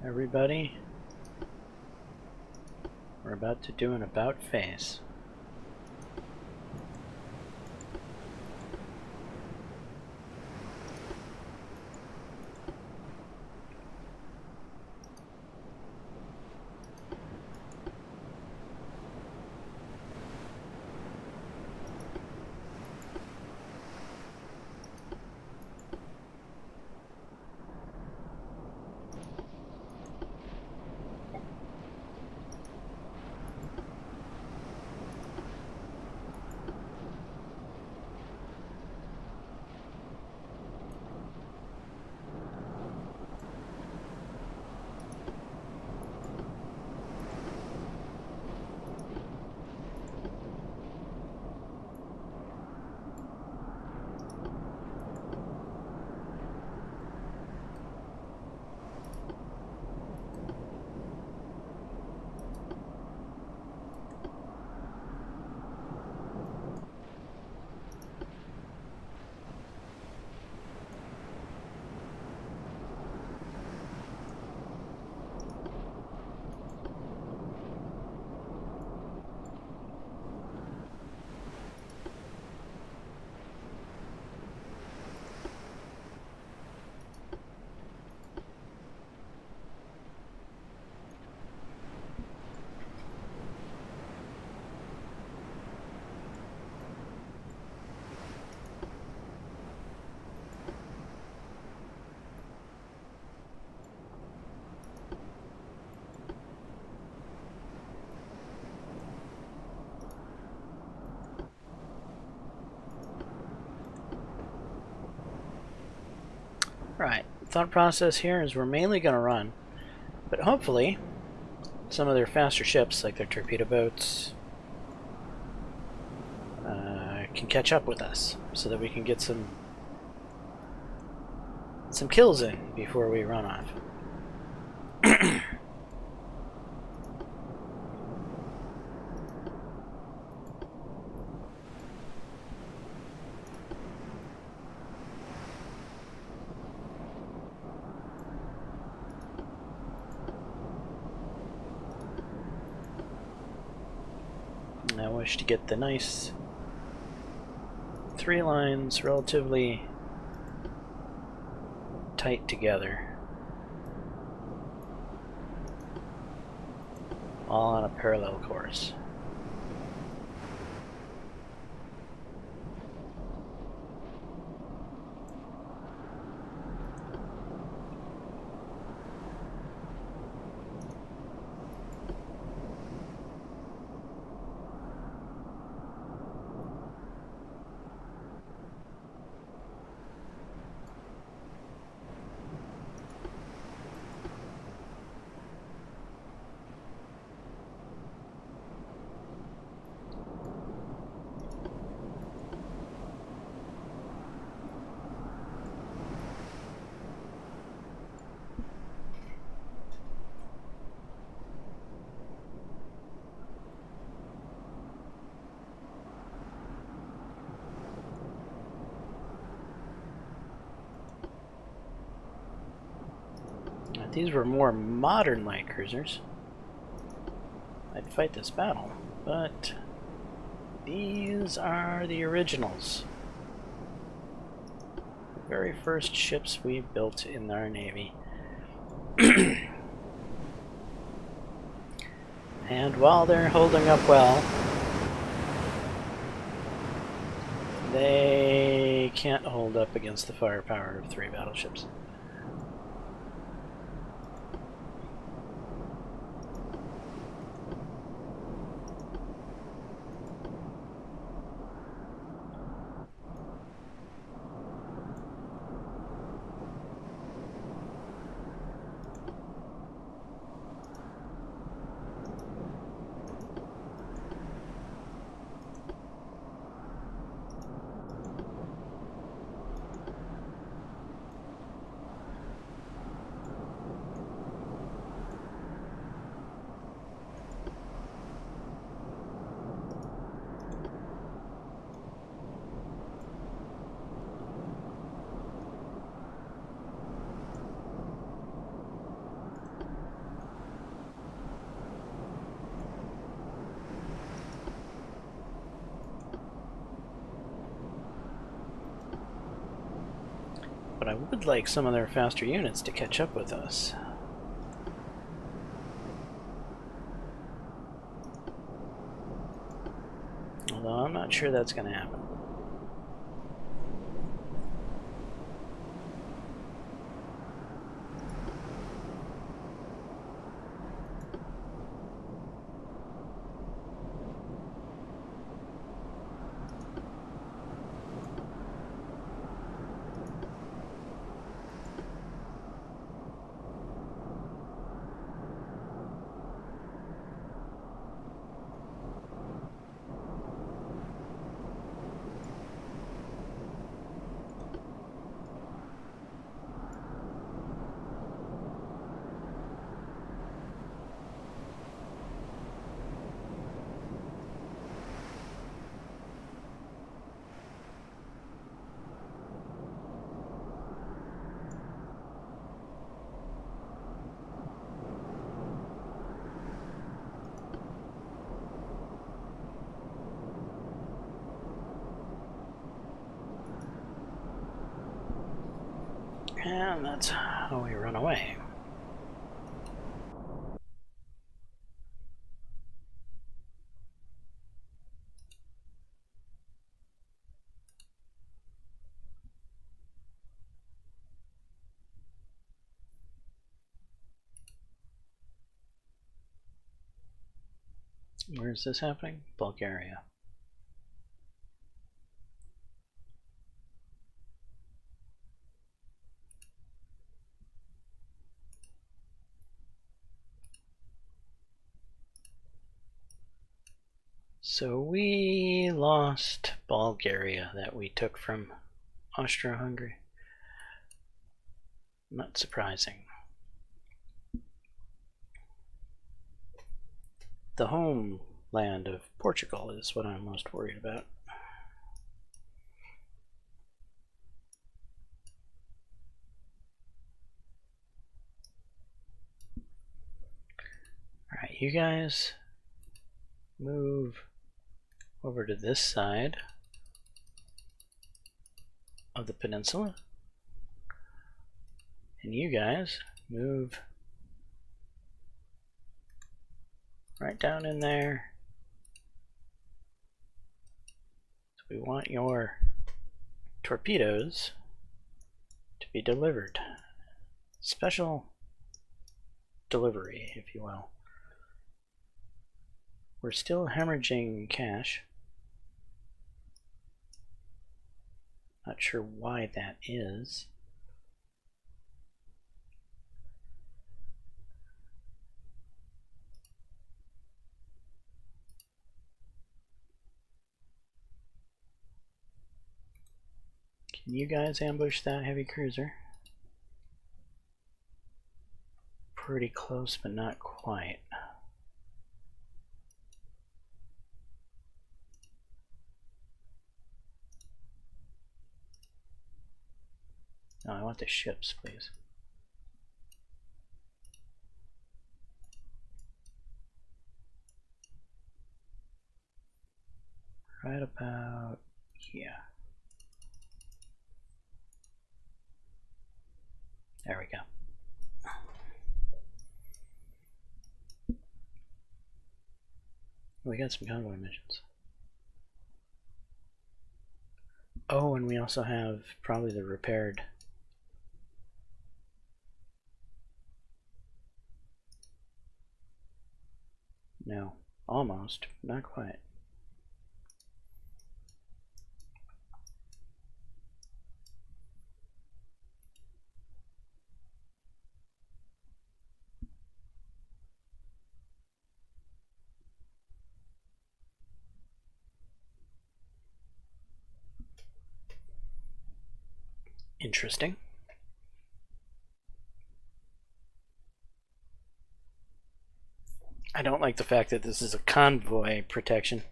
Everybody, we're about to do an about face. Right, thought process here is we're mainly going to run, but hopefully some of their faster ships, like their torpedo boats, can catch up with us, so that we can get some kills in before we run off. I wish to get the nice 3 lines relatively tight together, all on a parallel course. If these were more modern light cruisers, I'd fight this battle, but these are the originals. The very first ships we built in our Navy. And while they're holding up well, they can't hold up against the firepower of 3 battleships. But I would like some of their faster units to catch up with us. Although I'm not sure that's going to happen. And that's how we run away. Where is this happening? Bulgaria. So we lost Bulgaria that we took from Austro-Hungary. Not surprising. The homeland of Portugal is what I'm most worried about. Alright, you guys move over to this side of the peninsula. And you guys move right down in there. So we want your torpedoes to be delivered. Special delivery, if you will. We're still hemorrhaging cash. Not sure why that is. Can you guys ambush that heavy cruiser? Pretty close, but not quite. No, I want the ships, please. Right about here. There we go. We got some convoy missions. Oh, and we also have probably the repaired. No, almost, not quite. Interesting. I don't like the fact that this is a convoy protection.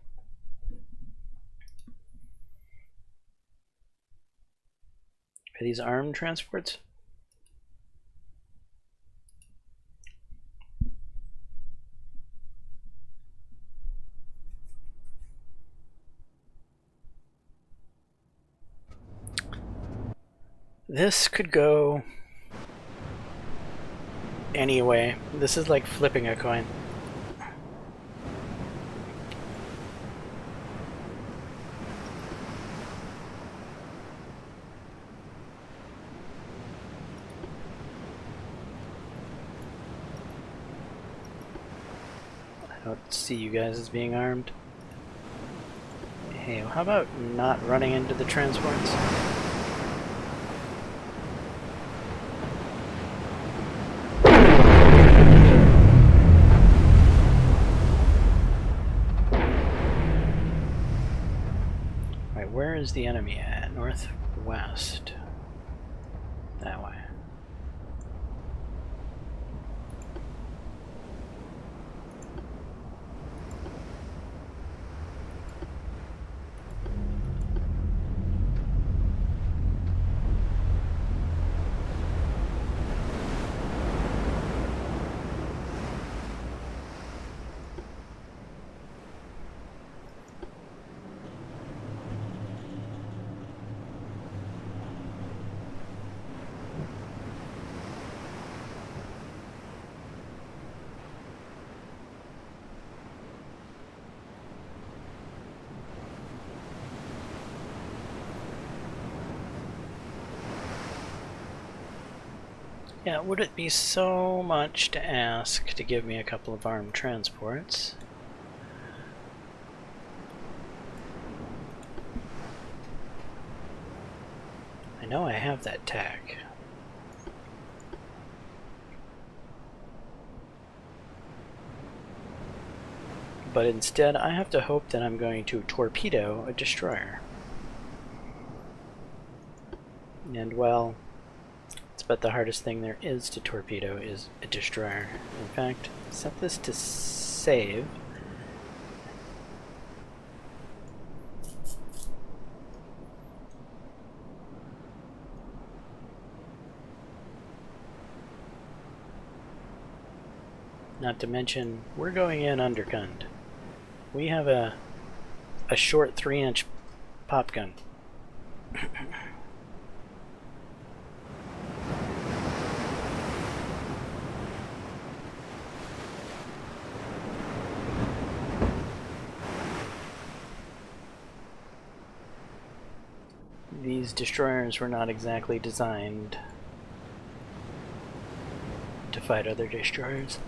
Are these armed transports? This could go anyway. This is like flipping a coin. I don't see you guys as being armed. Hey, how about not running into the transports? Where is the enemy at? Northwest. That way. Yeah, would it be so much to ask to give me a couple of armed transports? I know I have that tag. But instead, I have to hope that I'm going to torpedo a destroyer. And well, it's about the hardest thing there is to torpedo is a destroyer. In fact, set this to save. Not to mention, we're going in undergunned. We have a a short 3-inch pop gun. These destroyers were not exactly designed to fight other destroyers.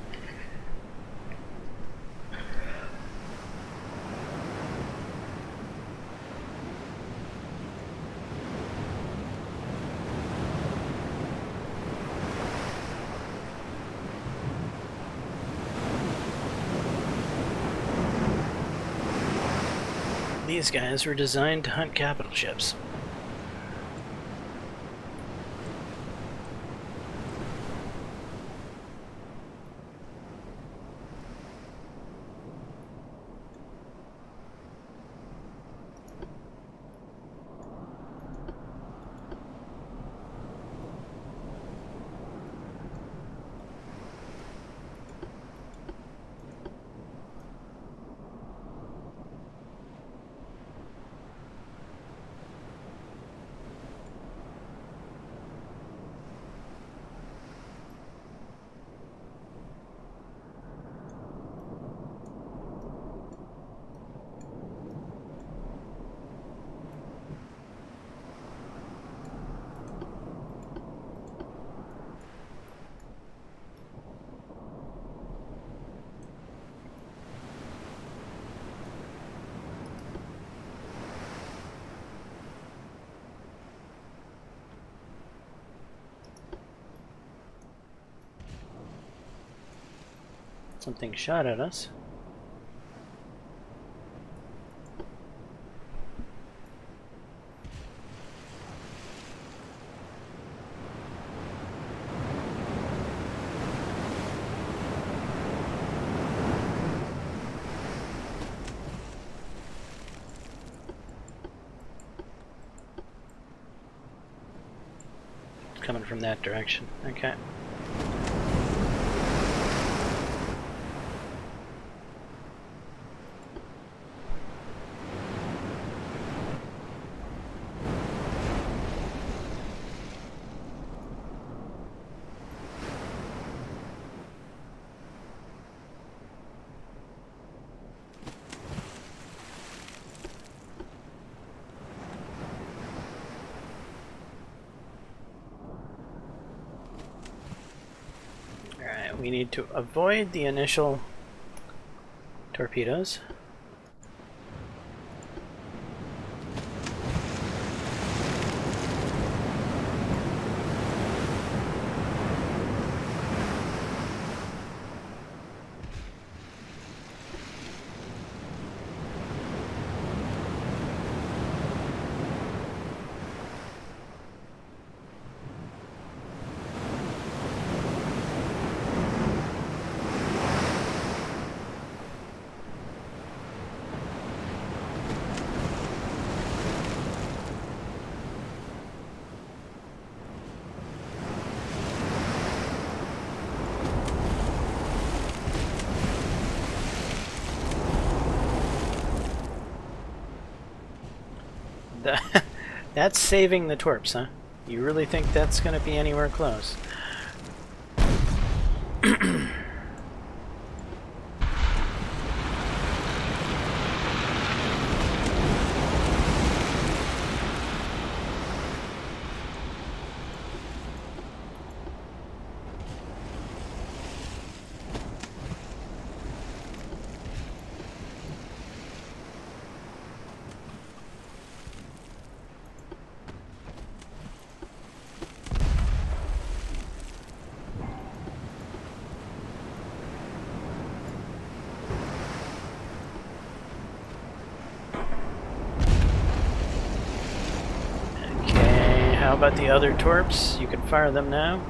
These guys were designed to hunt capital ships. Something shot at us. It's coming from that direction. Okay. We need to avoid the initial torpedoes. That's saving the torps, huh? You really think that's going to be anywhere close? How about the other torps? You can fire them now.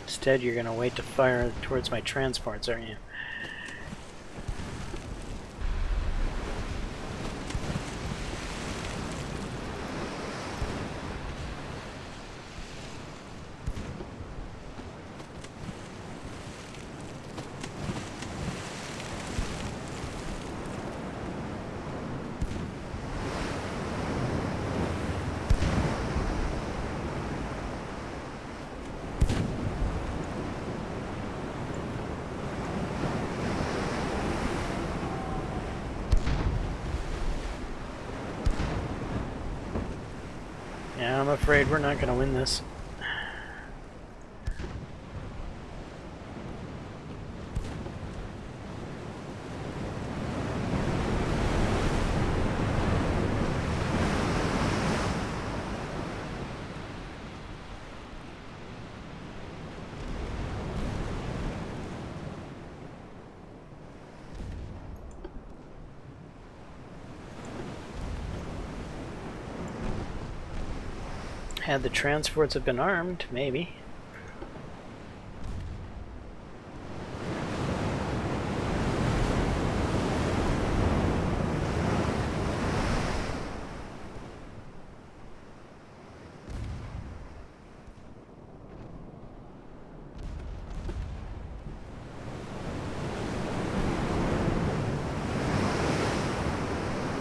Instead, you're going to wait to fire towards my transports, aren't you? I'm afraid we're not going to win this. Had the transports have been armed, maybe.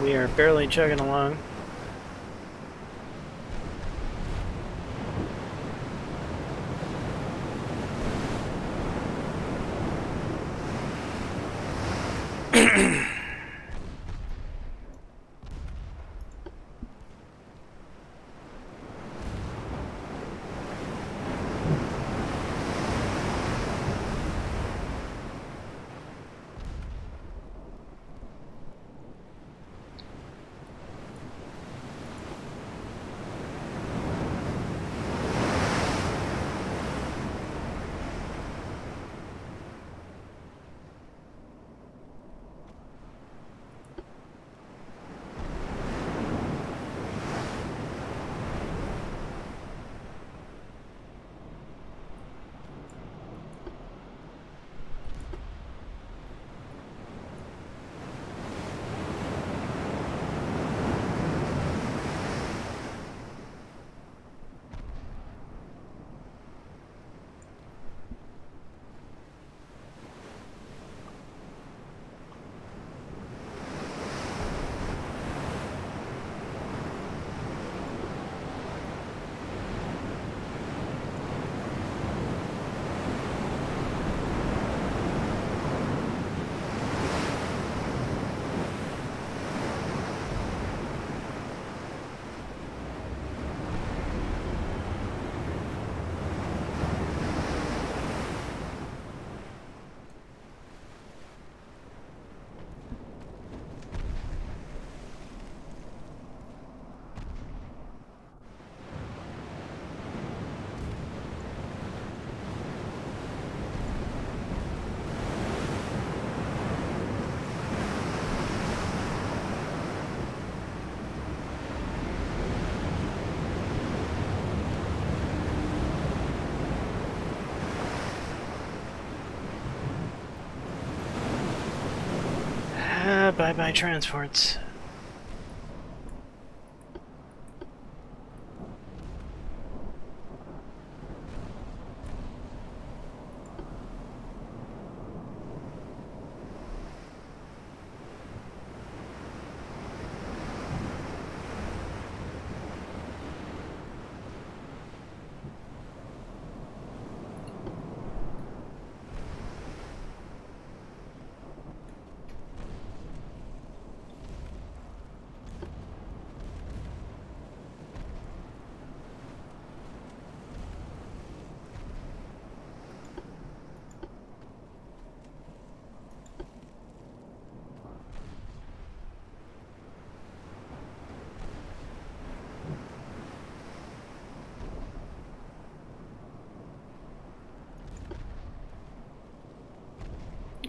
We are barely chugging along. Bye-bye transports.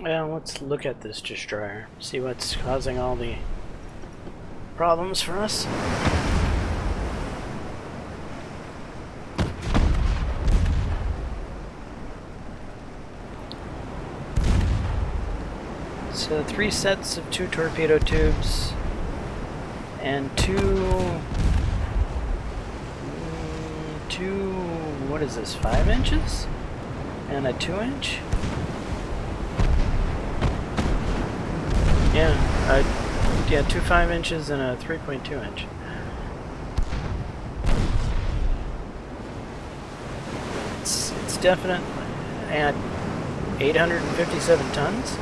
Well, let's look at this destroyer, see what's causing all the problems for us. So 3 sets of 2 torpedo tubes and two, what is this, 5 inches? And a 2 inch? Yeah, 2 5 inches and a 3.2 inch. It's definite at 857 tons.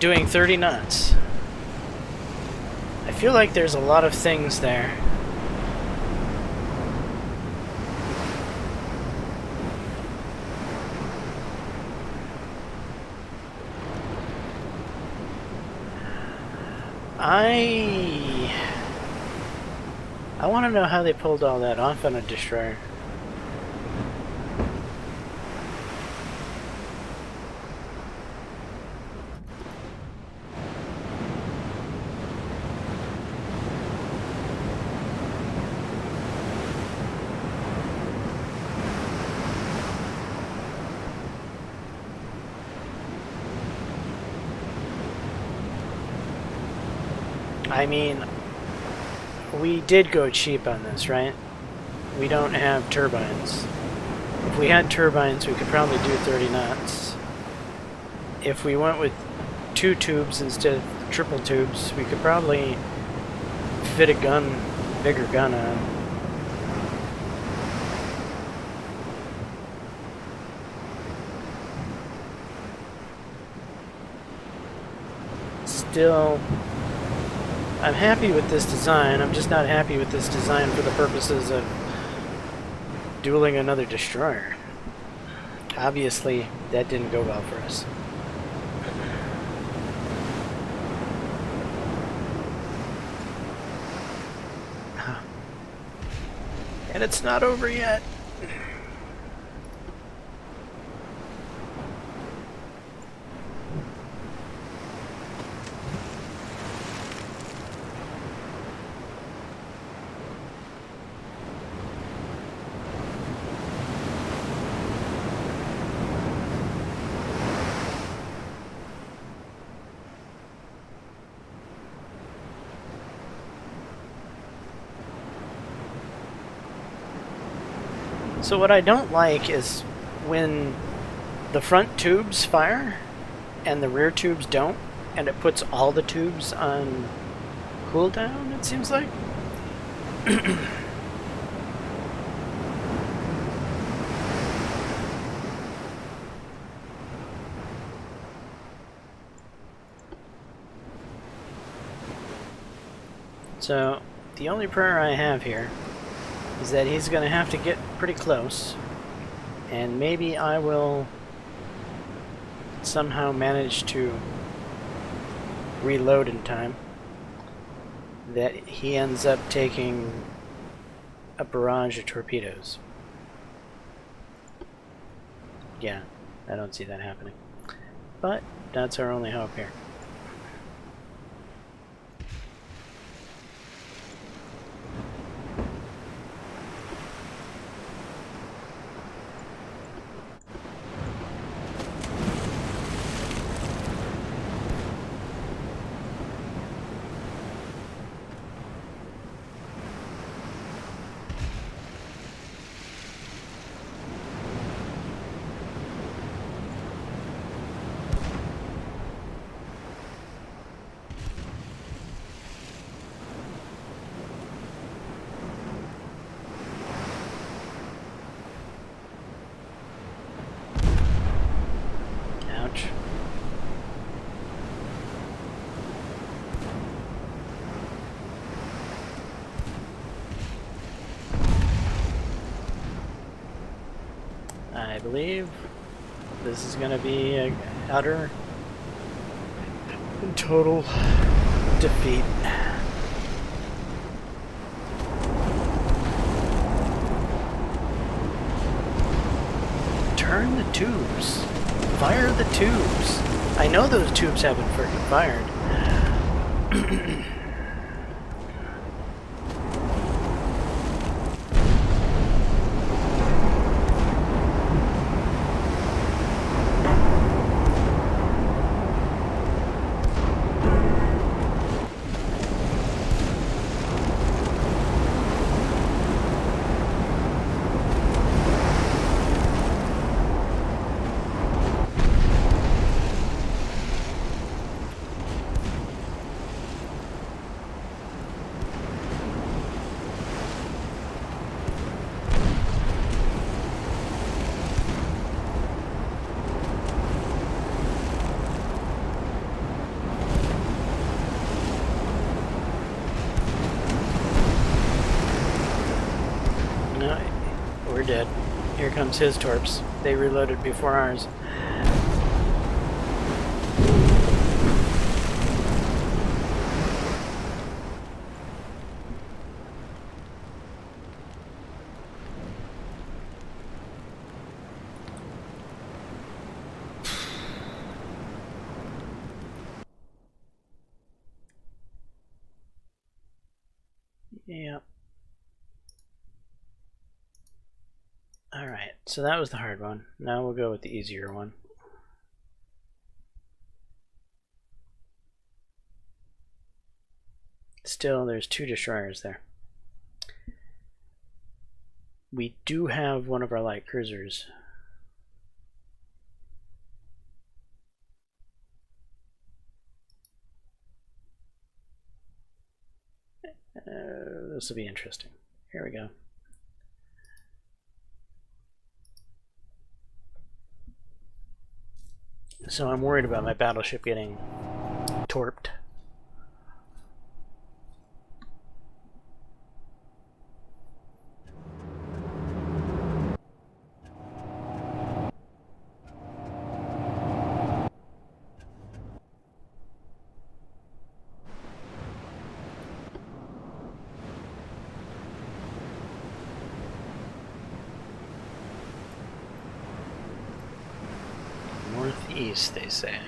Doing 30 knots. I feel like there's a lot of things there. I want to know how they pulled all that off on a destroyer. I mean, we did go cheap on this, right? We don't have turbines. If we had turbines, we could probably do 30 knots. If we went with 2 tubes instead of triple tubes, we could probably fit a gun, bigger gun on. Still, I'm happy with this design. I'm just not happy with this design for the purposes of dueling another destroyer. Obviously, that didn't go well for us. And it's not over yet. So what I don't like is when the front tubes fire and the rear tubes don't, and it puts all the tubes on cooldown, it seems like. So the only prayer I have here is that he's going to have to get pretty close, and maybe I will somehow manage to reload in time, that he ends up taking a barrage of torpedoes. Yeah, I don't see that happening. But that's our only hope here. Ouch. I believe this is going to be a utter and total defeat. Turn the tubes. Fire the tubes. I know those tubes haven't freaking fired. here comes his torps. They reloaded before ours. Yeah. Alright, so that was the hard one. Now we'll go with the easier one. Still, there's 2 destroyers there. We do have one of our light cruisers. This will be interesting. Here we go. So I'm worried about my battleship getting torped. Northeast, they say.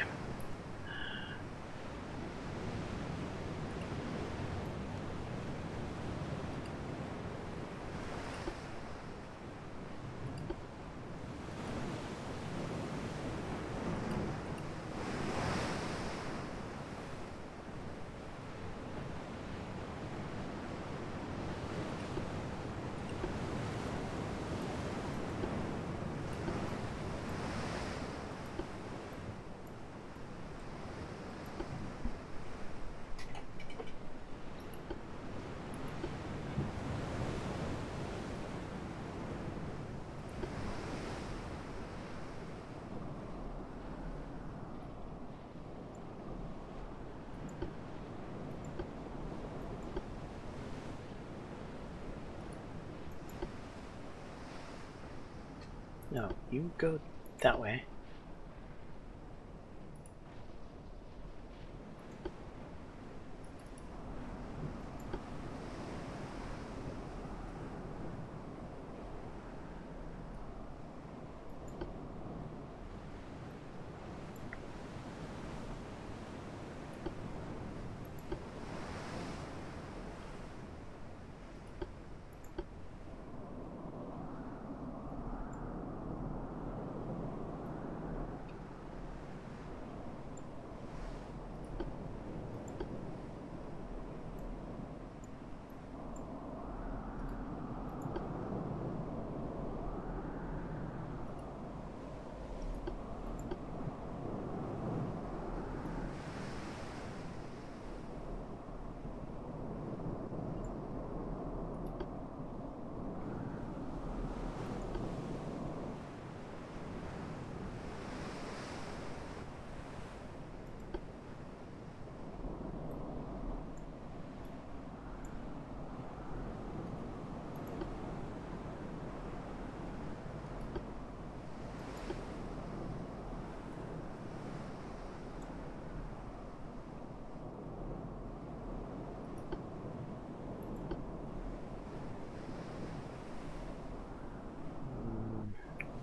No, you go that way.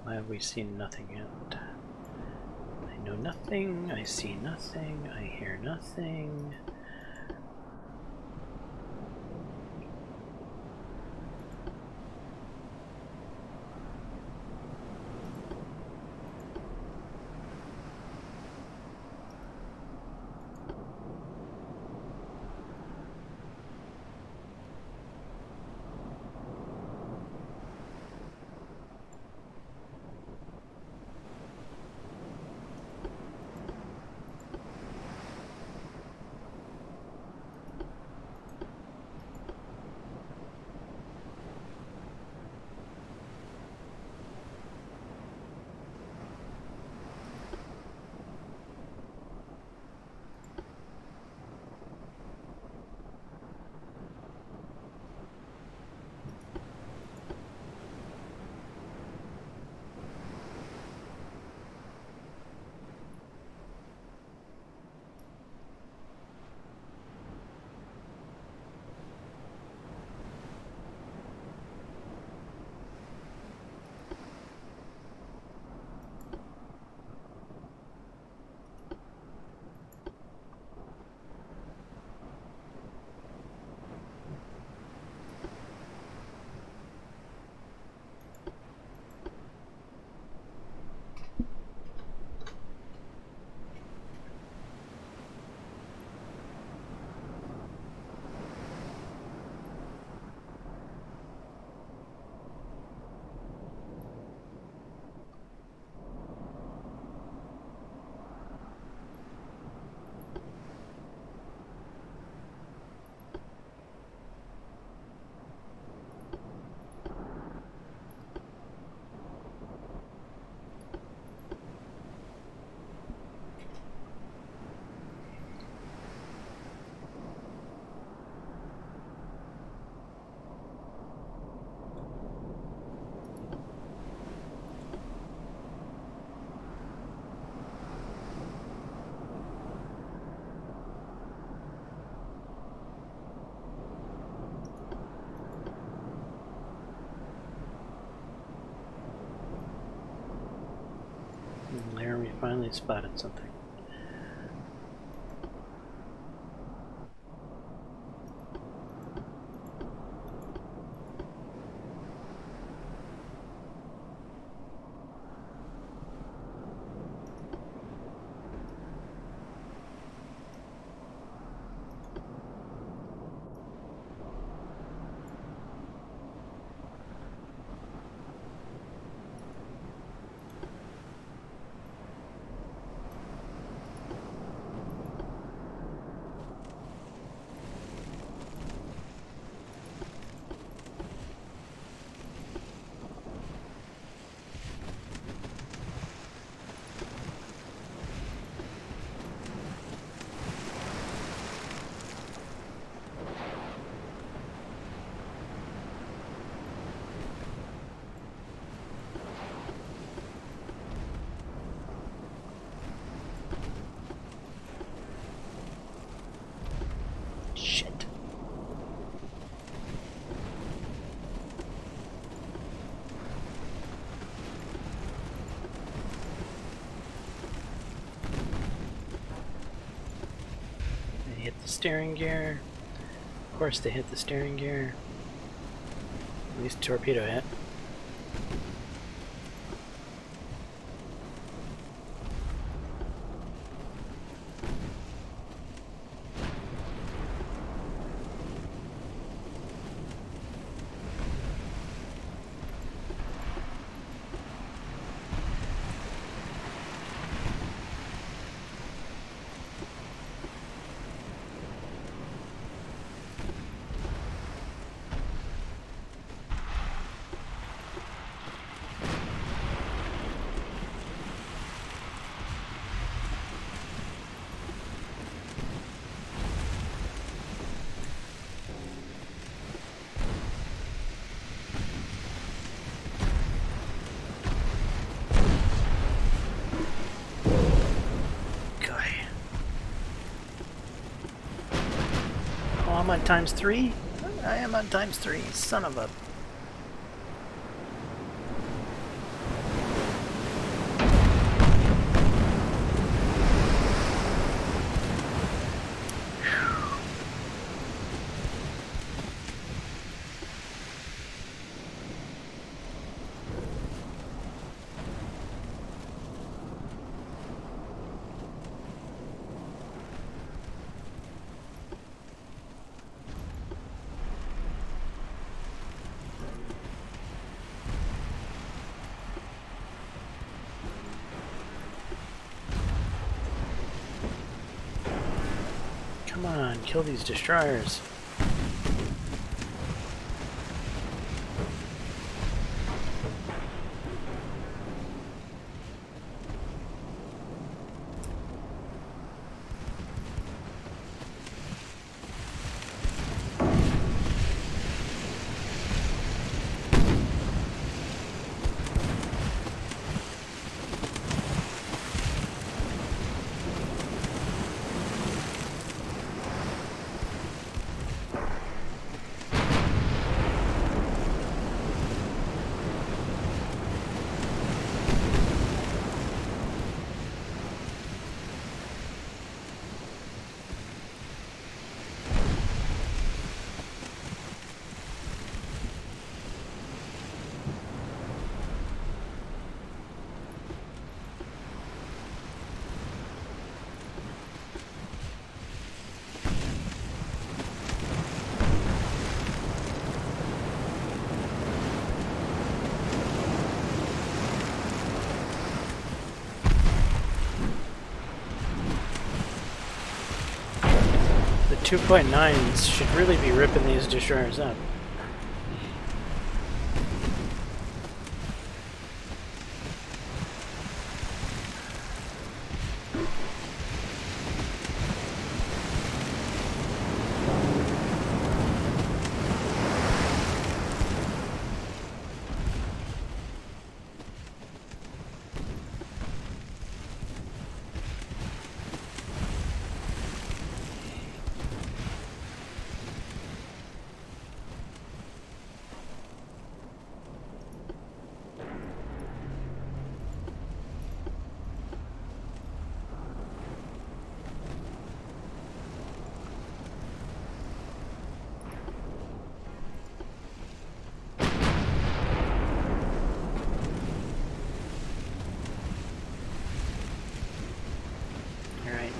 Why have we seen nothing yet? I know nothing, I see nothing, I hear nothing. And there we finally spotted something. Shit. They hit the steering gear. Of course they hit the steering gear. At least torpedo hit. I'm on ×3? I am on ×3, son of a... Come on, kill these destroyers. The 2.9s should really be ripping these destroyers up.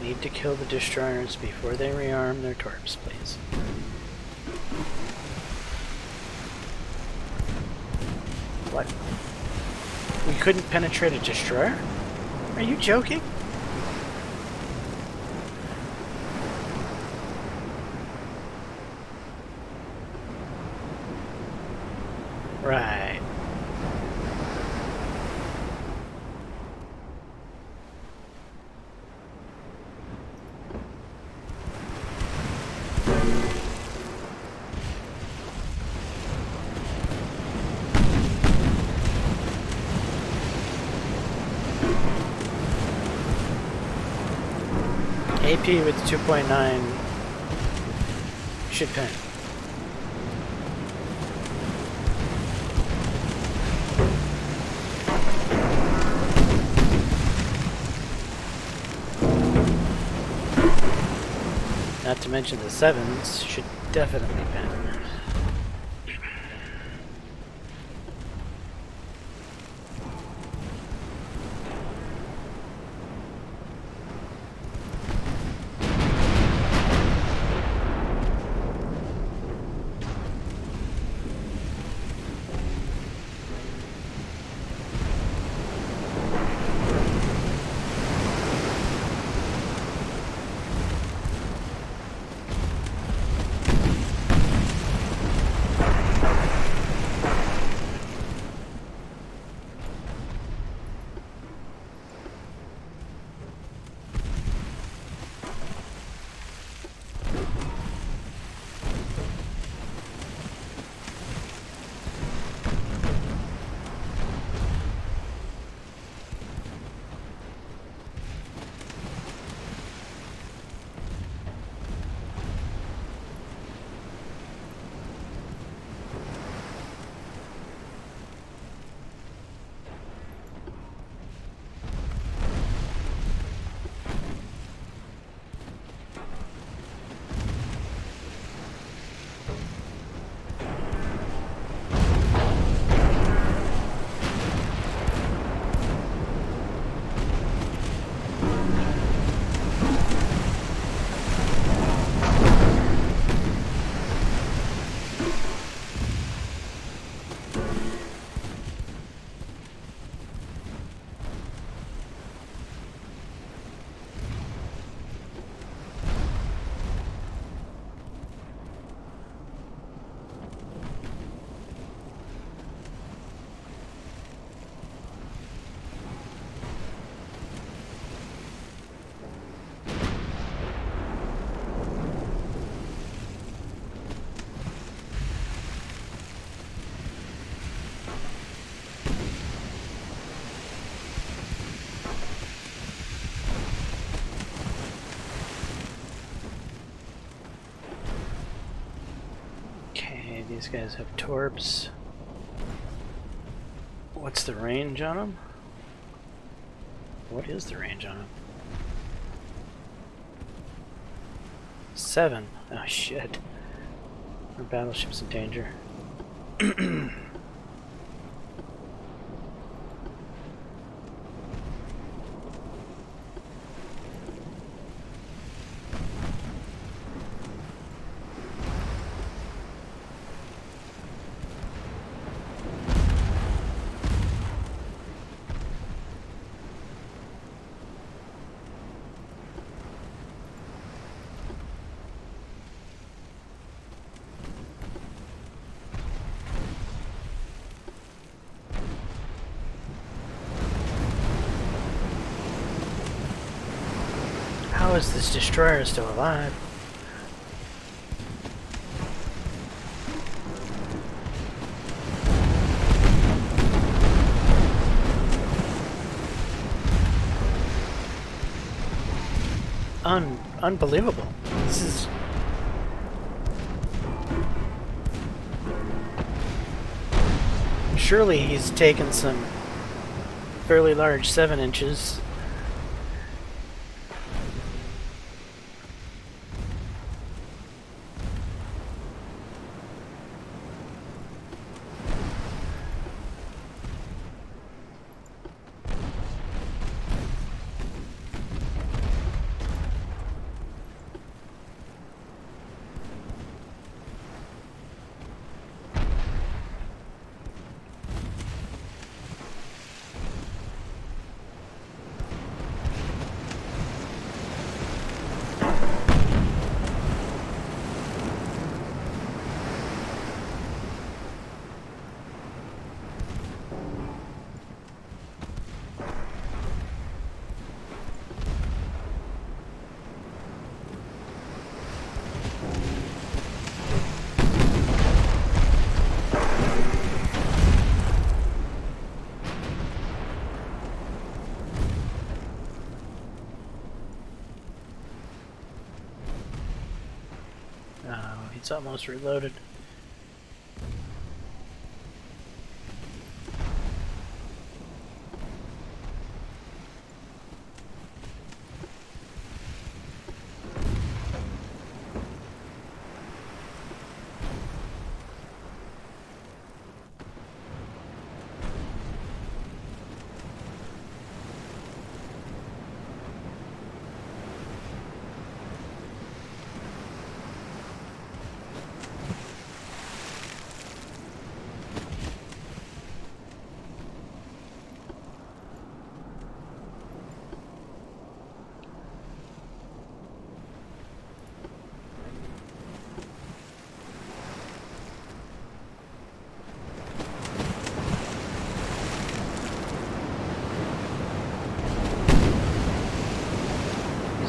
Need to kill the destroyers before they rearm their torps, please. What? We couldn't penetrate a destroyer? Are you joking? Right. AP with 2.9 should pen. Not to mention the 7s should definitely pen. These guys have torps. What's the range on them? What is the range on them? 7. Oh shit. Our battleship's in danger. How is this destroyer still alive? Unbelievable. This is... Surely he's taken some fairly large 7 inches. It's almost reloaded.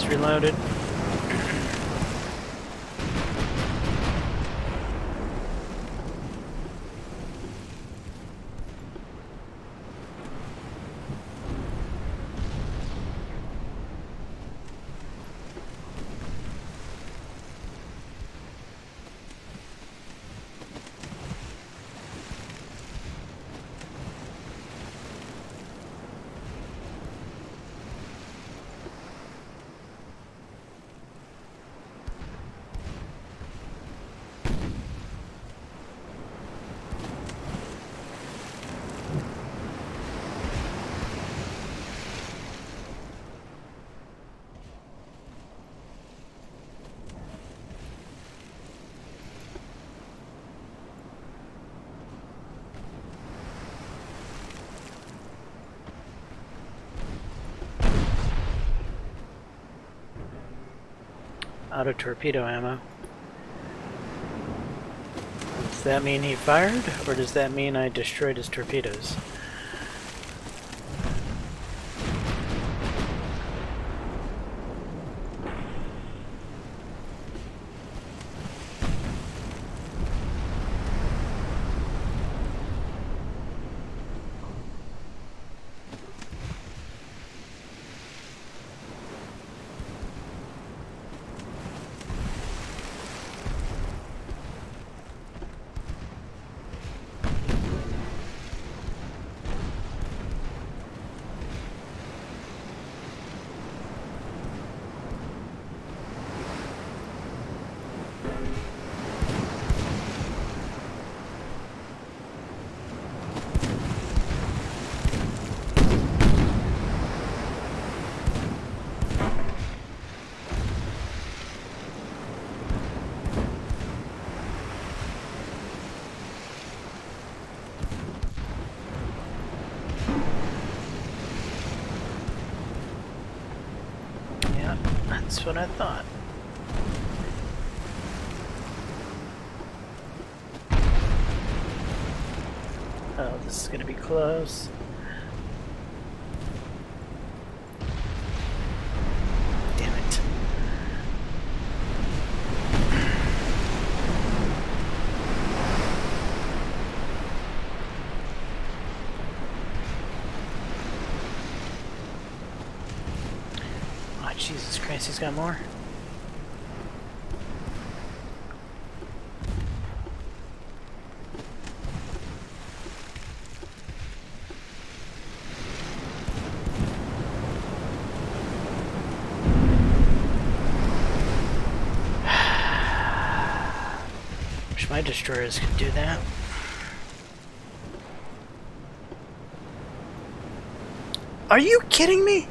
Reloaded. Out of torpedo ammo. Does that mean he fired, or does that mean I destroyed his torpedoes? That's what I thought. Oh, this is gonna be close. Damn it. Oh, Jesus Christ, he's got more. Wish my destroyers could do that. Are you kidding me?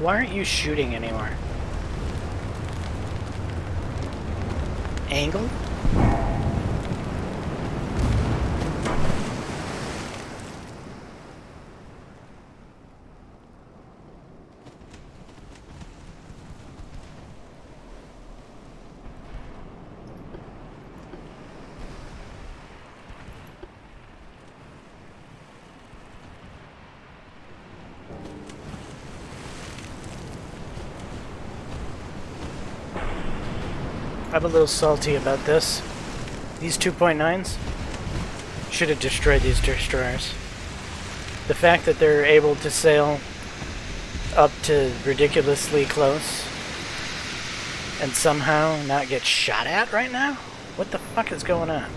Why aren't you shooting anymore? Angle? I'm a little salty about this. These 2.9s should have destroyed these destroyers. The fact that they're able to sail up to ridiculously close and somehow not get shot at right now? What the fuck is going on?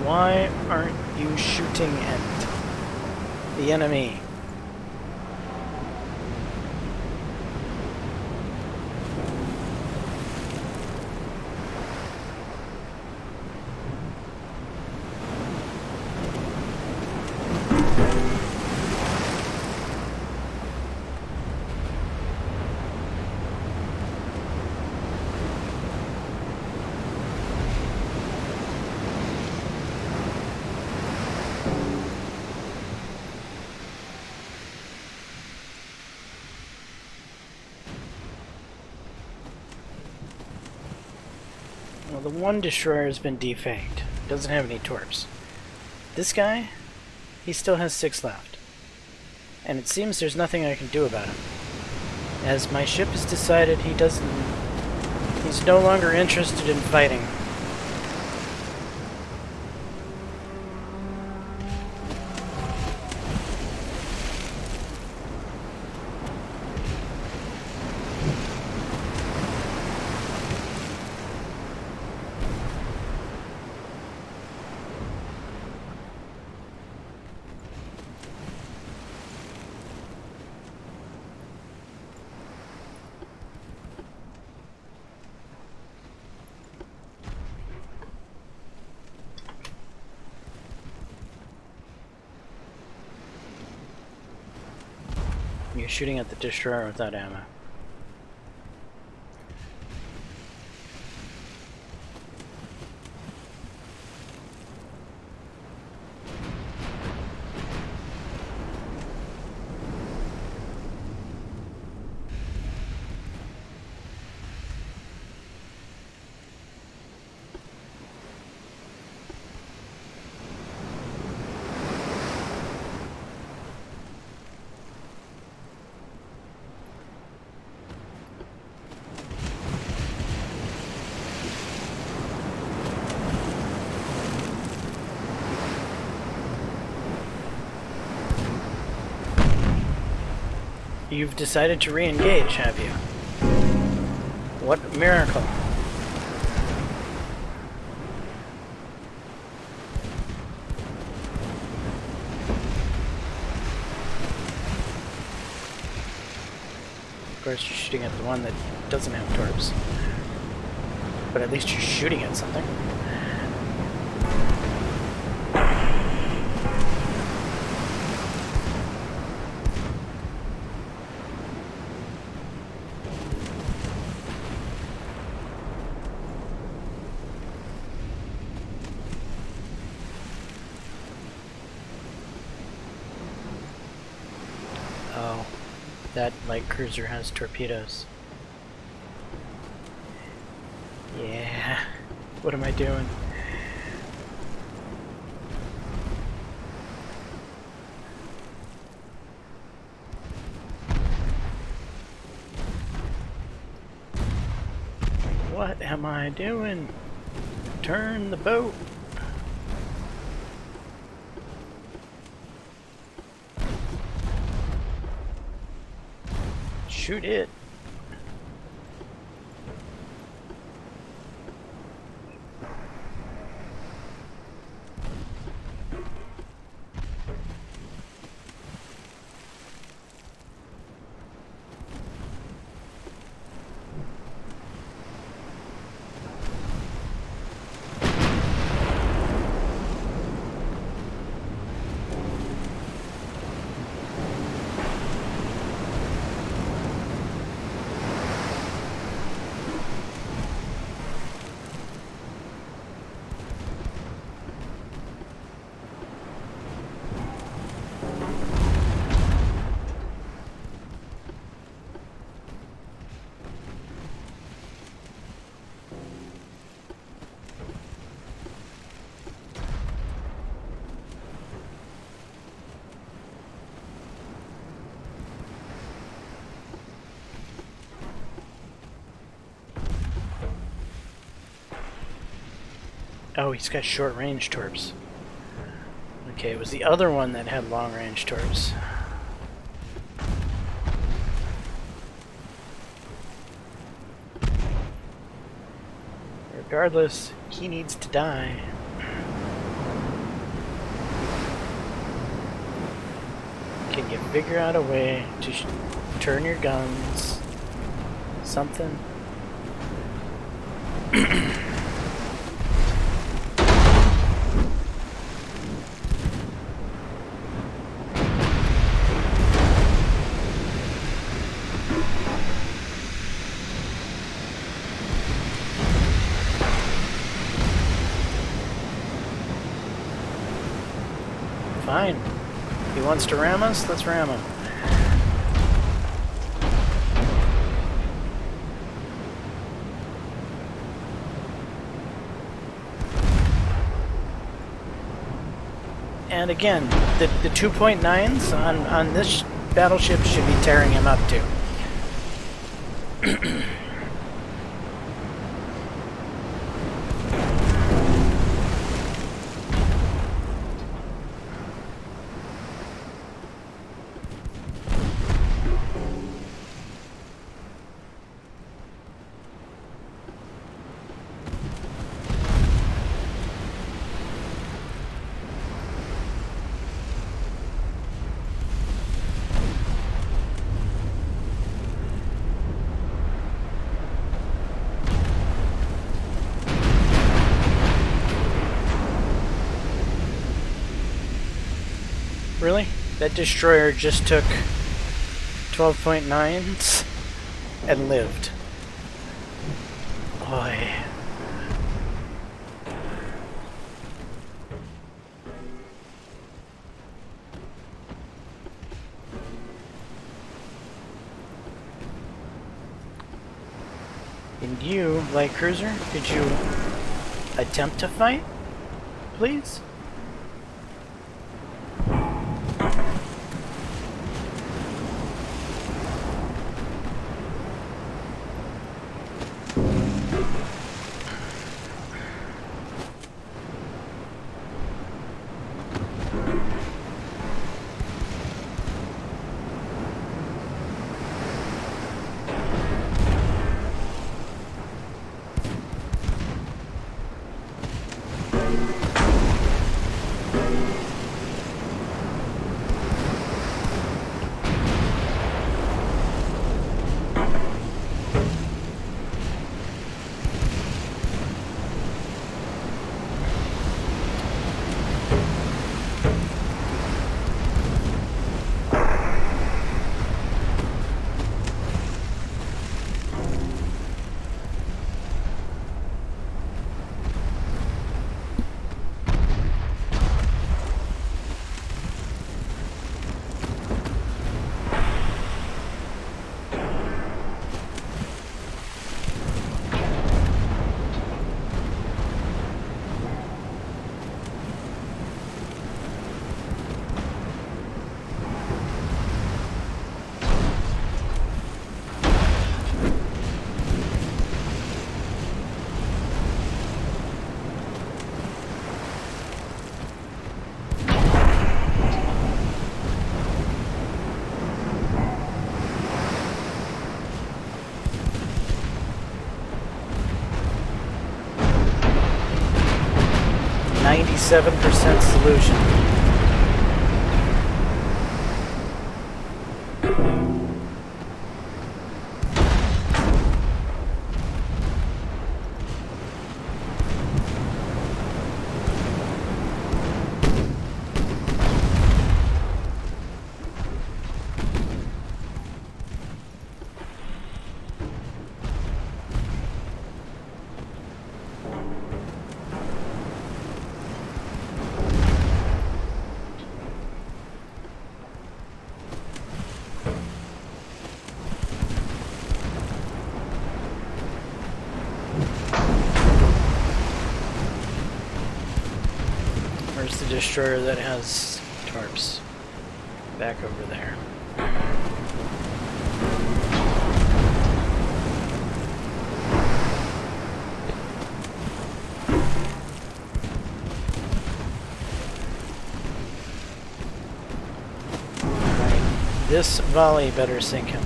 Why aren't you shooting at the enemy? Well, the one destroyer has been defanged. Doesn't have any torps. This guy, he still has 6 left. And it seems there's nothing I can do about him. As my ship has decided he's no longer interested in fighting. You're shooting at the destroyer without ammo. You've decided to re-engage, have you? What a miracle. Of course, you're shooting at the one that doesn't have torps. But at least you're shooting at something. Oh, that light cruiser has torpedoes. Yeah, what am I doing? What am I doing? Turn the boat. Shoot it. Oh, he's got short-range torps. Okay, it was the other one that had long-range torps. Regardless, he needs to die. Can you figure out a way to turn your guns? Something? Fine. He wants to ram us? Let's ram him. And again, the 2.9s on this battleship should be tearing him up too. Really? That destroyer just took 12.9s and lived. Boy. And you, light cruiser, could you attempt to fight, please? %, solution. Where's the destroyer that has tarps? Back over there. This volley better sink him.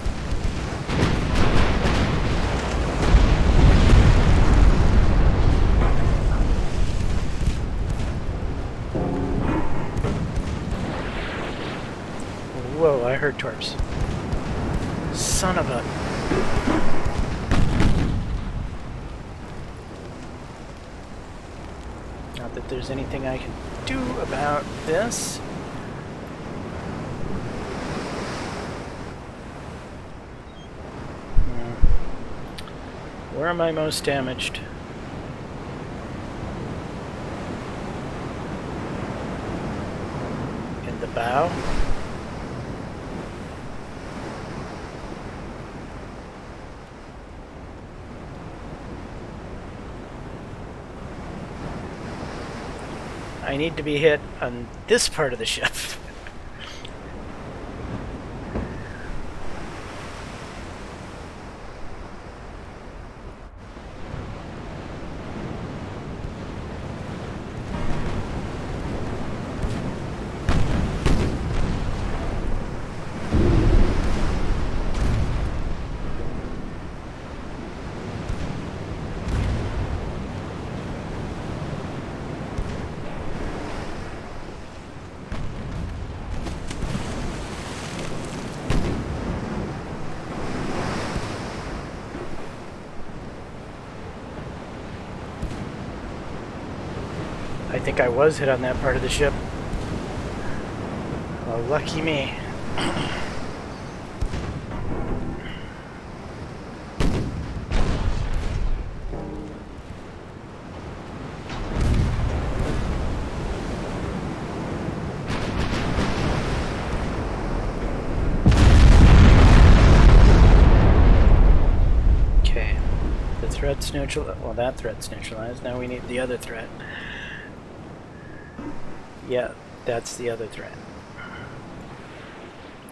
Whoa, I heard torps. Son of a... Not that there's anything I can do about this. Where am I most damaged? In the bow? I need to be hit on this part of the ship. I think I was hit on that part of the ship. Well, lucky me. Okay. The threat's neutralized. Well, that threat's neutralized. Now we need the other threat. Yeah, that's the other threat.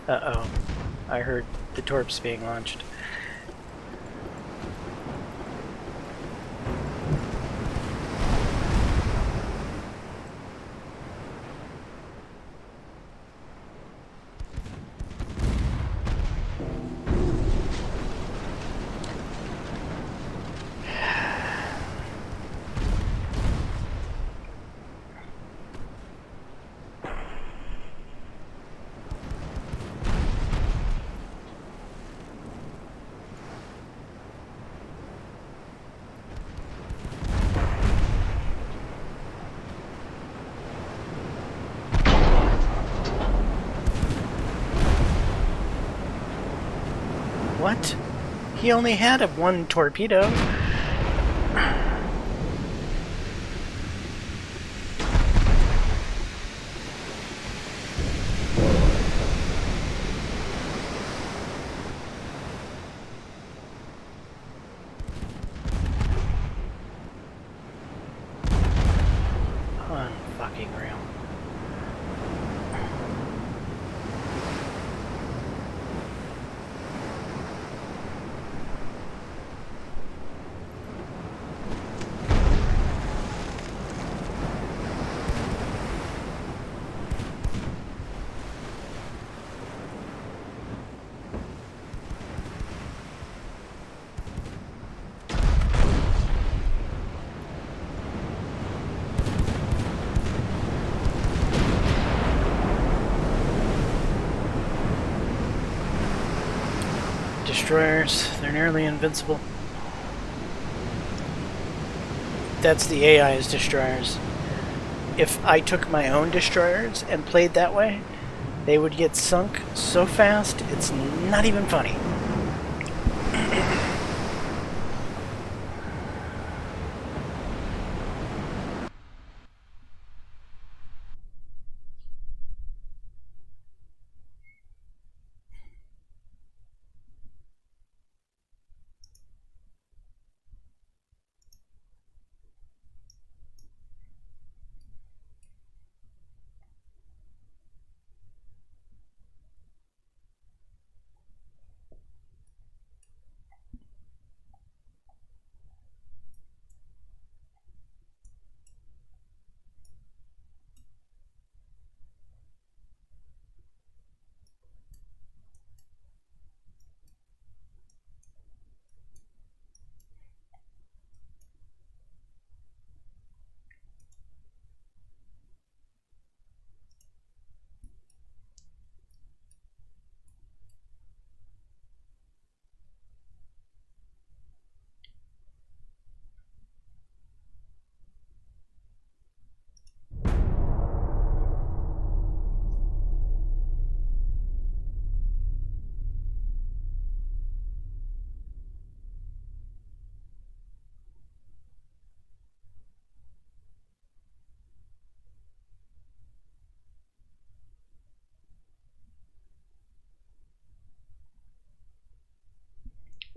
Uh-oh. I heard the torps being launched. What? He only had one torpedo. Unfucking real. Destroyers, they're nearly invincible. That's the AI's destroyers. If I took my own destroyers and played that way, they would get sunk so fast, it's not even funny.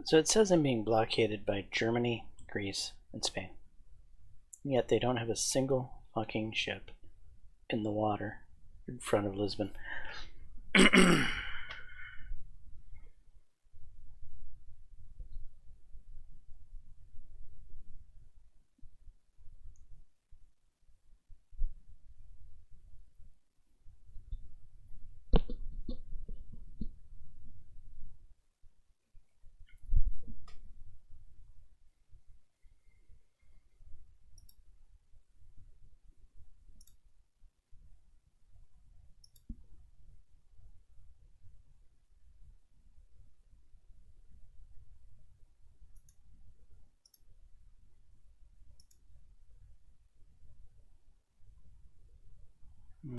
So it says I'm being blockaded by Germany, Greece, and Spain. And yet they don't have a single fucking ship in the water in front of Lisbon.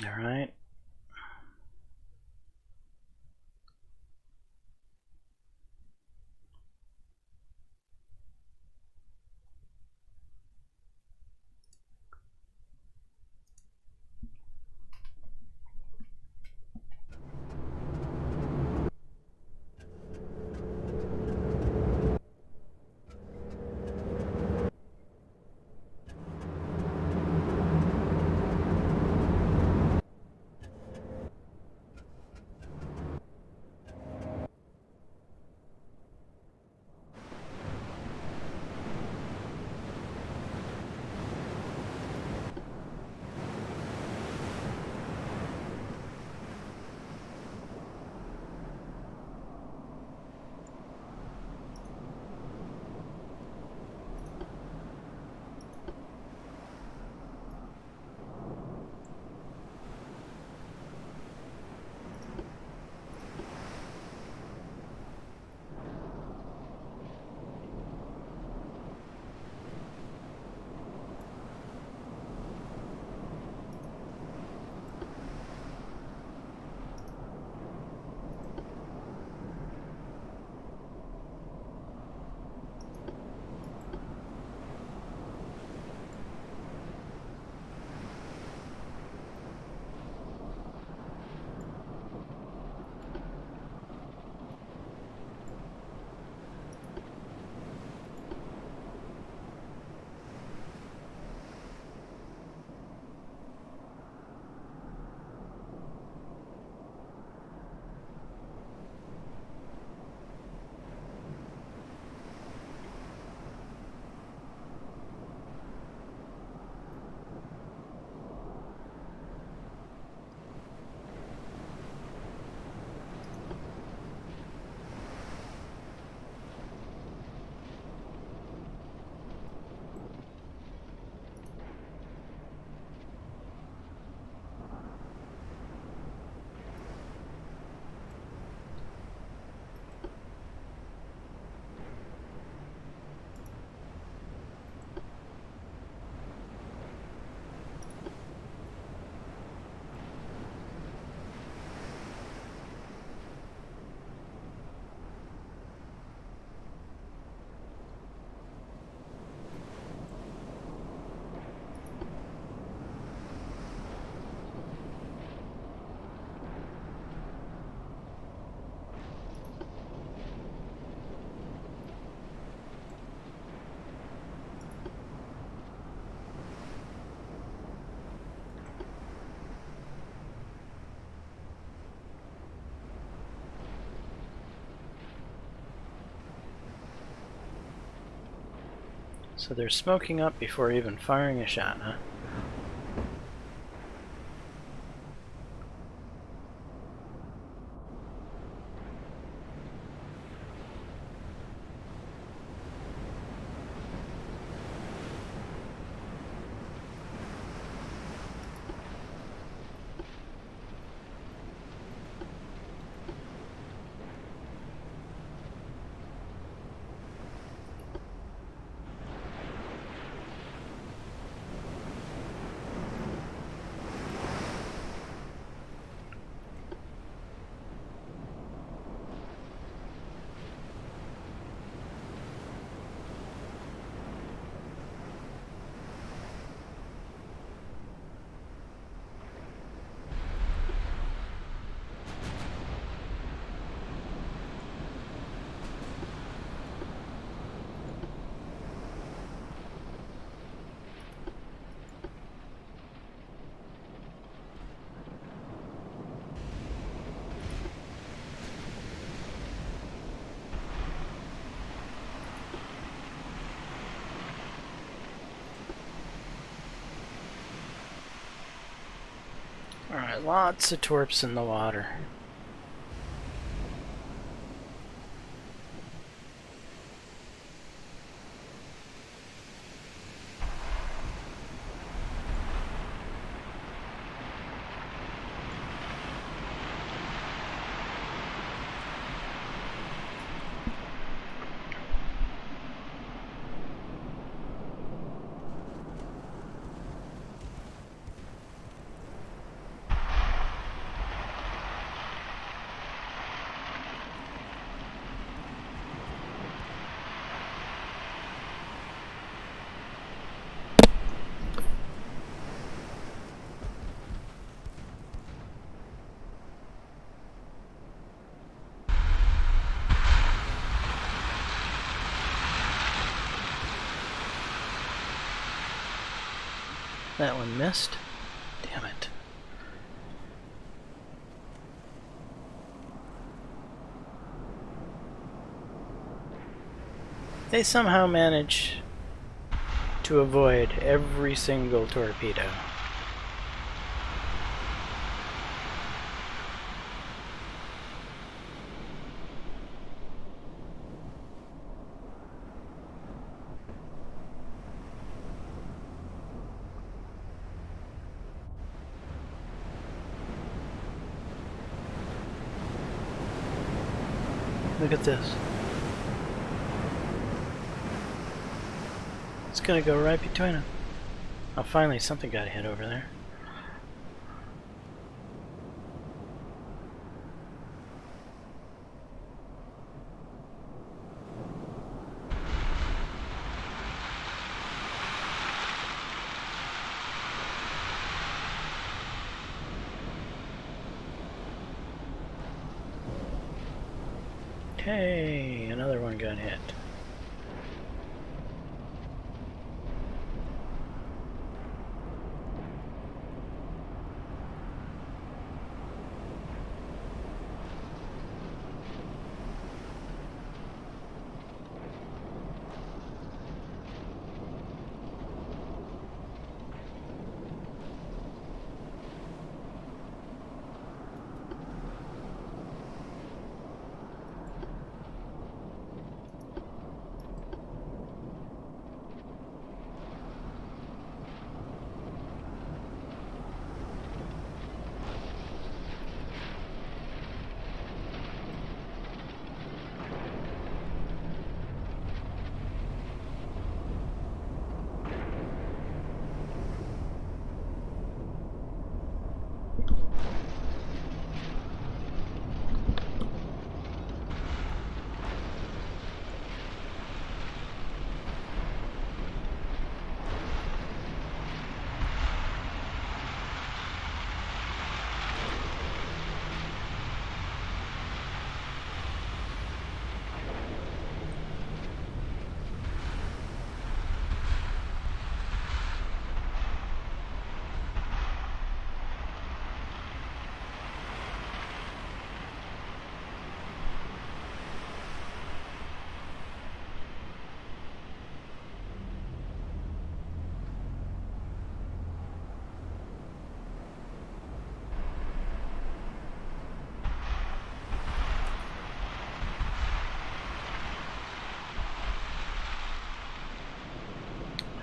All right. So they're smoking up before even firing a shot, huh? Alright, lots of torps in the water. That one missed. Damn it. They somehow manage to avoid every single torpedo. Look at this. It's gonna go right between them. Oh, finally something got hit over there. Okay, another one got hit.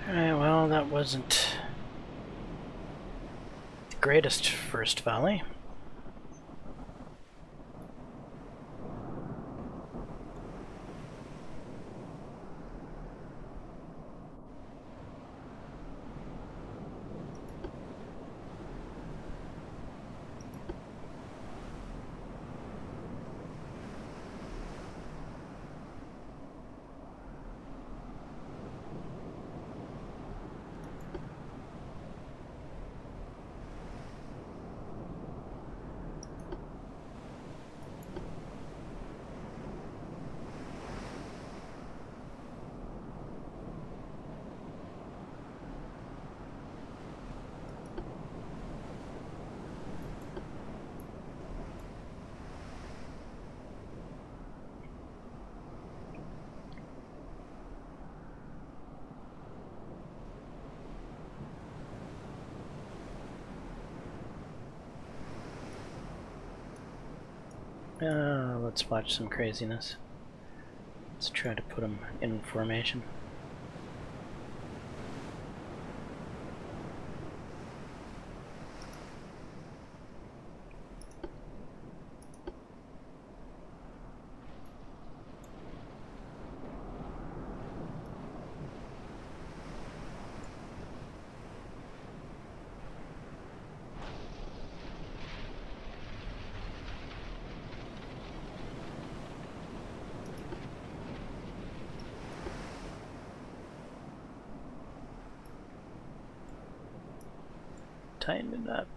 Alright, well, that wasn't the greatest first volley. Let's watch some craziness. Let's try to put them in formation. Tighten it up.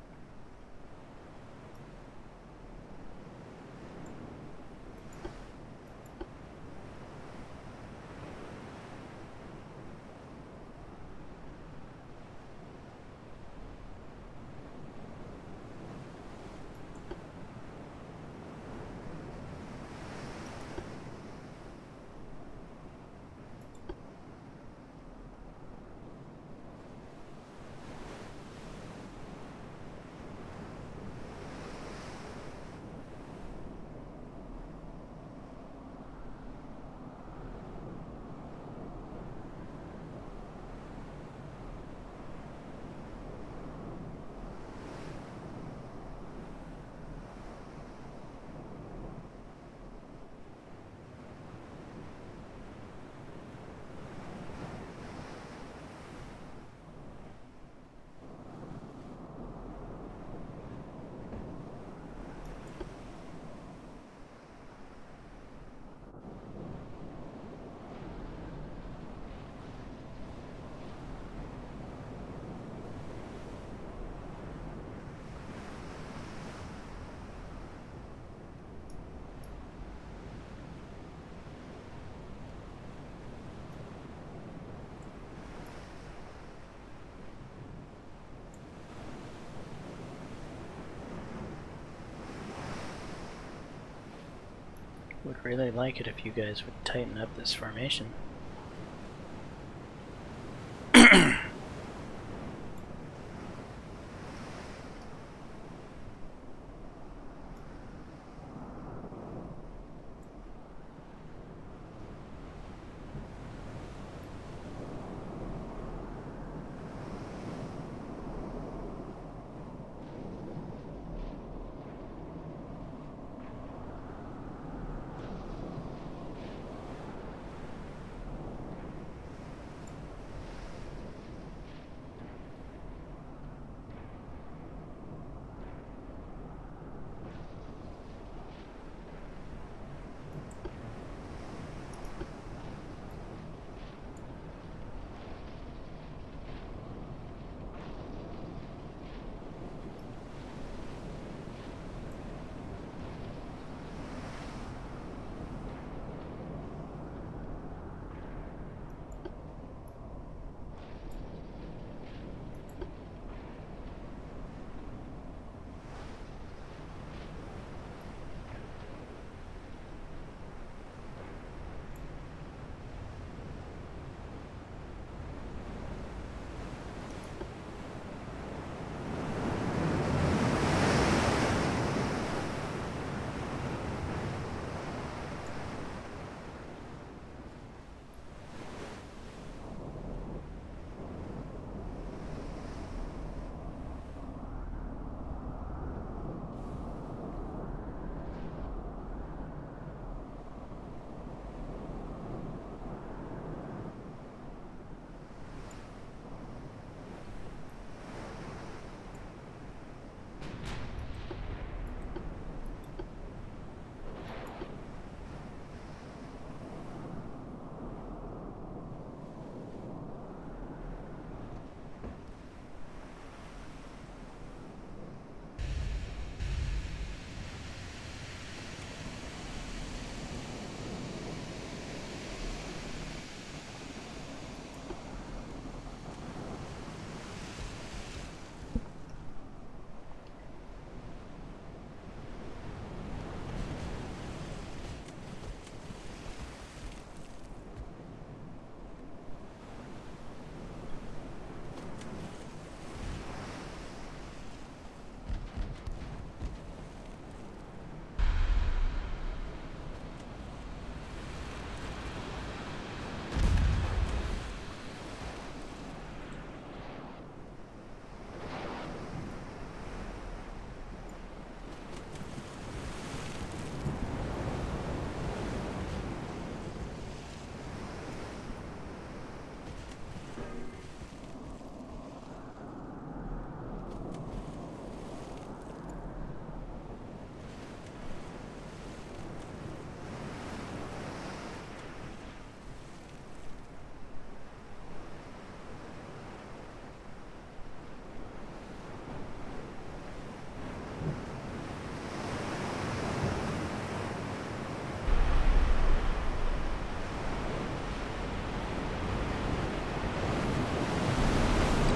Would really like it if you guys would tighten up this formation.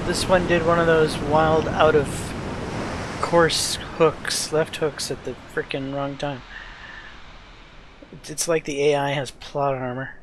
This one did one of those wild out of course hooks, left hooks at the frickin' wrong time. It's like the AI has plot armor.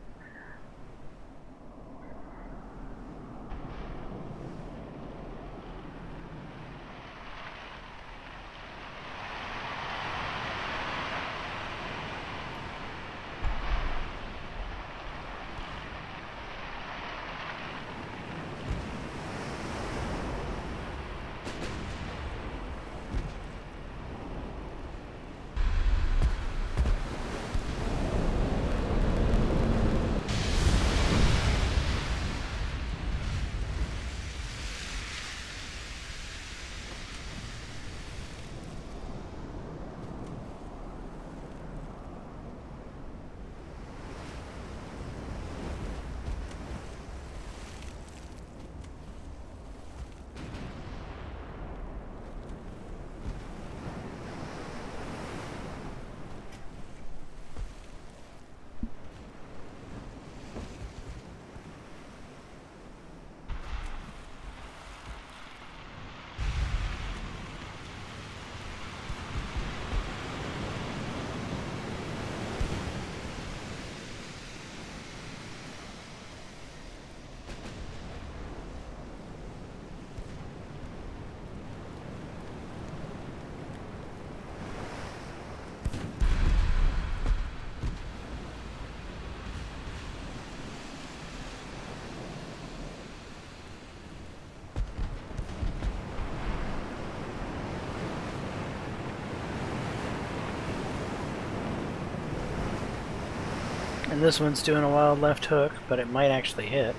And this one's doing a wild left hook, but it might actually hit.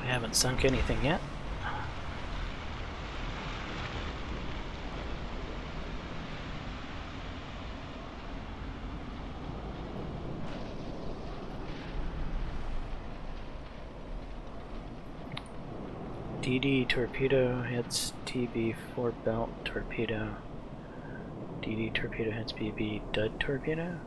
We haven't sunk anything yet. DD torpedo hits TB4 belt torpedo. DD torpedo hits BB dud torpedo.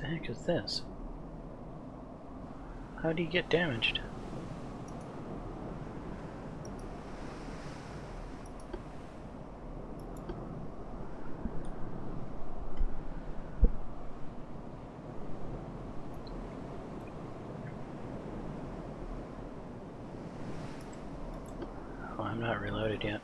the heck is this? How do you get damaged? Oh, I'm not reloaded yet.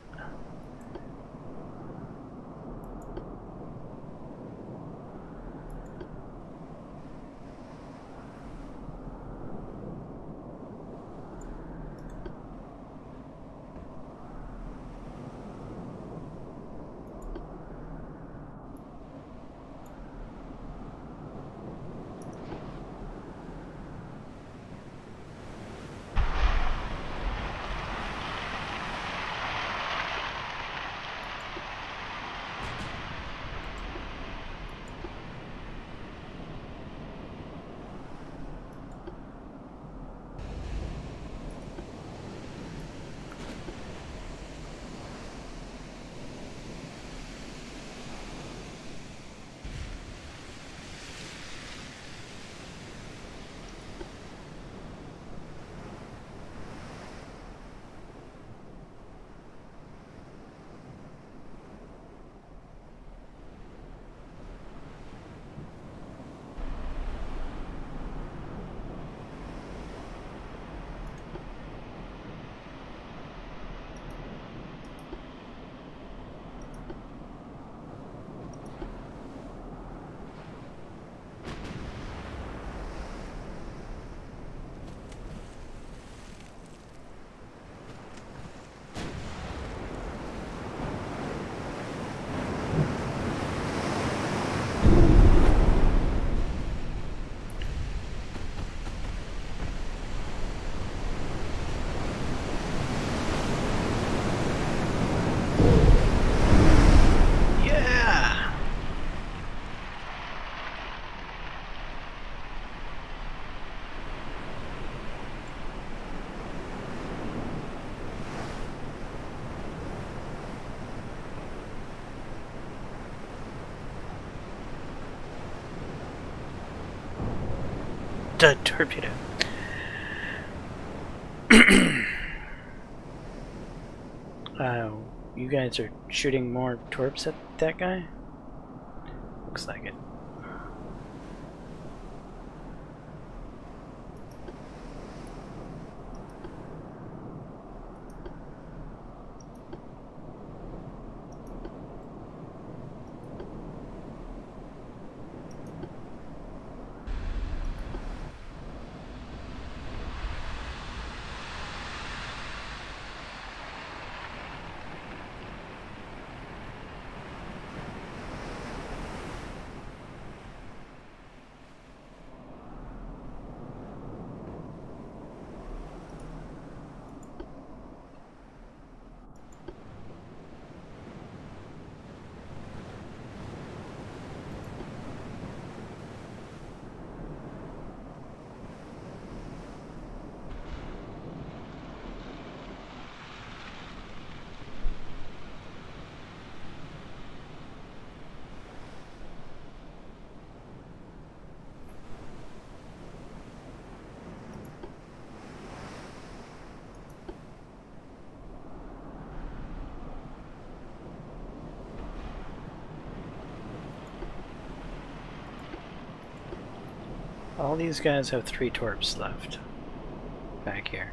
Dud torpedo. You guys are shooting more torps at that guy? Looks like it. All these guys have 3 torps left back here.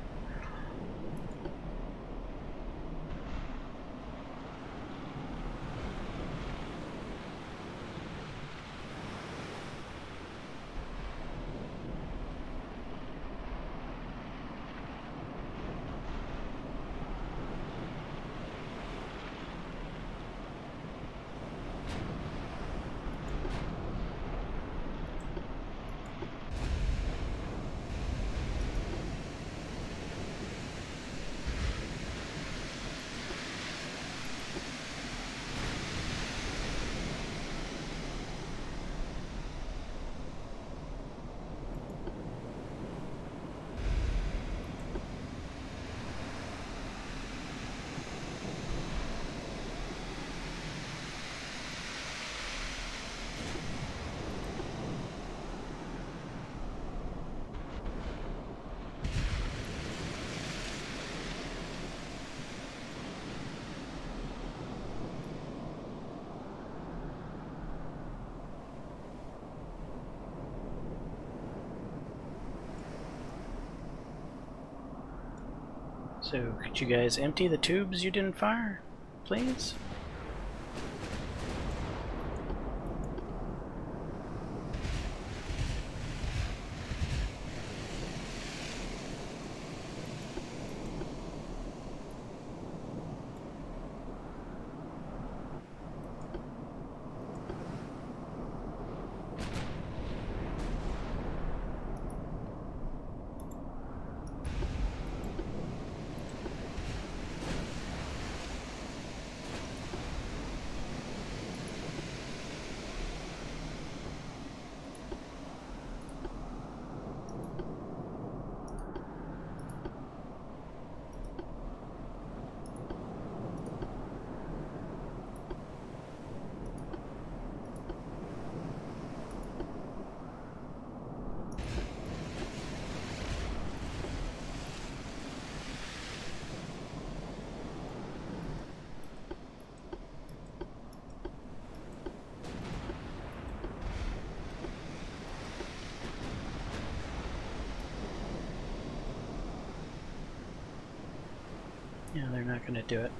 So, could you guys empty the tubes you didn't fire, please? Yeah, they're not going to do it.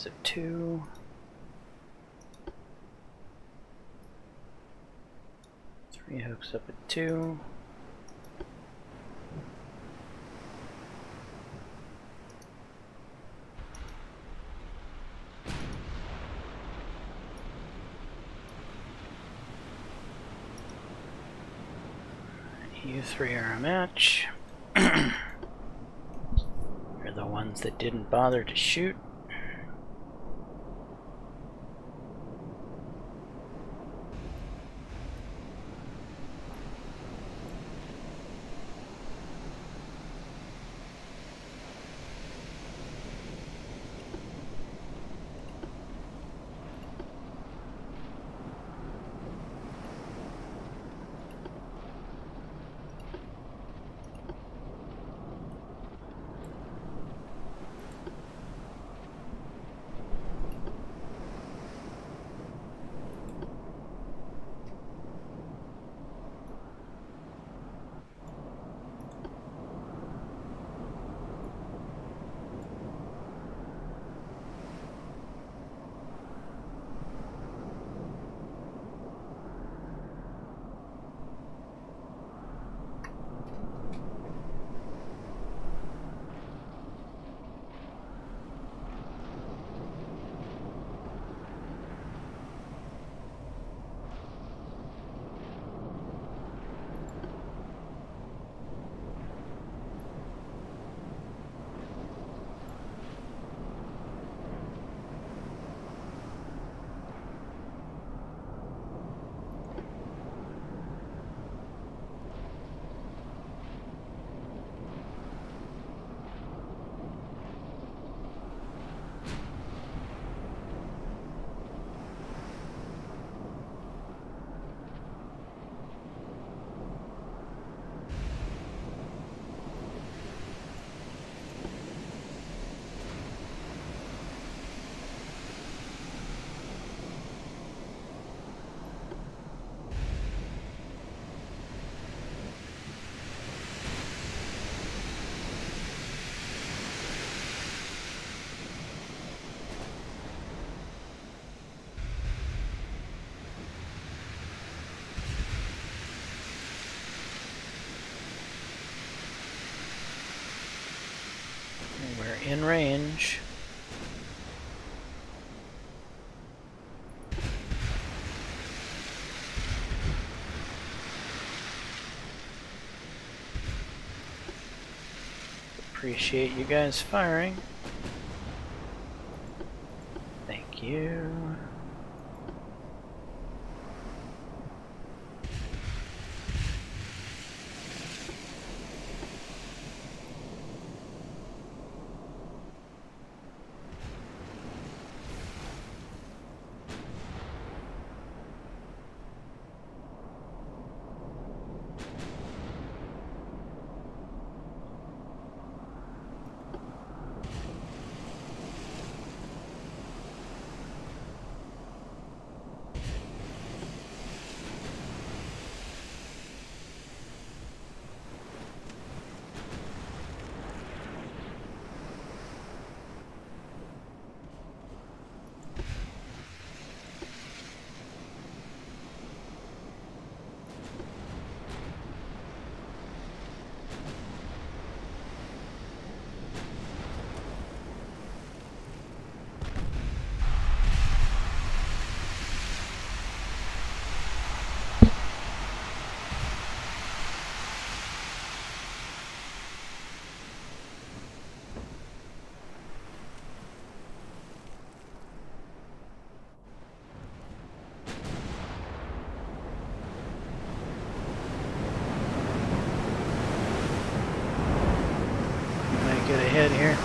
So 2. Three hooks up at 2. You 3 are a match. You're the ones that didn't bother to shoot. in range. Appreciate you guys firing. Thank you. Get ahead here.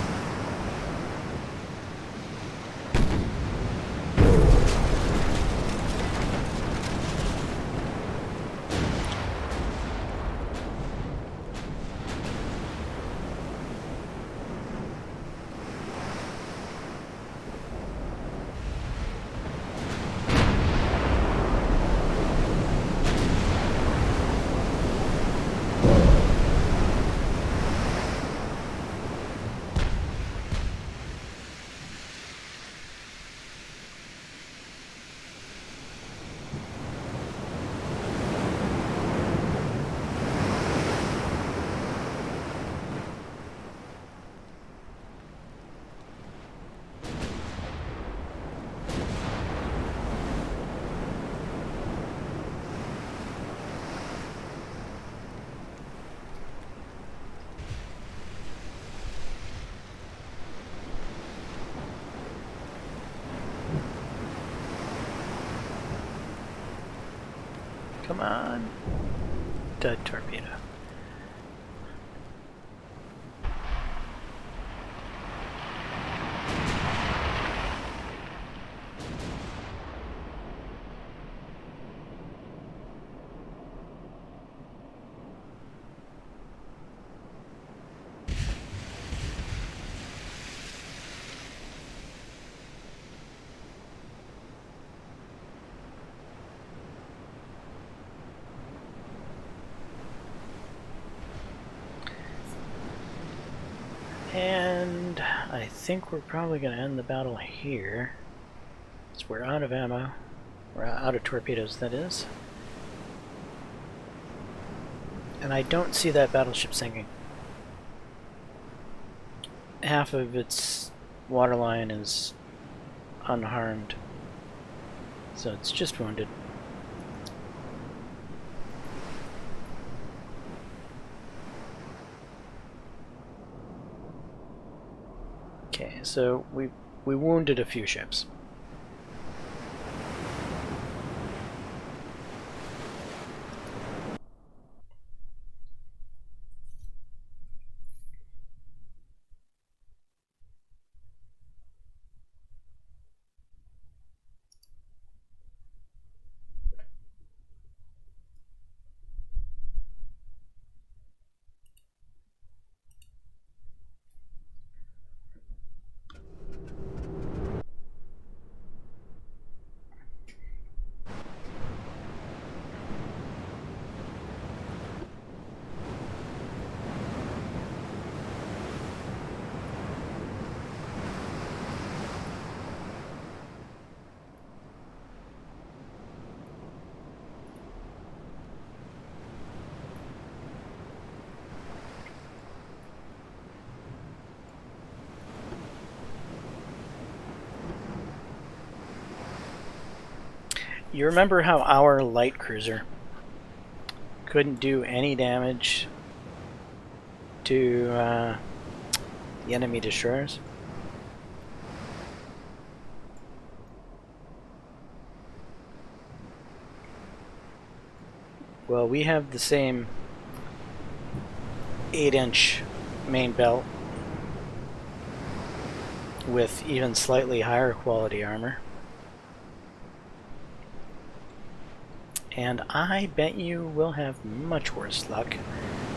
Come on. Dud torpedo. And I think we're probably going to end the battle here. So we're out of ammo. We're out of torpedoes, that is. And I don't see that battleship sinking. Half of its waterline is unharmed. So it's just wounded. Okay, so we wounded a few ships. You remember how our light cruiser couldn't do any damage to the enemy destroyers? Well, we have the same 8-inch main belt with even slightly higher quality armor. And I bet you will have much worse luck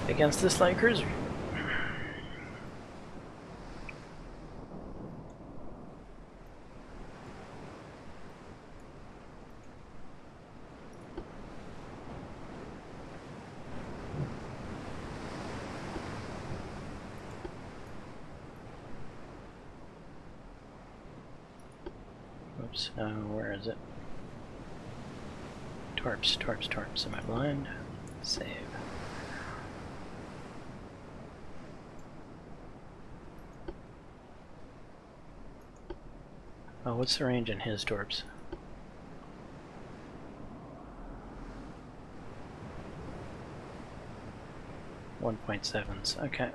against this light cruiser. Oops, where is it? Torps. Am I blind? Save. Oh, what's the range in his torps? 1.7s, okay.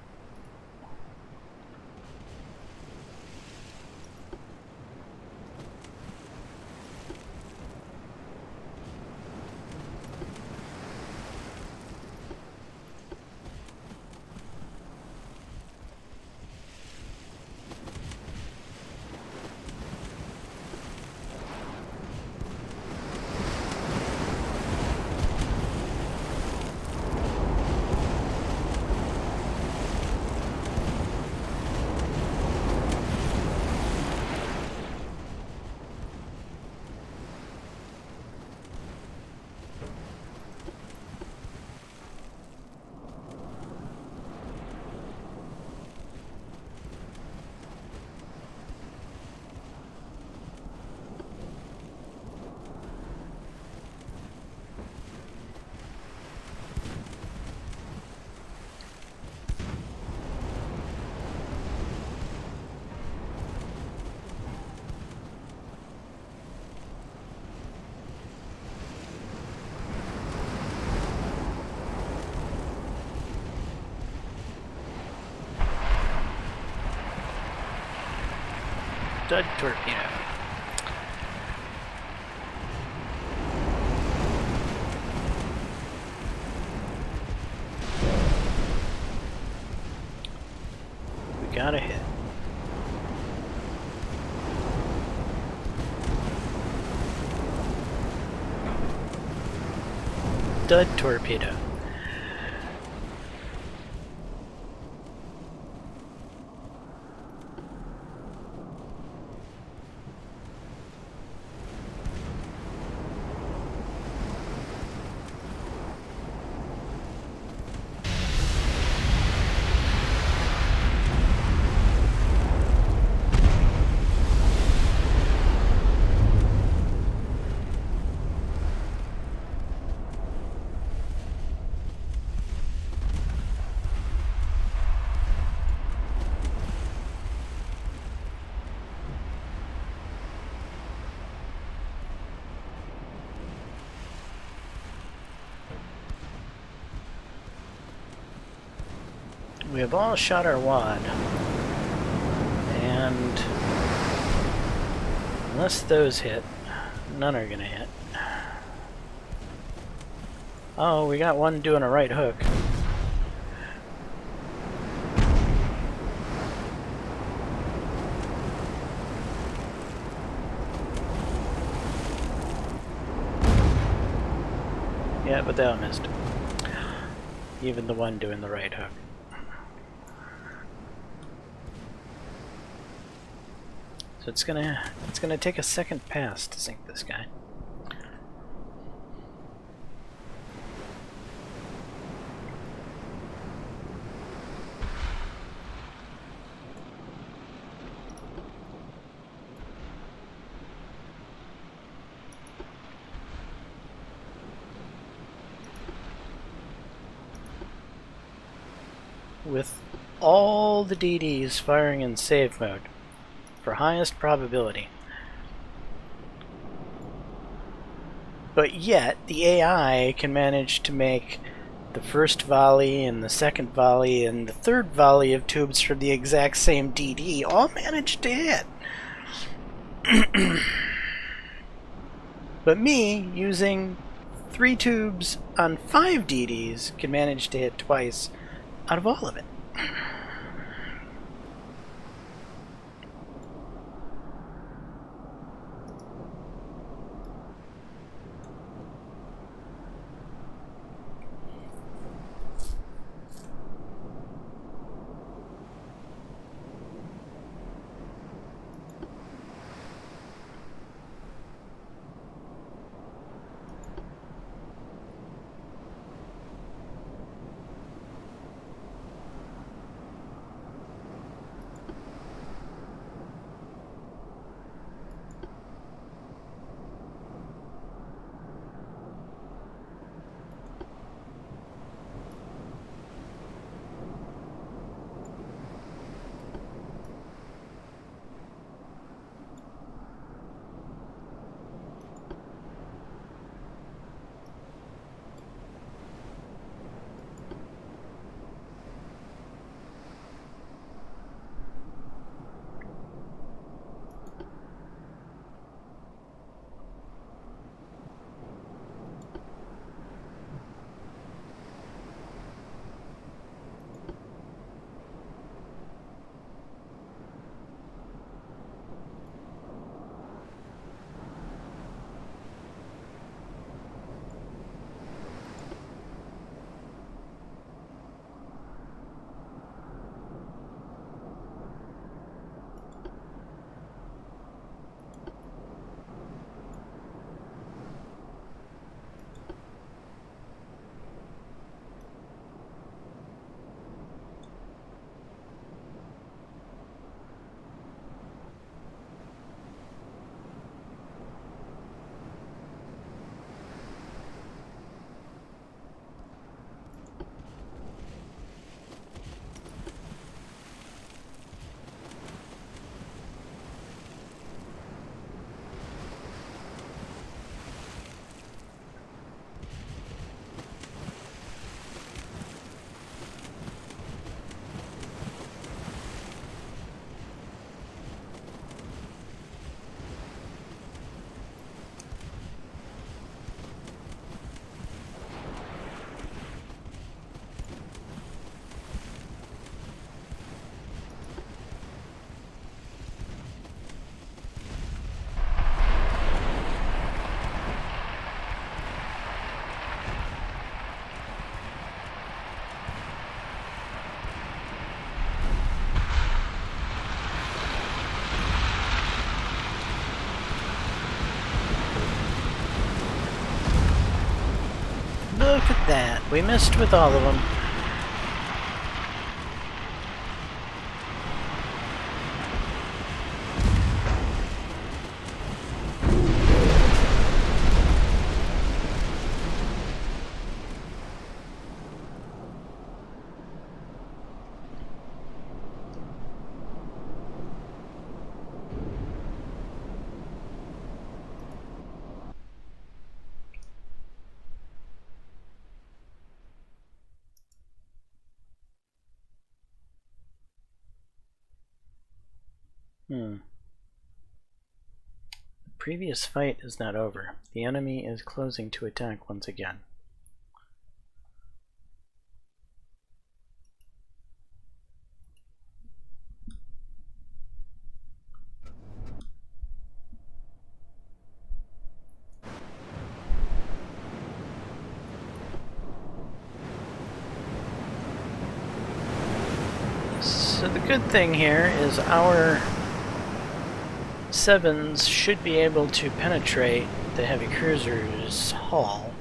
Dud torpedo. We got a hit. Dud torpedo. We have all shot our wad, and unless those hit, none are gonna hit. Oh, we got one doing a right hook. Yeah, but that one missed. Even the one doing the right hook. So it's gonna take a second pass to sink this guy. With all the DDs firing in save mode for highest probability. But yet, the AI can manage to make the first volley and the second volley and the third volley of tubes from the exact same DD all manage to hit. But me, using 3 tubes on 5 DDs, can manage to hit twice out of all of it. Look at that. We missed with all of them. The previous fight is not over. The enemy is closing to attack once again. So the good thing here is our 7s should be able to penetrate the heavy cruiser's hull.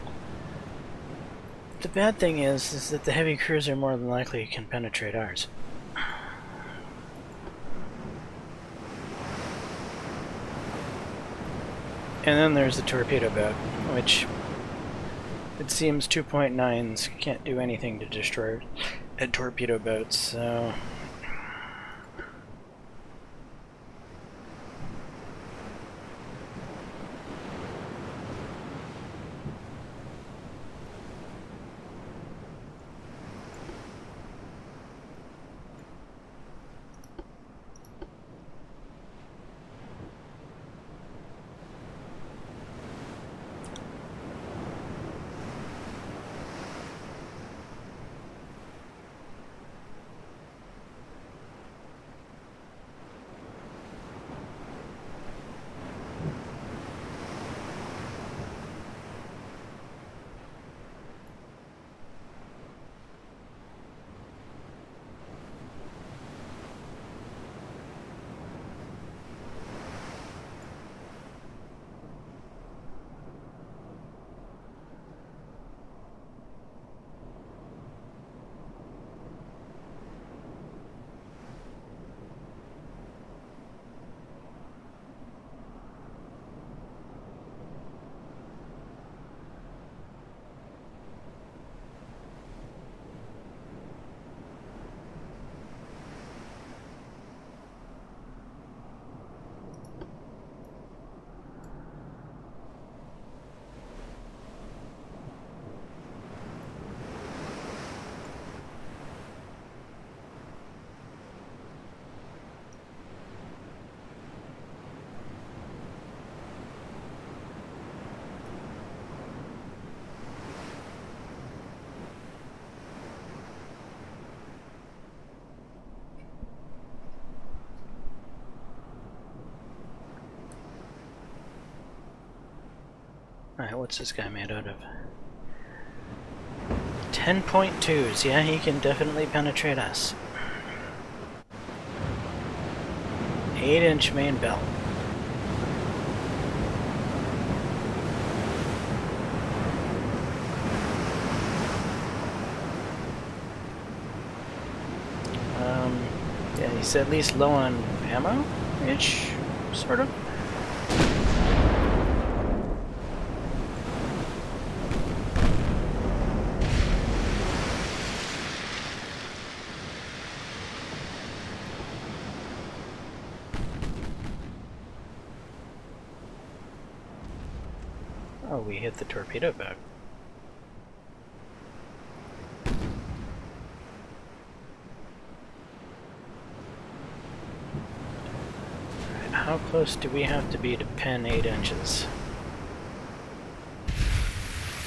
The bad thing is that the heavy cruiser more than likely can penetrate ours. And then there's the torpedo boat, which it seems 2.9s can't do anything to destroy torpedo boats, so... Alright, what's this guy made out of? 10.2s, yeah, he can definitely penetrate us. 8-inch main belt. Yeah, he's at least low on ammo-ish, sort of. Oh, we hit the torpedo boat. How close do we have to be to pen 8 inches?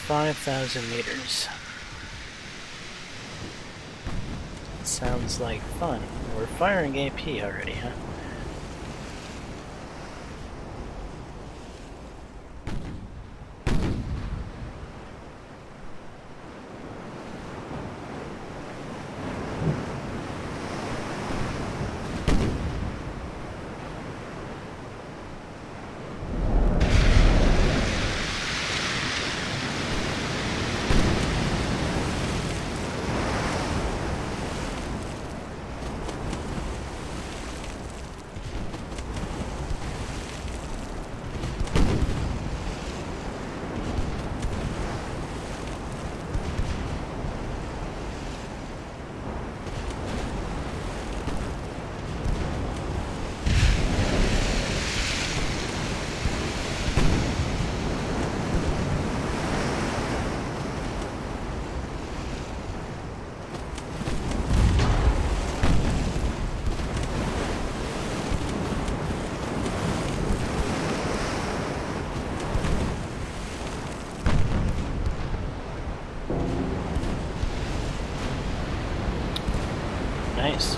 5,000 meters. Sounds like fun. We're firing AP already, huh? Nice.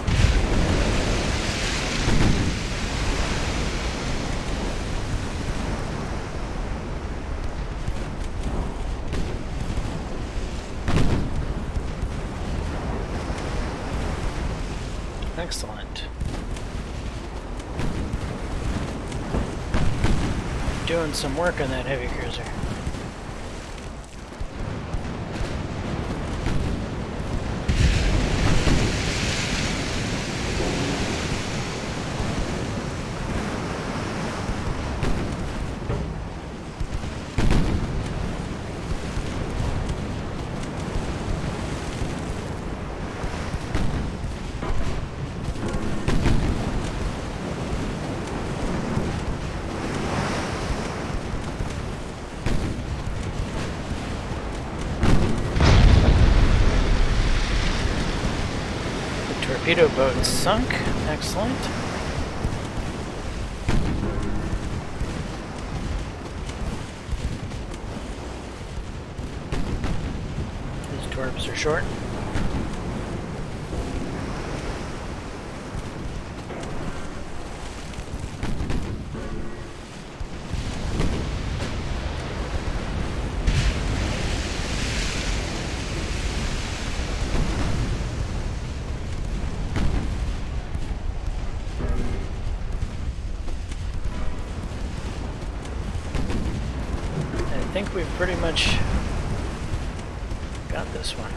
Excellent. Doing some work on that heavy cruiser. Torpedo boat sunk. Excellent. These torps are short. I think we've pretty much got this one.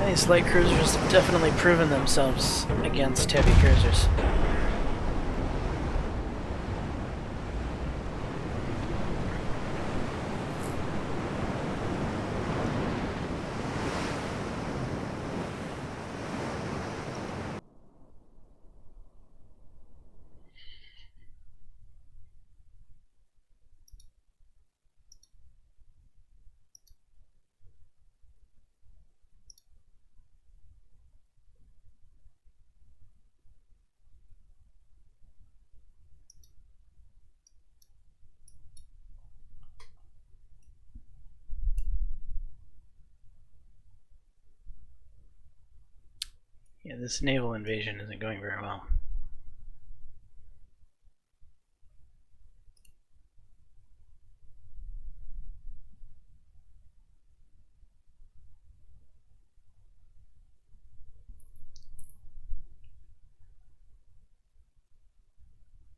These light cruisers have definitely proven themselves against heavy cruisers. Yeah, this naval invasion isn't going very well.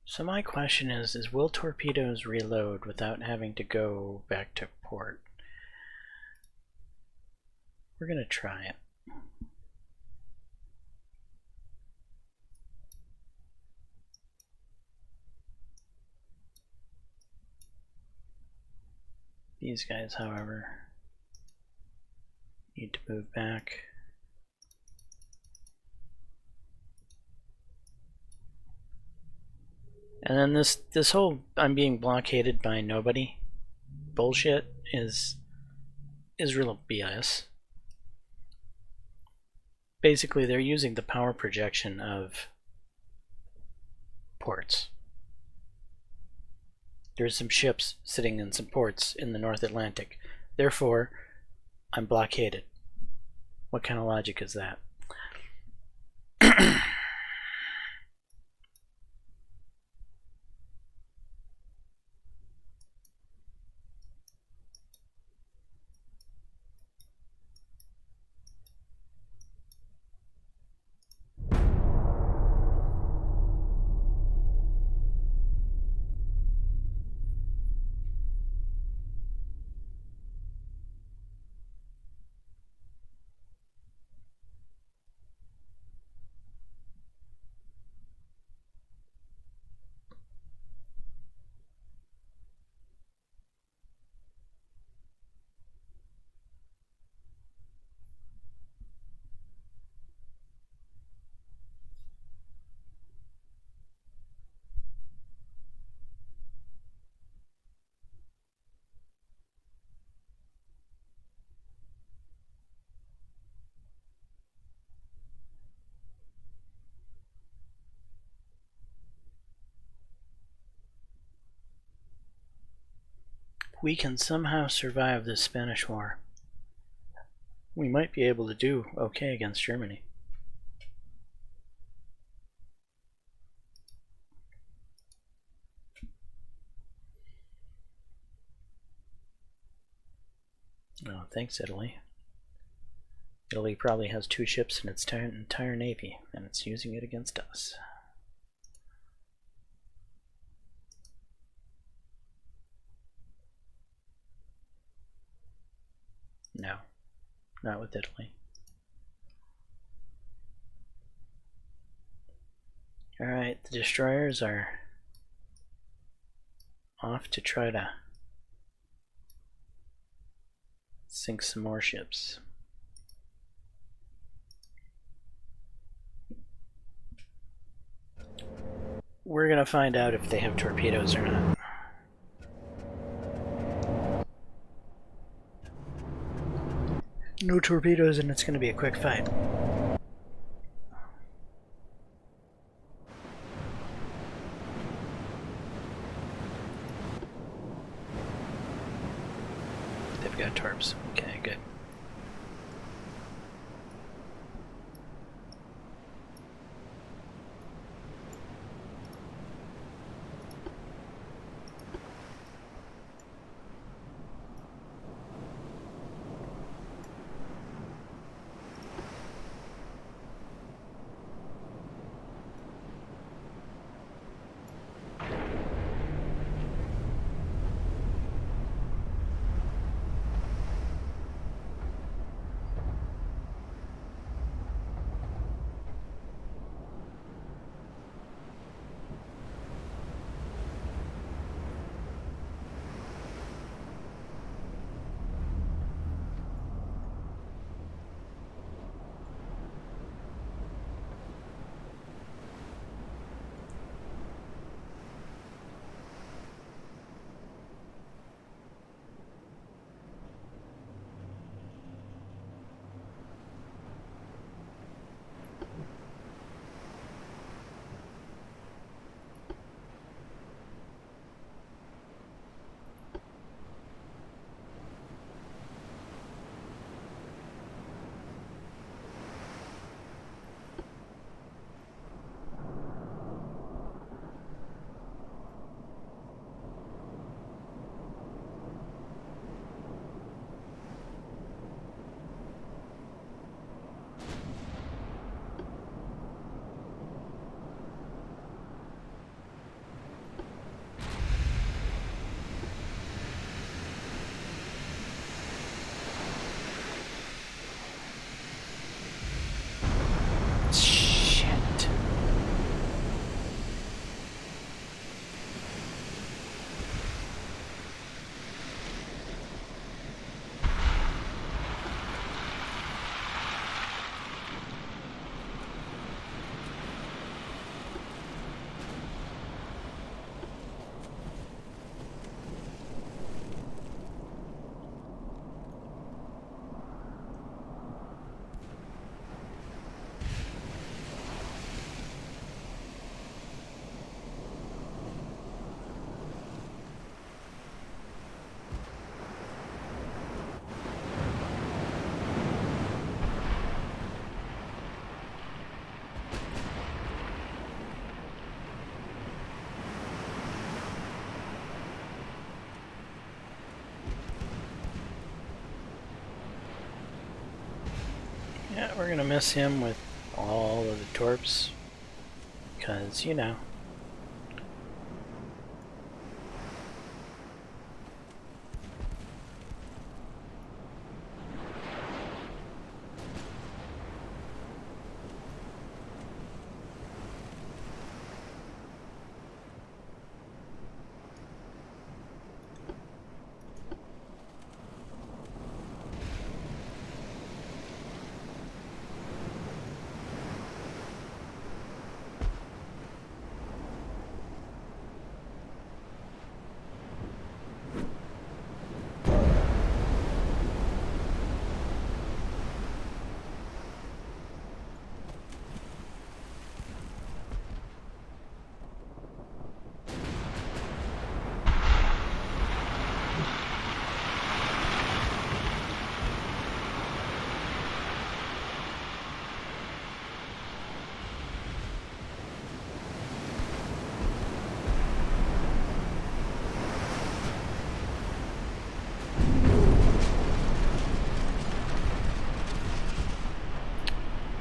So my question is will torpedoes reload without having to go back to port? We're going to try it. These guys, however, need to move back. And then this whole I'm being blockaded by nobody bullshit is real BS. Basically, they're using the power projection of ports. There's some ships sitting in some ports in the North Atlantic. Therefore, I'm blockaded. What kind of logic is that? We can somehow survive this Spanish War. We might be able to do okay against Germany. Oh, thanks, Italy. Italy probably has 2 ships in its entire navy, and it's using it against us. No, not with Italy. Alright, the destroyers are off to try to sink some more ships. We're gonna find out if they have torpedoes or not. No torpedoes, and it's gonna be a quick fight. They've got torps. Okay, good. Yeah, we're gonna miss him with all of the torps. Because, you know.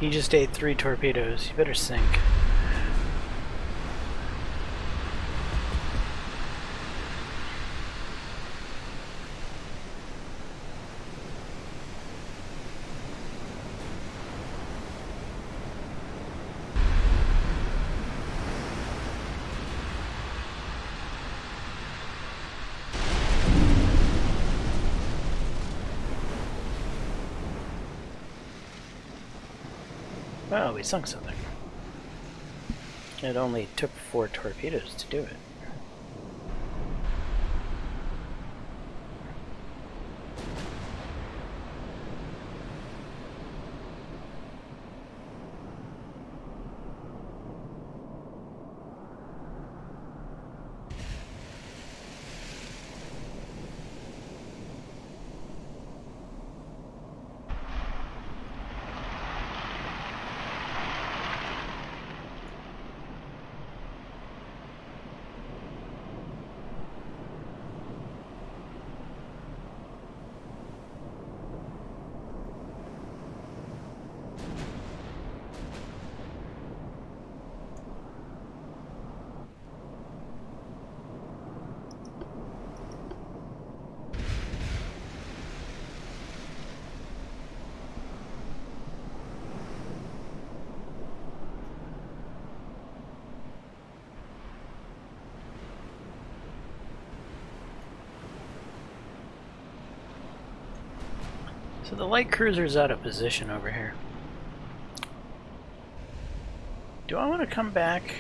He just ate 3 torpedoes. You better sink. Well, we sunk something. It only took 4 torpedoes to do it. So the light cruiser's out of position over here. Do I want to come back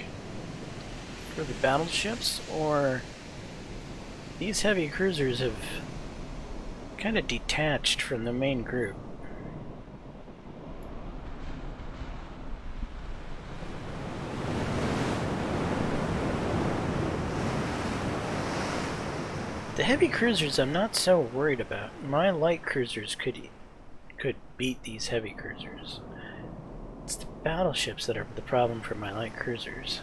for the battleships, or these heavy cruisers have kind of detached from the main group? The heavy cruisers I'm not so worried about. My light cruisers could beat these heavy cruisers. It's the battleships that are the problem for my light cruisers.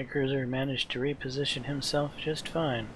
light cruiser managed to reposition himself just fine.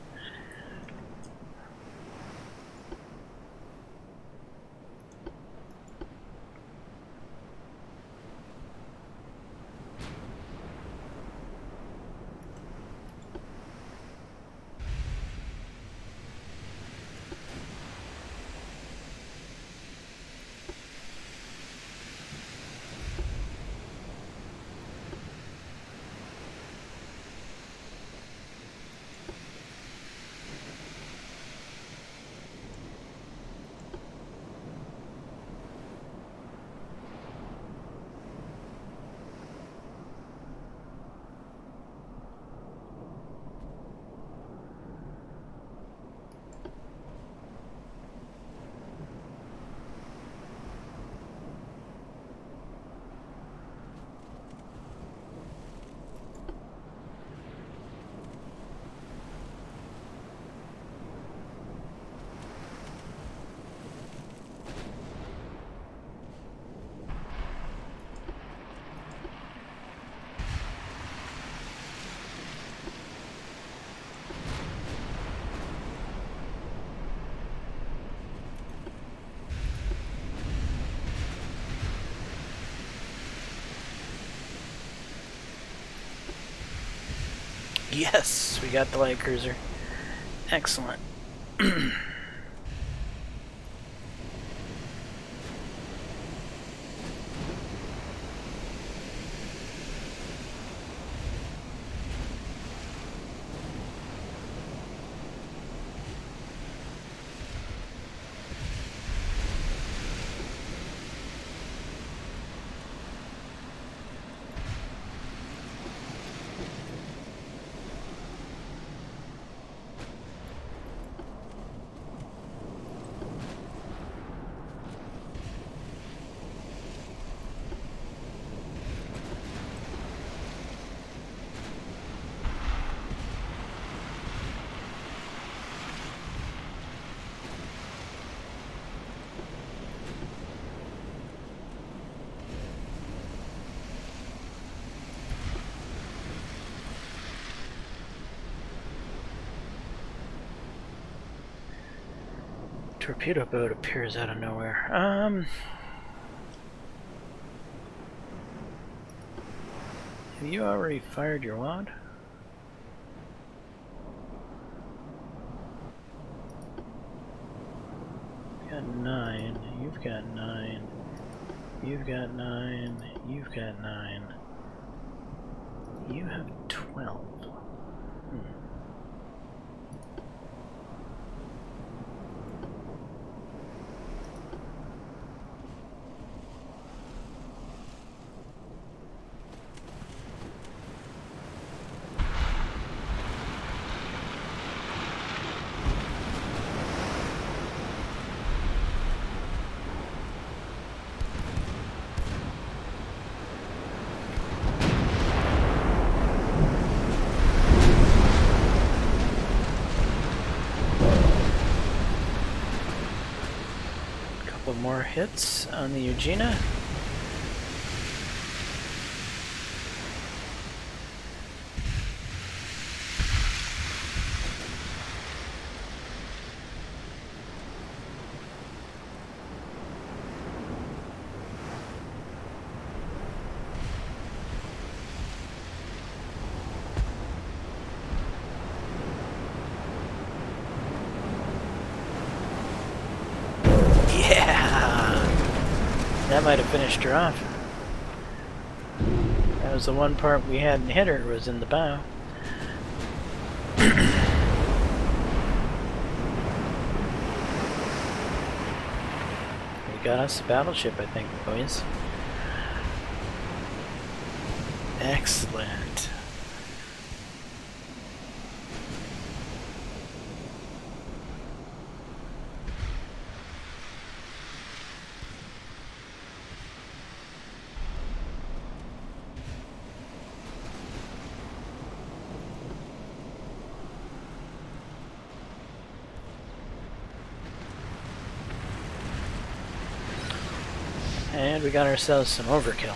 Yes, we got the light cruiser. Excellent. Torpedo boat appears out of nowhere. Have you already fired your wad? Got 9. You've got 9. You've got 9. You've got 9. You have 12. More hits on the Eugenia. That might have finished her off. That was the one part we hadn't hit her, was in the bow. We got us a battleship, I think, boys. Excellent. And we got ourselves some overkill.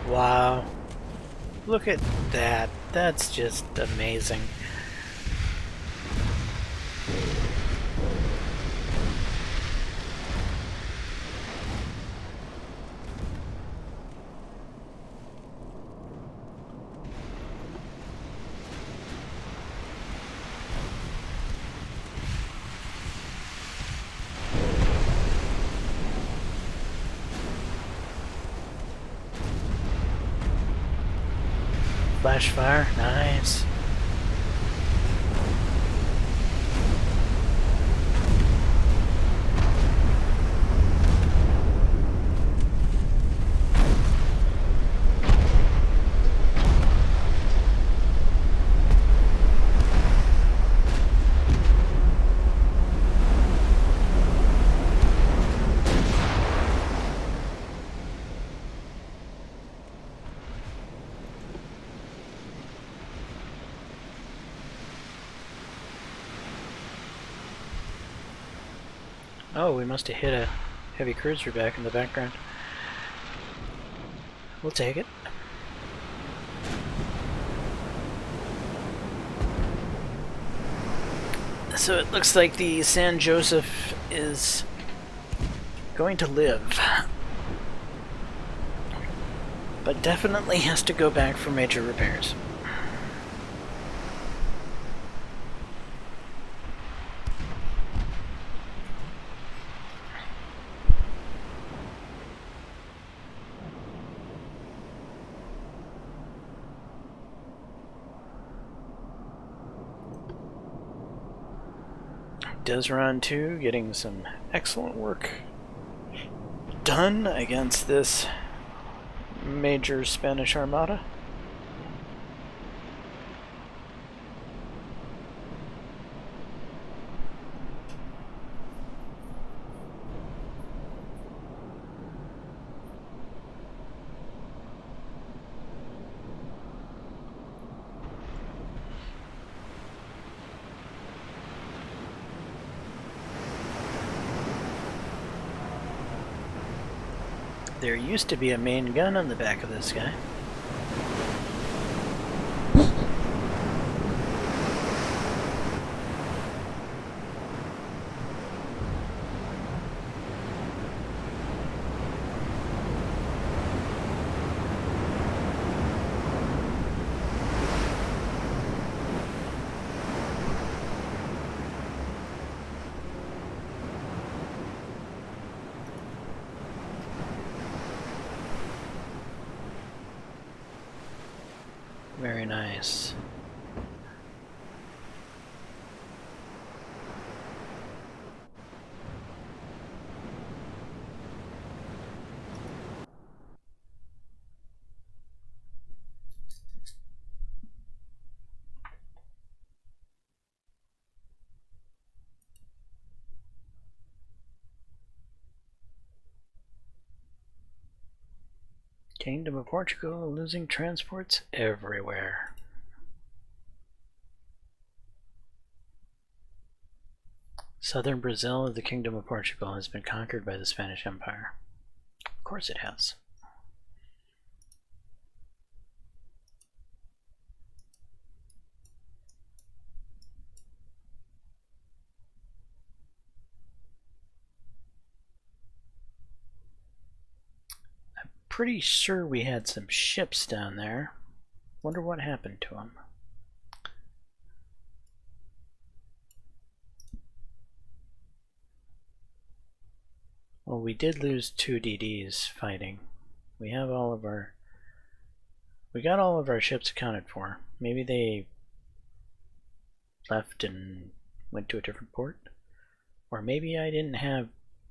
Wow. Look at that. That's just amazing. Flash fire, nice. Oh, we must have hit a heavy cruiser back in the background. We'll take it. So it looks like the San Joseph is going to live, but definitely has to go back for major repairs. Desron 2 getting some excellent work done against this major Spanish armada. There used to be a main gun on the back of this guy. Very nice. Kingdom of Portugal losing transports everywhere. Southern Brazil of the Kingdom of Portugal has been conquered by the Spanish Empire. Of course it has. I'm pretty sure we had some ships down there. Wonder what happened to them. Well, we did lose 2 DDs fighting. We have all of our... We got all of our ships accounted for. Maybe they left and went to a different port? Or maybe I didn't have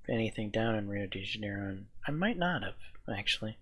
anything down in Rio de Janeiro, and I might not have, actually.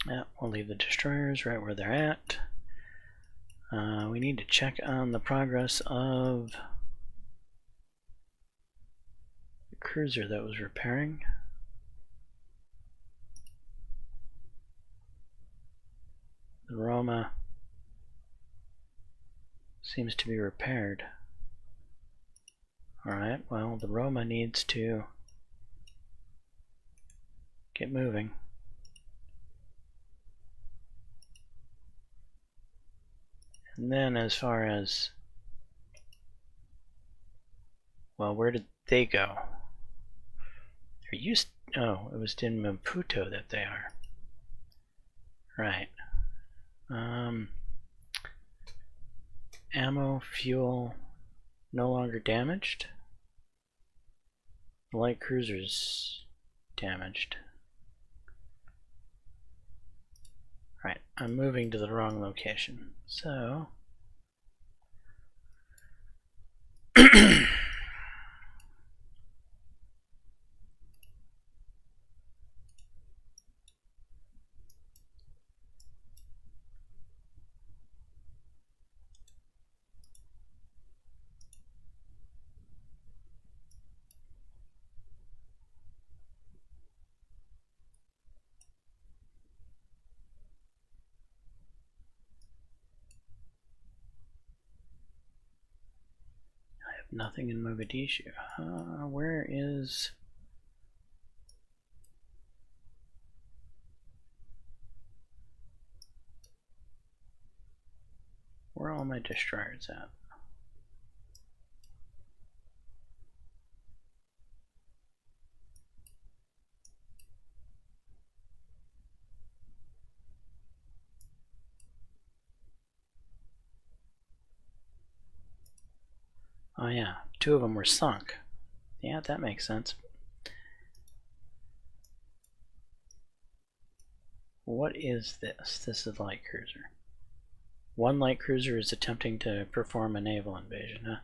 Yeah, we'll leave the destroyers right where they're at. We need to check on the progress of the cruiser that was repairing. The Roma seems to be repaired. Alright, well, the Roma needs to get moving. And then as far as, well, where did they go? They're used, oh, it was in Maputo that they are. Right. Ammo, fuel, no longer damaged. The light cruiser's damaged. Right, I'm moving to the wrong location. So nothing in Mogadishu. Where is... Where are all my destroyers at? Oh yeah, 2 of them were sunk. Yeah, that makes sense. What is this? This is light cruiser. 1 light cruiser is attempting to perform a naval invasion, huh?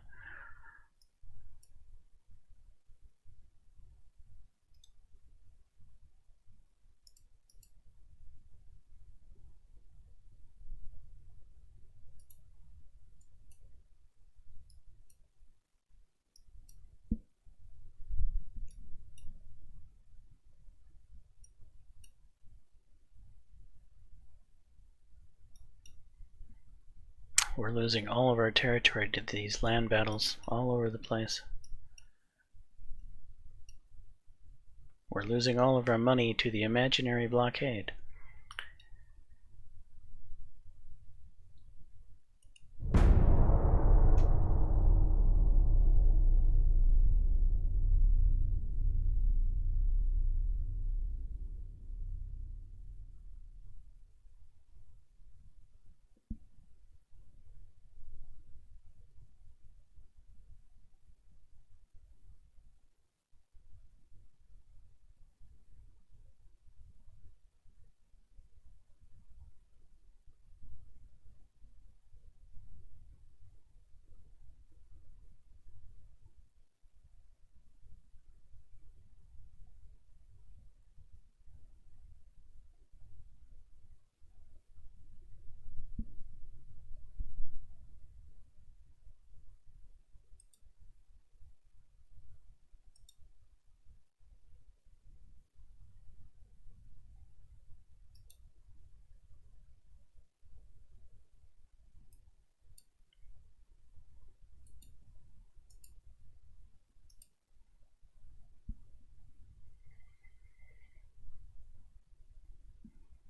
We're losing all of our territory to these land battles all over the place. We're losing all of our money to the imaginary blockade.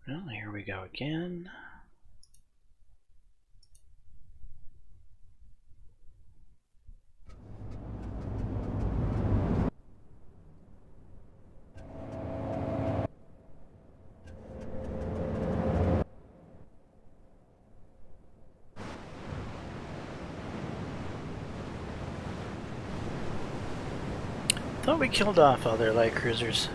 Well, here we go again. Thought we killed off all their light cruisers.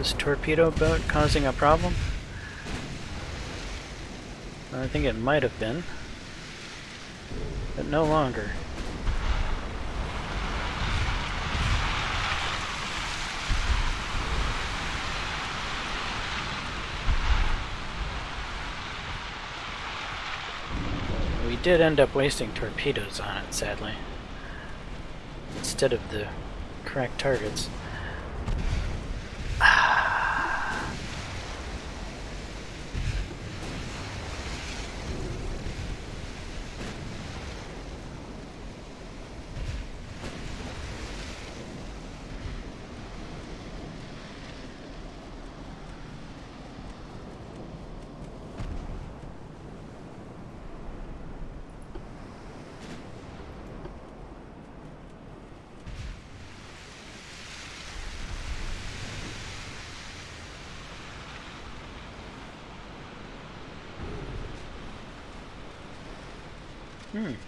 this torpedo boat causing a problem? I think it might have been, but no longer. We did end up wasting torpedoes on it, sadly, instead of the correct targets.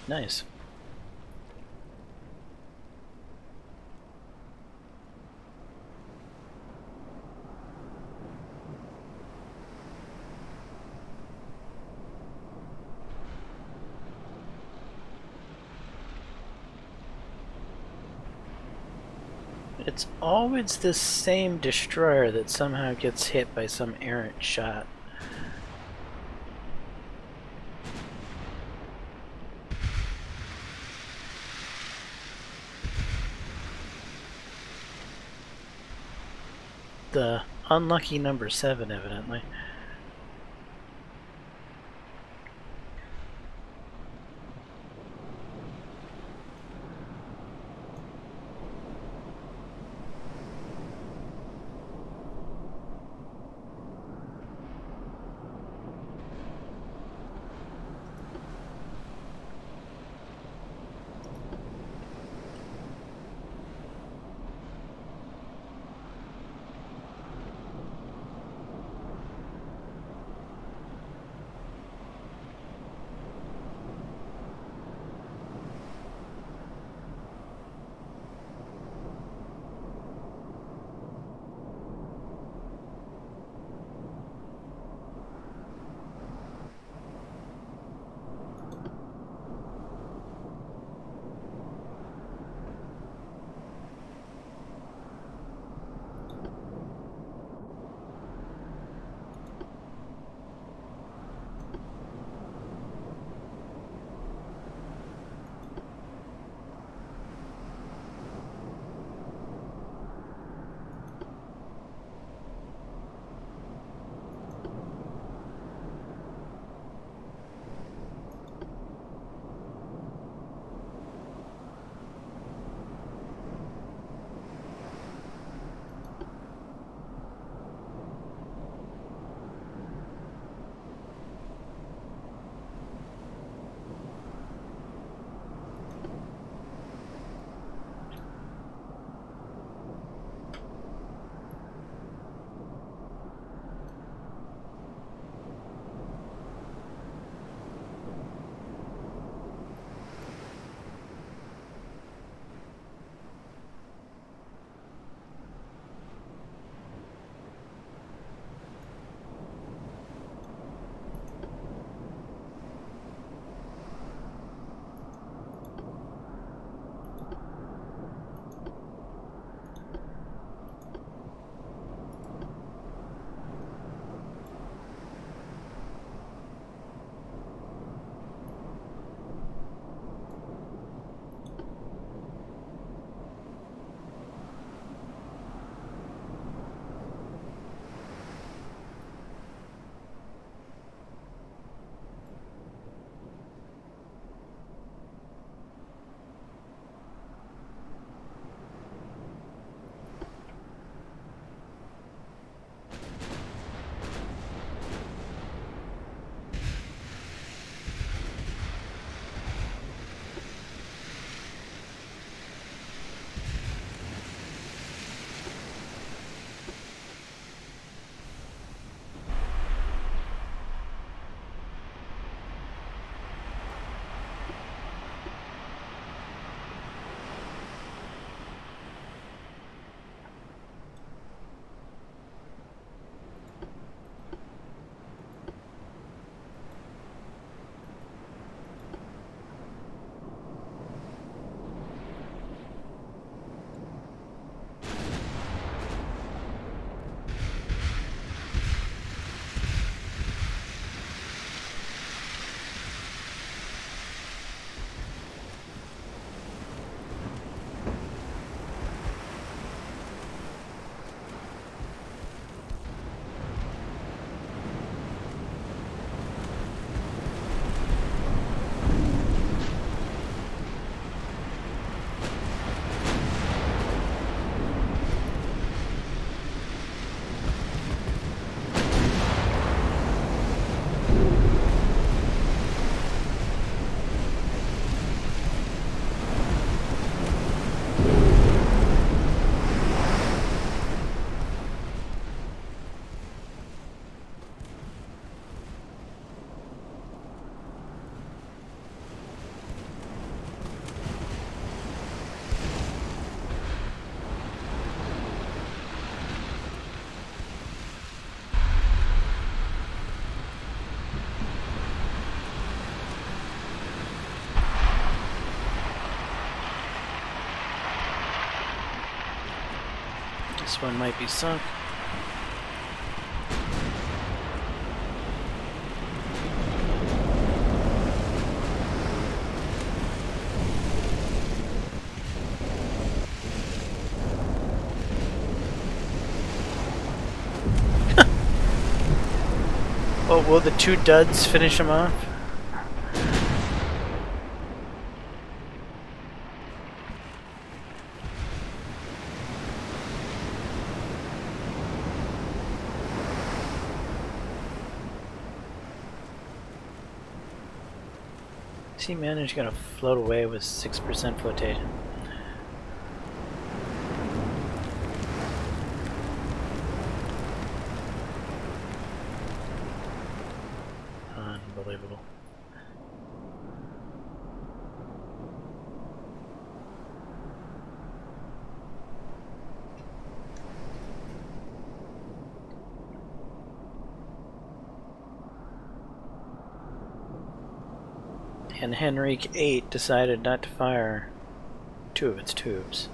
Nice. It's always this same destroyer that somehow gets hit by some errant shot. The unlucky number 7, evidently. This one might be sunk. Oh, will the two duds finish him off? He managed to float away with 6% flotation. Unbelievable. And Henrique 8 decided not to fire 2 of its tubes.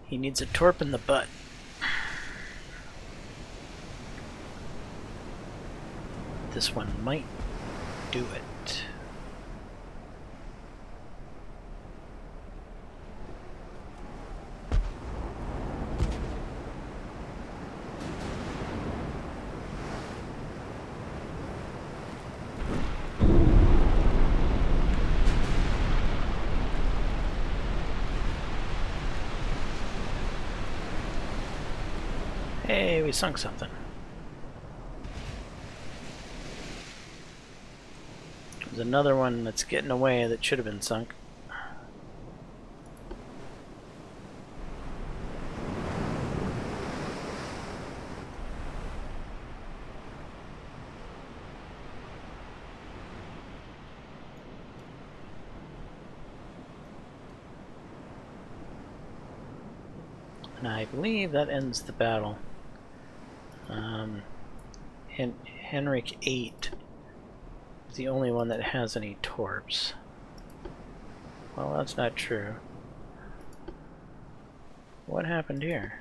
He needs a torp in the butt. This one might do it. Hey, we sunk something. There's another one that's getting away that should have been sunk. And I believe that ends the battle. Henrik 8 is the only one that has any torps. Well, that's not true. What happened here?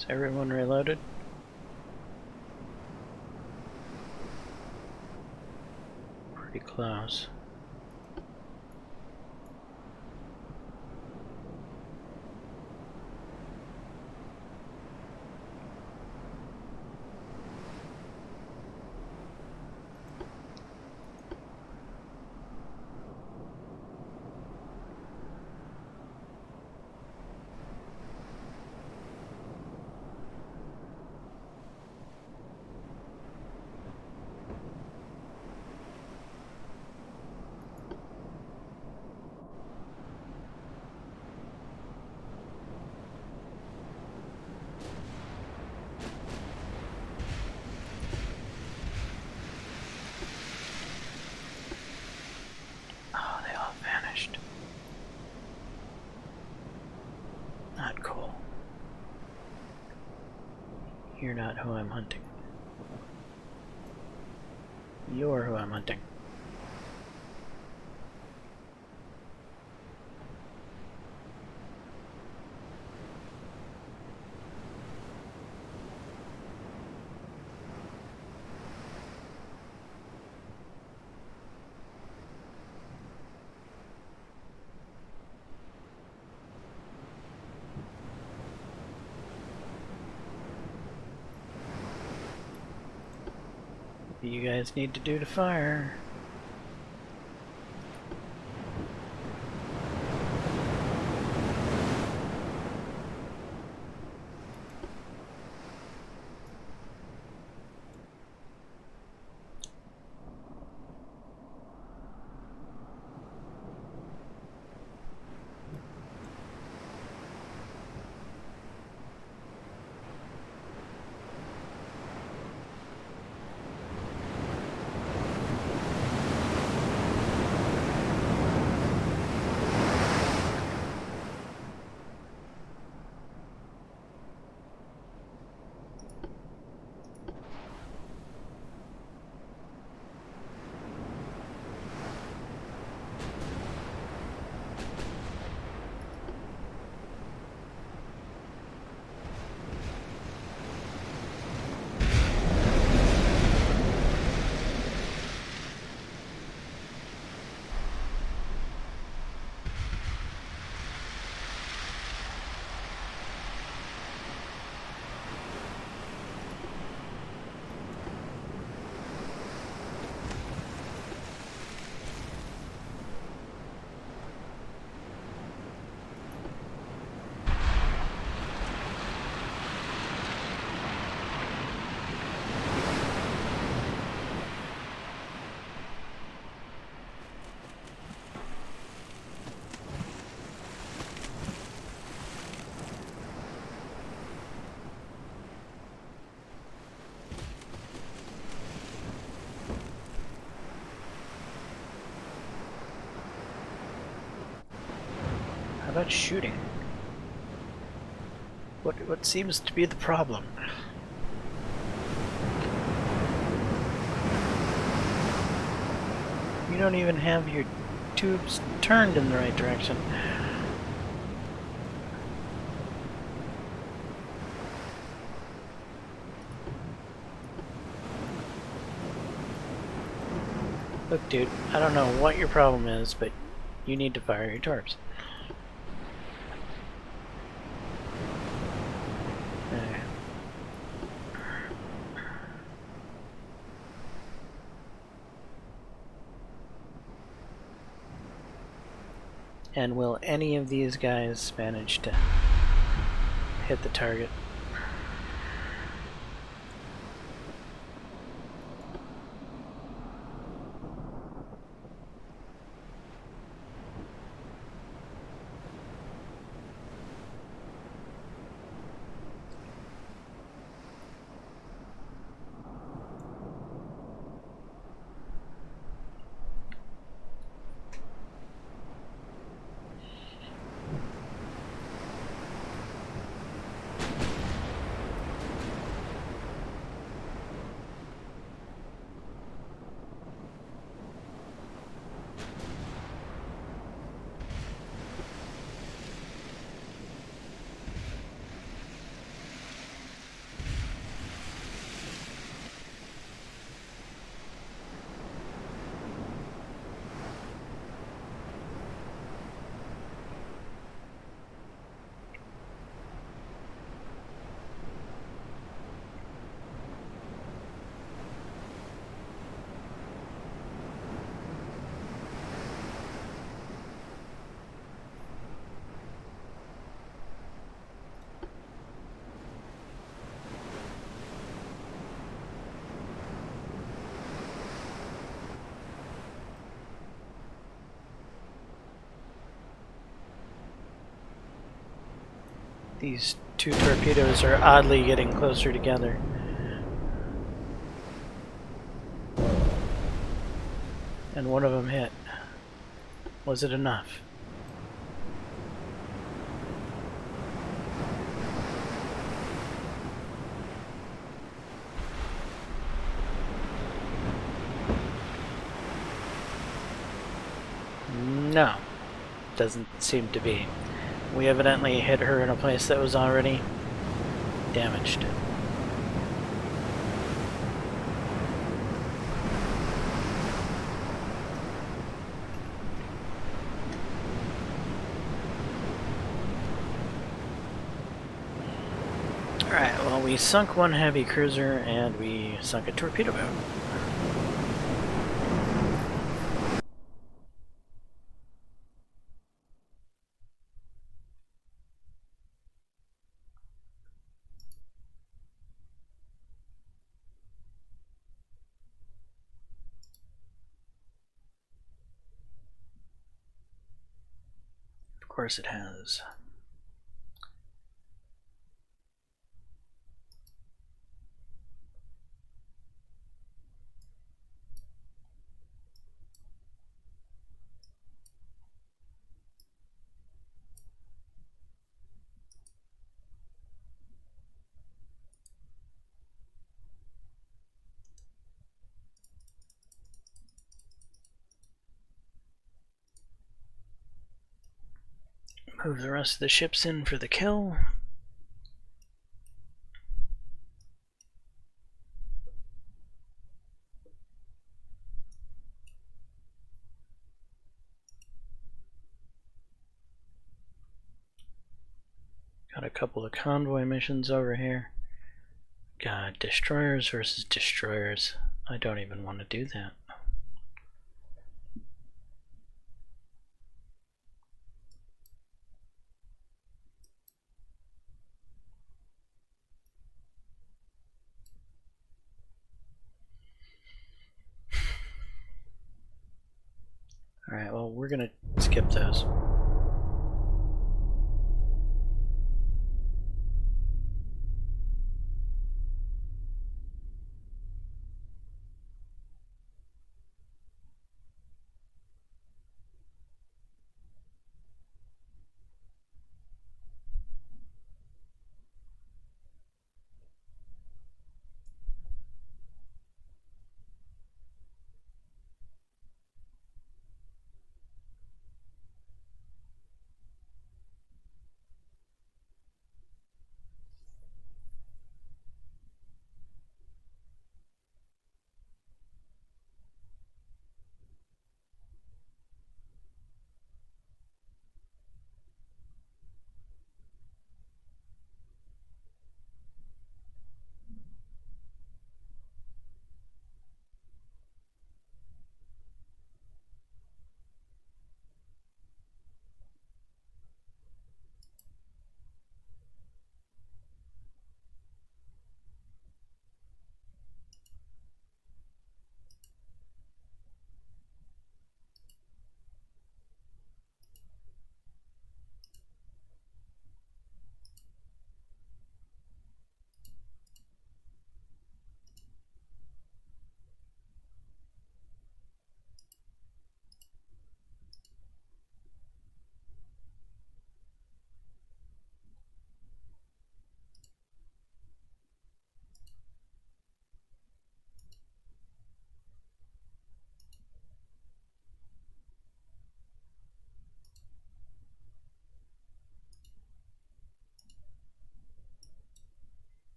Is everyone reloaded? Pretty close. Not cool. You're not who I'm hunting. You're who I'm hunting. you guys need to do to fire? How about shooting? What seems to be the problem? You don't even have your tubes turned in the right direction. Look, dude, I don't know what your problem is, but you need to fire your torps. And will any of these guys manage to hit the target? These two torpedoes are oddly getting closer together. And one of them hit. Was it enough? No, doesn't seem to be. We evidently hit her in a place that was already damaged. Alright, well, we sunk one heavy cruiser and we sunk a torpedo boat. course it has. Move the rest of the ships in for the kill. Got a couple of convoy missions over here. God, destroyers versus destroyers. I don't even want to do that. Alright, well, we're gonna skip those.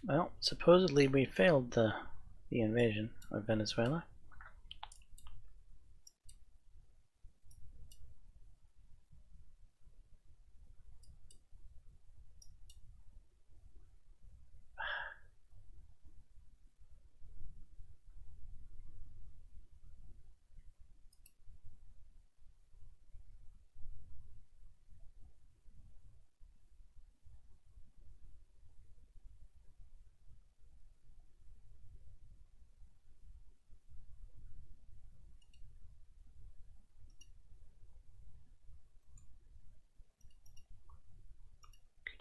Well, supposedly we failed the invasion of Venezuela.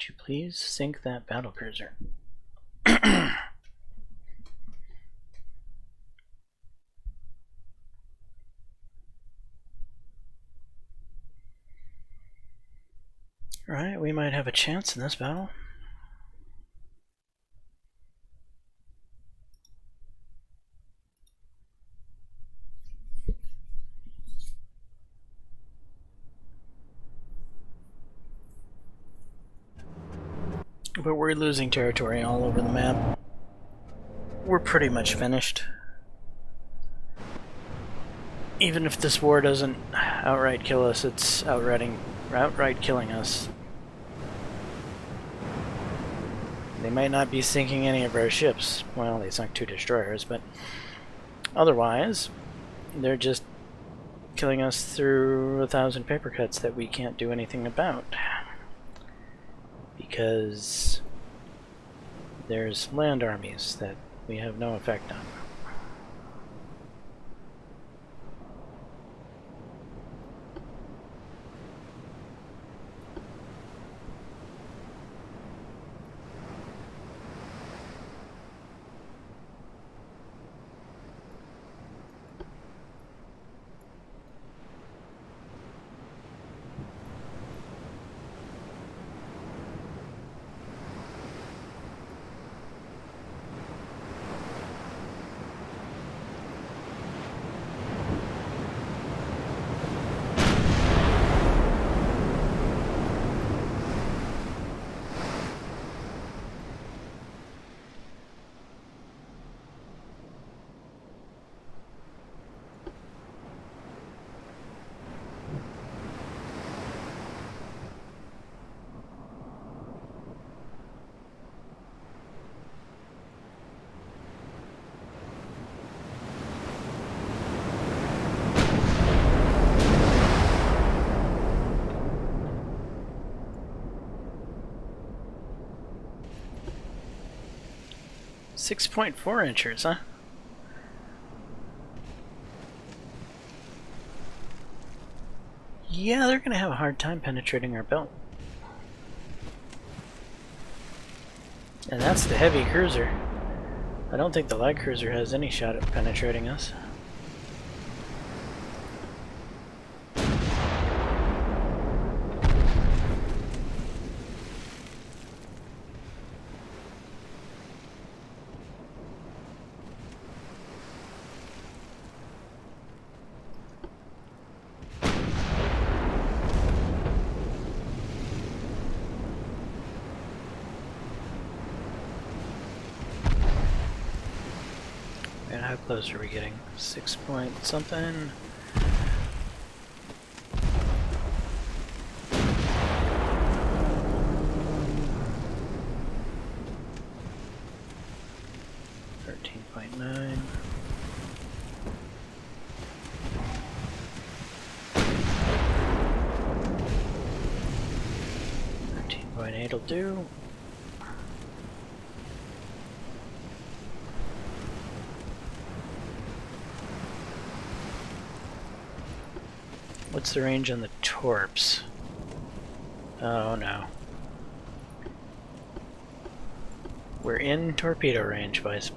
Could you please sink that battlecruiser? Alright, we might have a chance in this battle. But we're losing territory all over the map. We're pretty much finished. Even if this war doesn't outright kill us, it's outright killing us. They might not be sinking any of our ships. Well, they sunk 2 destroyers, but otherwise, they're just killing us through 1,000 paper cuts that we can't do anything about. Because there's land armies that we have no effect on. .4 inches, huh? Yeah, they're gonna have a hard time penetrating our belt. And that's the heavy cruiser. I don't think the light cruiser has any shot at penetrating us. And how close are we getting? 6 point something? .9. 13.8 will do. What's the range on the torps? Oh no. We're in torpedo range, boys.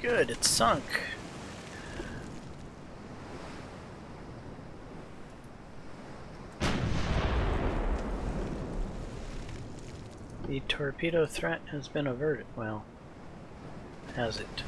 Good, it's sunk. The torpedo threat has been averted. Well, has it?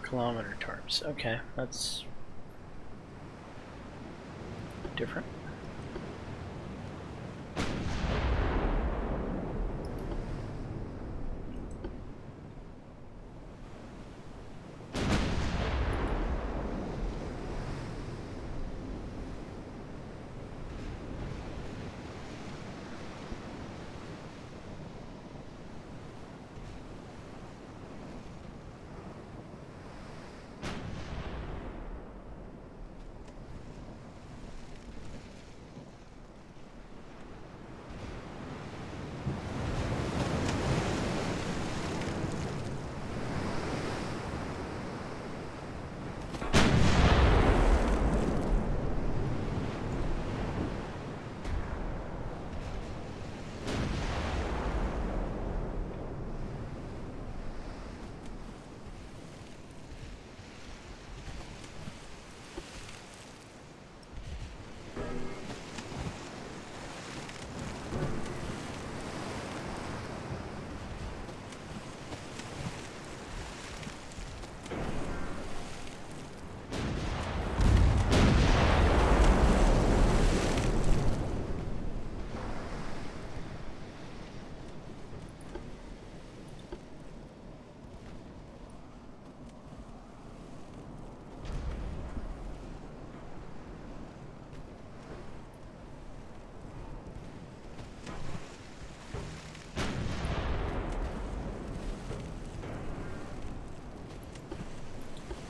Kilometer torps. Okay, that's different.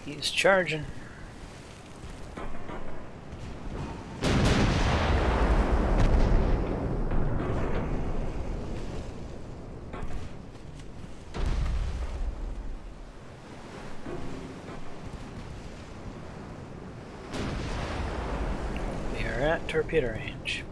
He's charging. We are at torpedo range.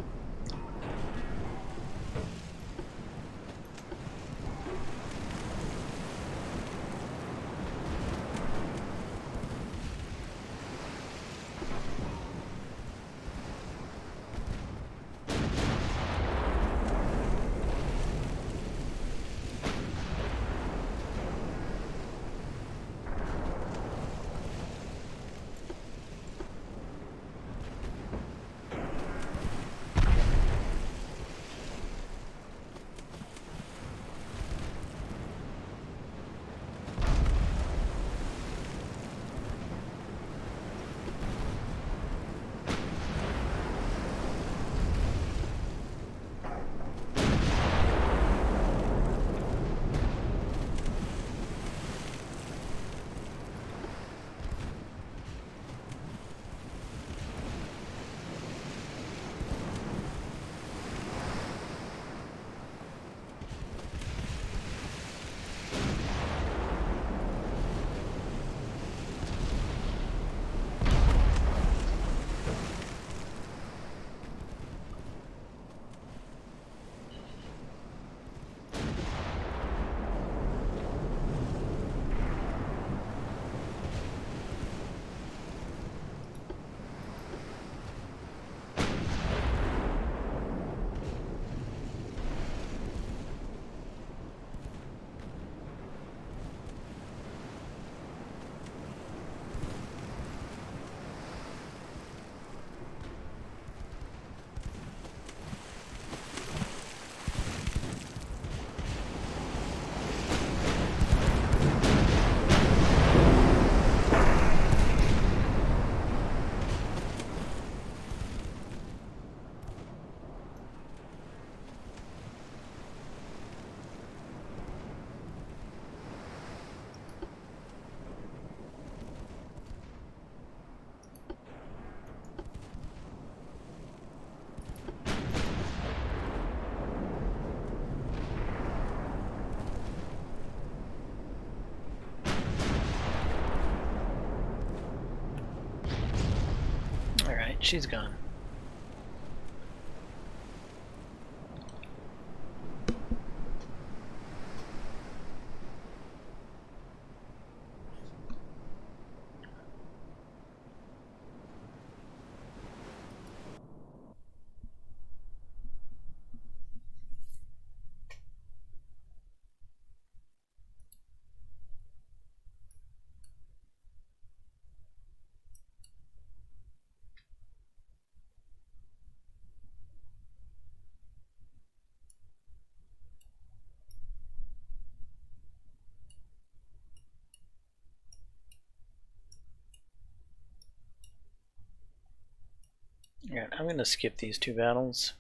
she's gone. Alright, I'm gonna skip these 2 battles.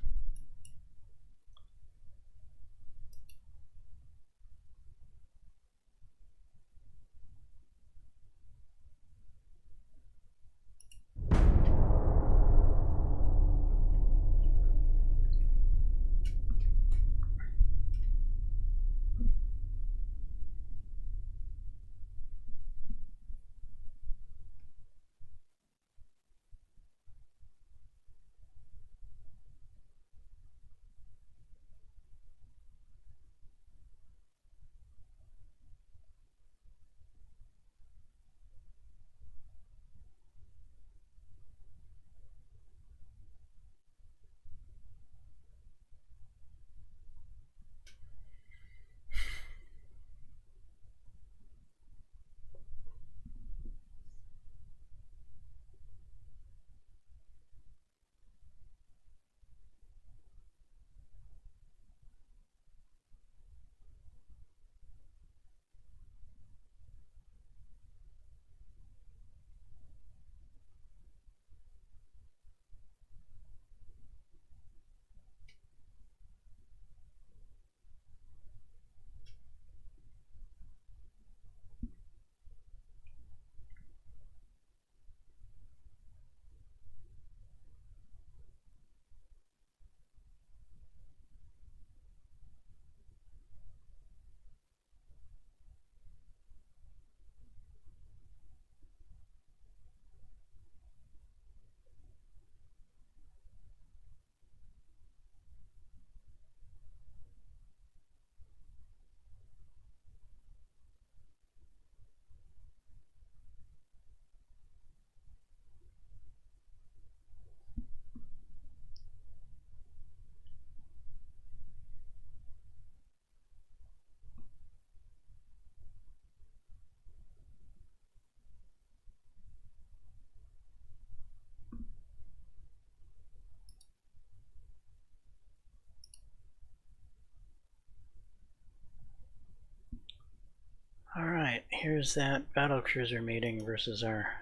Alright, here's that battlecruiser meeting versus our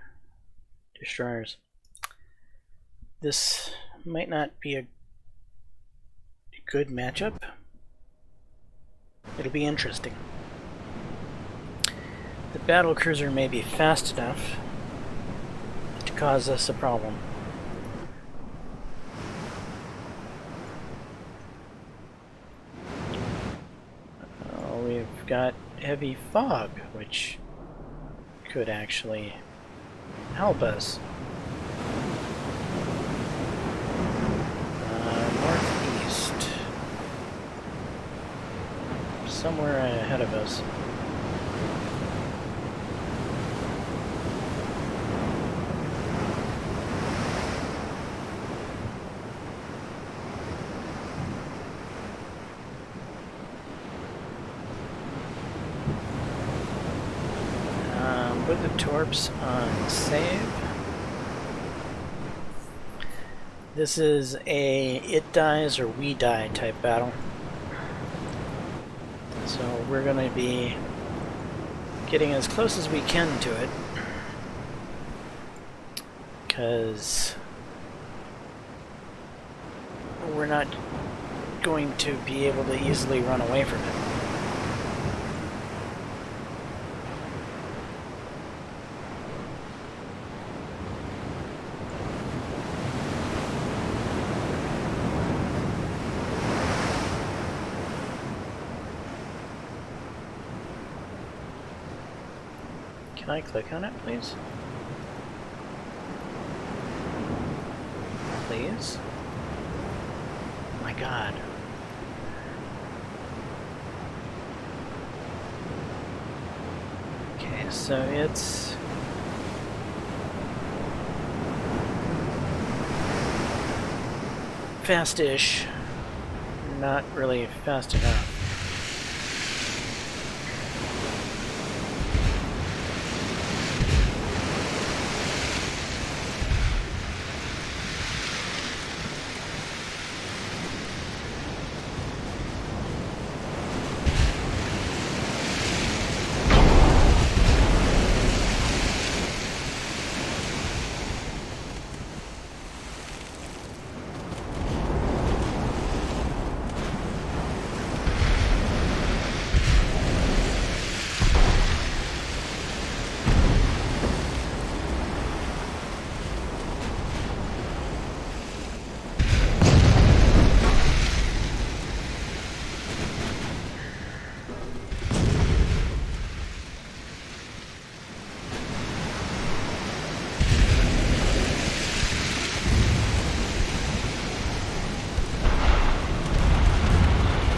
destroyers. This might not be a good matchup. It'll be interesting. The battlecruiser may be fast enough to cause us a problem. We've got heavy fog, which could actually help us. Northeast. Somewhere ahead of us. Put the torps on save. This is a it dies or we die type battle. So we're going to be getting as close as we can to it, because we're not going to be able to easily run away from it. Can I click on it, please? please. My God. Okay, so it's... fast-ish. Not really fast enough.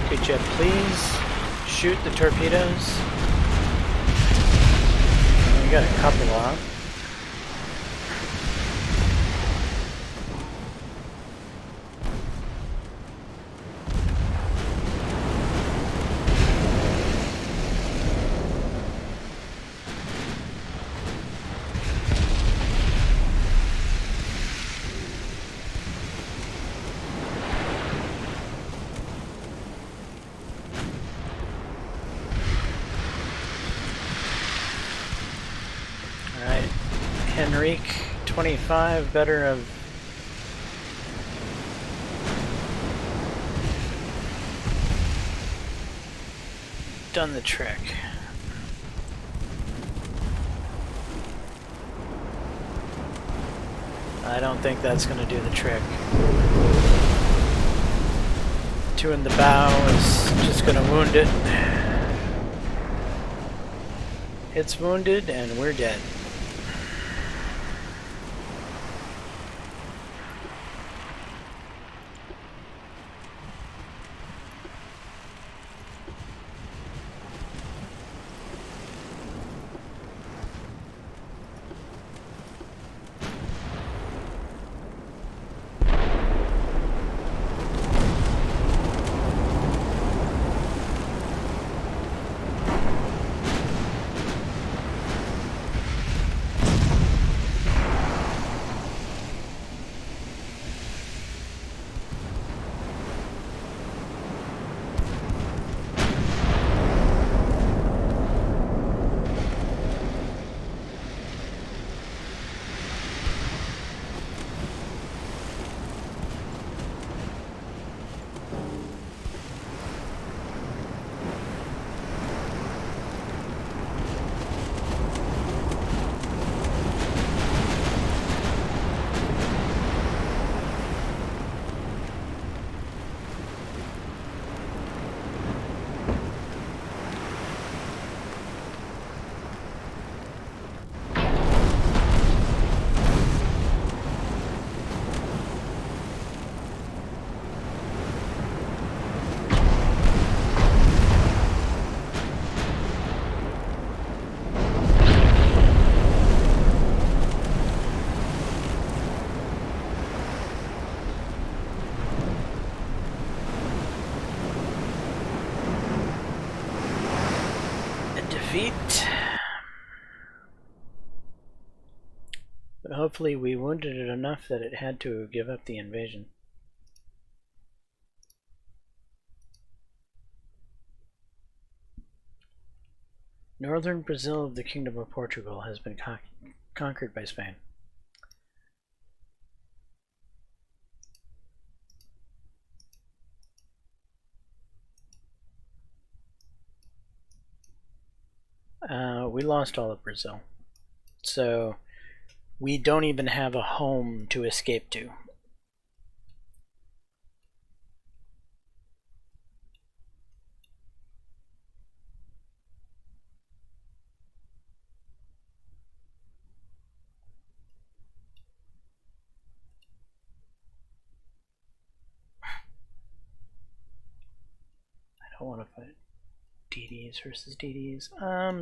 Could you please shoot the torpedoes? We got a couple off. Henrique 25 better have done the trick. I don't think that's going to do the trick. 2 in the bow is just going to wound it. It's wounded and we're dead. But hopefully we wounded it enough that it had to give up the invasion. Northern Brazil of the Kingdom of Portugal has been conquered by Spain. We lost all of Brazil. So we don't even have a home to escape to. don't want to fight DDs versus DDs.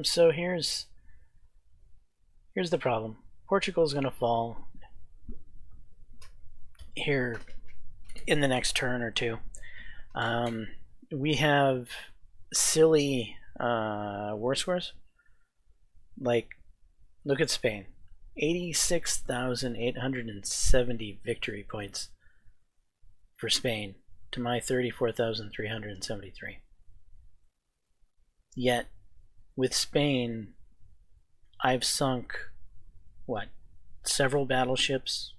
So here's the problem. Portugal's gonna fall here in the next turn or two. We have silly war scores. Like, look at Spain. 86,870 victory points for Spain to my 34,373. Yet, with Spain, I've sunk, what, several battleships,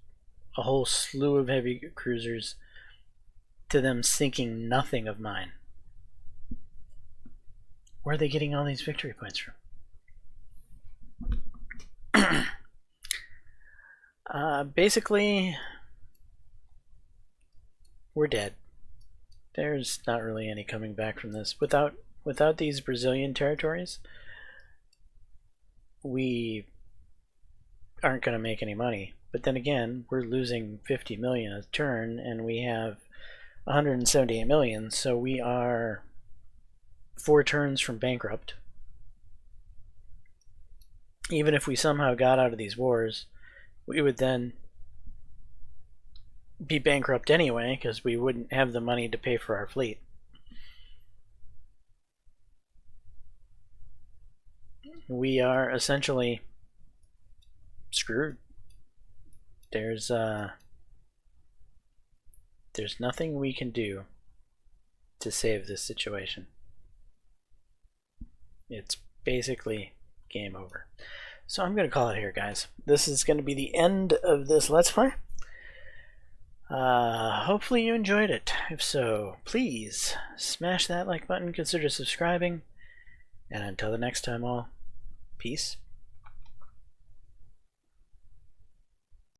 a whole slew of heavy cruisers, to them sinking nothing of mine. Where are they getting all these victory points from? Basically, we're dead. There's not really any coming back from this. Without these Brazilian territories, we aren't going to make any money. But then again, we're losing 50 million a turn, and we have 178 million, so we are 4 turns from bankrupt. Even if we somehow got out of these wars, we would then be bankrupt anyway, because we wouldn't have the money to pay for our fleet. We are essentially screwed. There's nothing we can do to save this situation. It's basically game over. So I'm going to call it here, guys. This is going to be the end of this Let's Play. Hopefully you enjoyed it. If so, please smash that like button, consider subscribing, and until the next time all, peace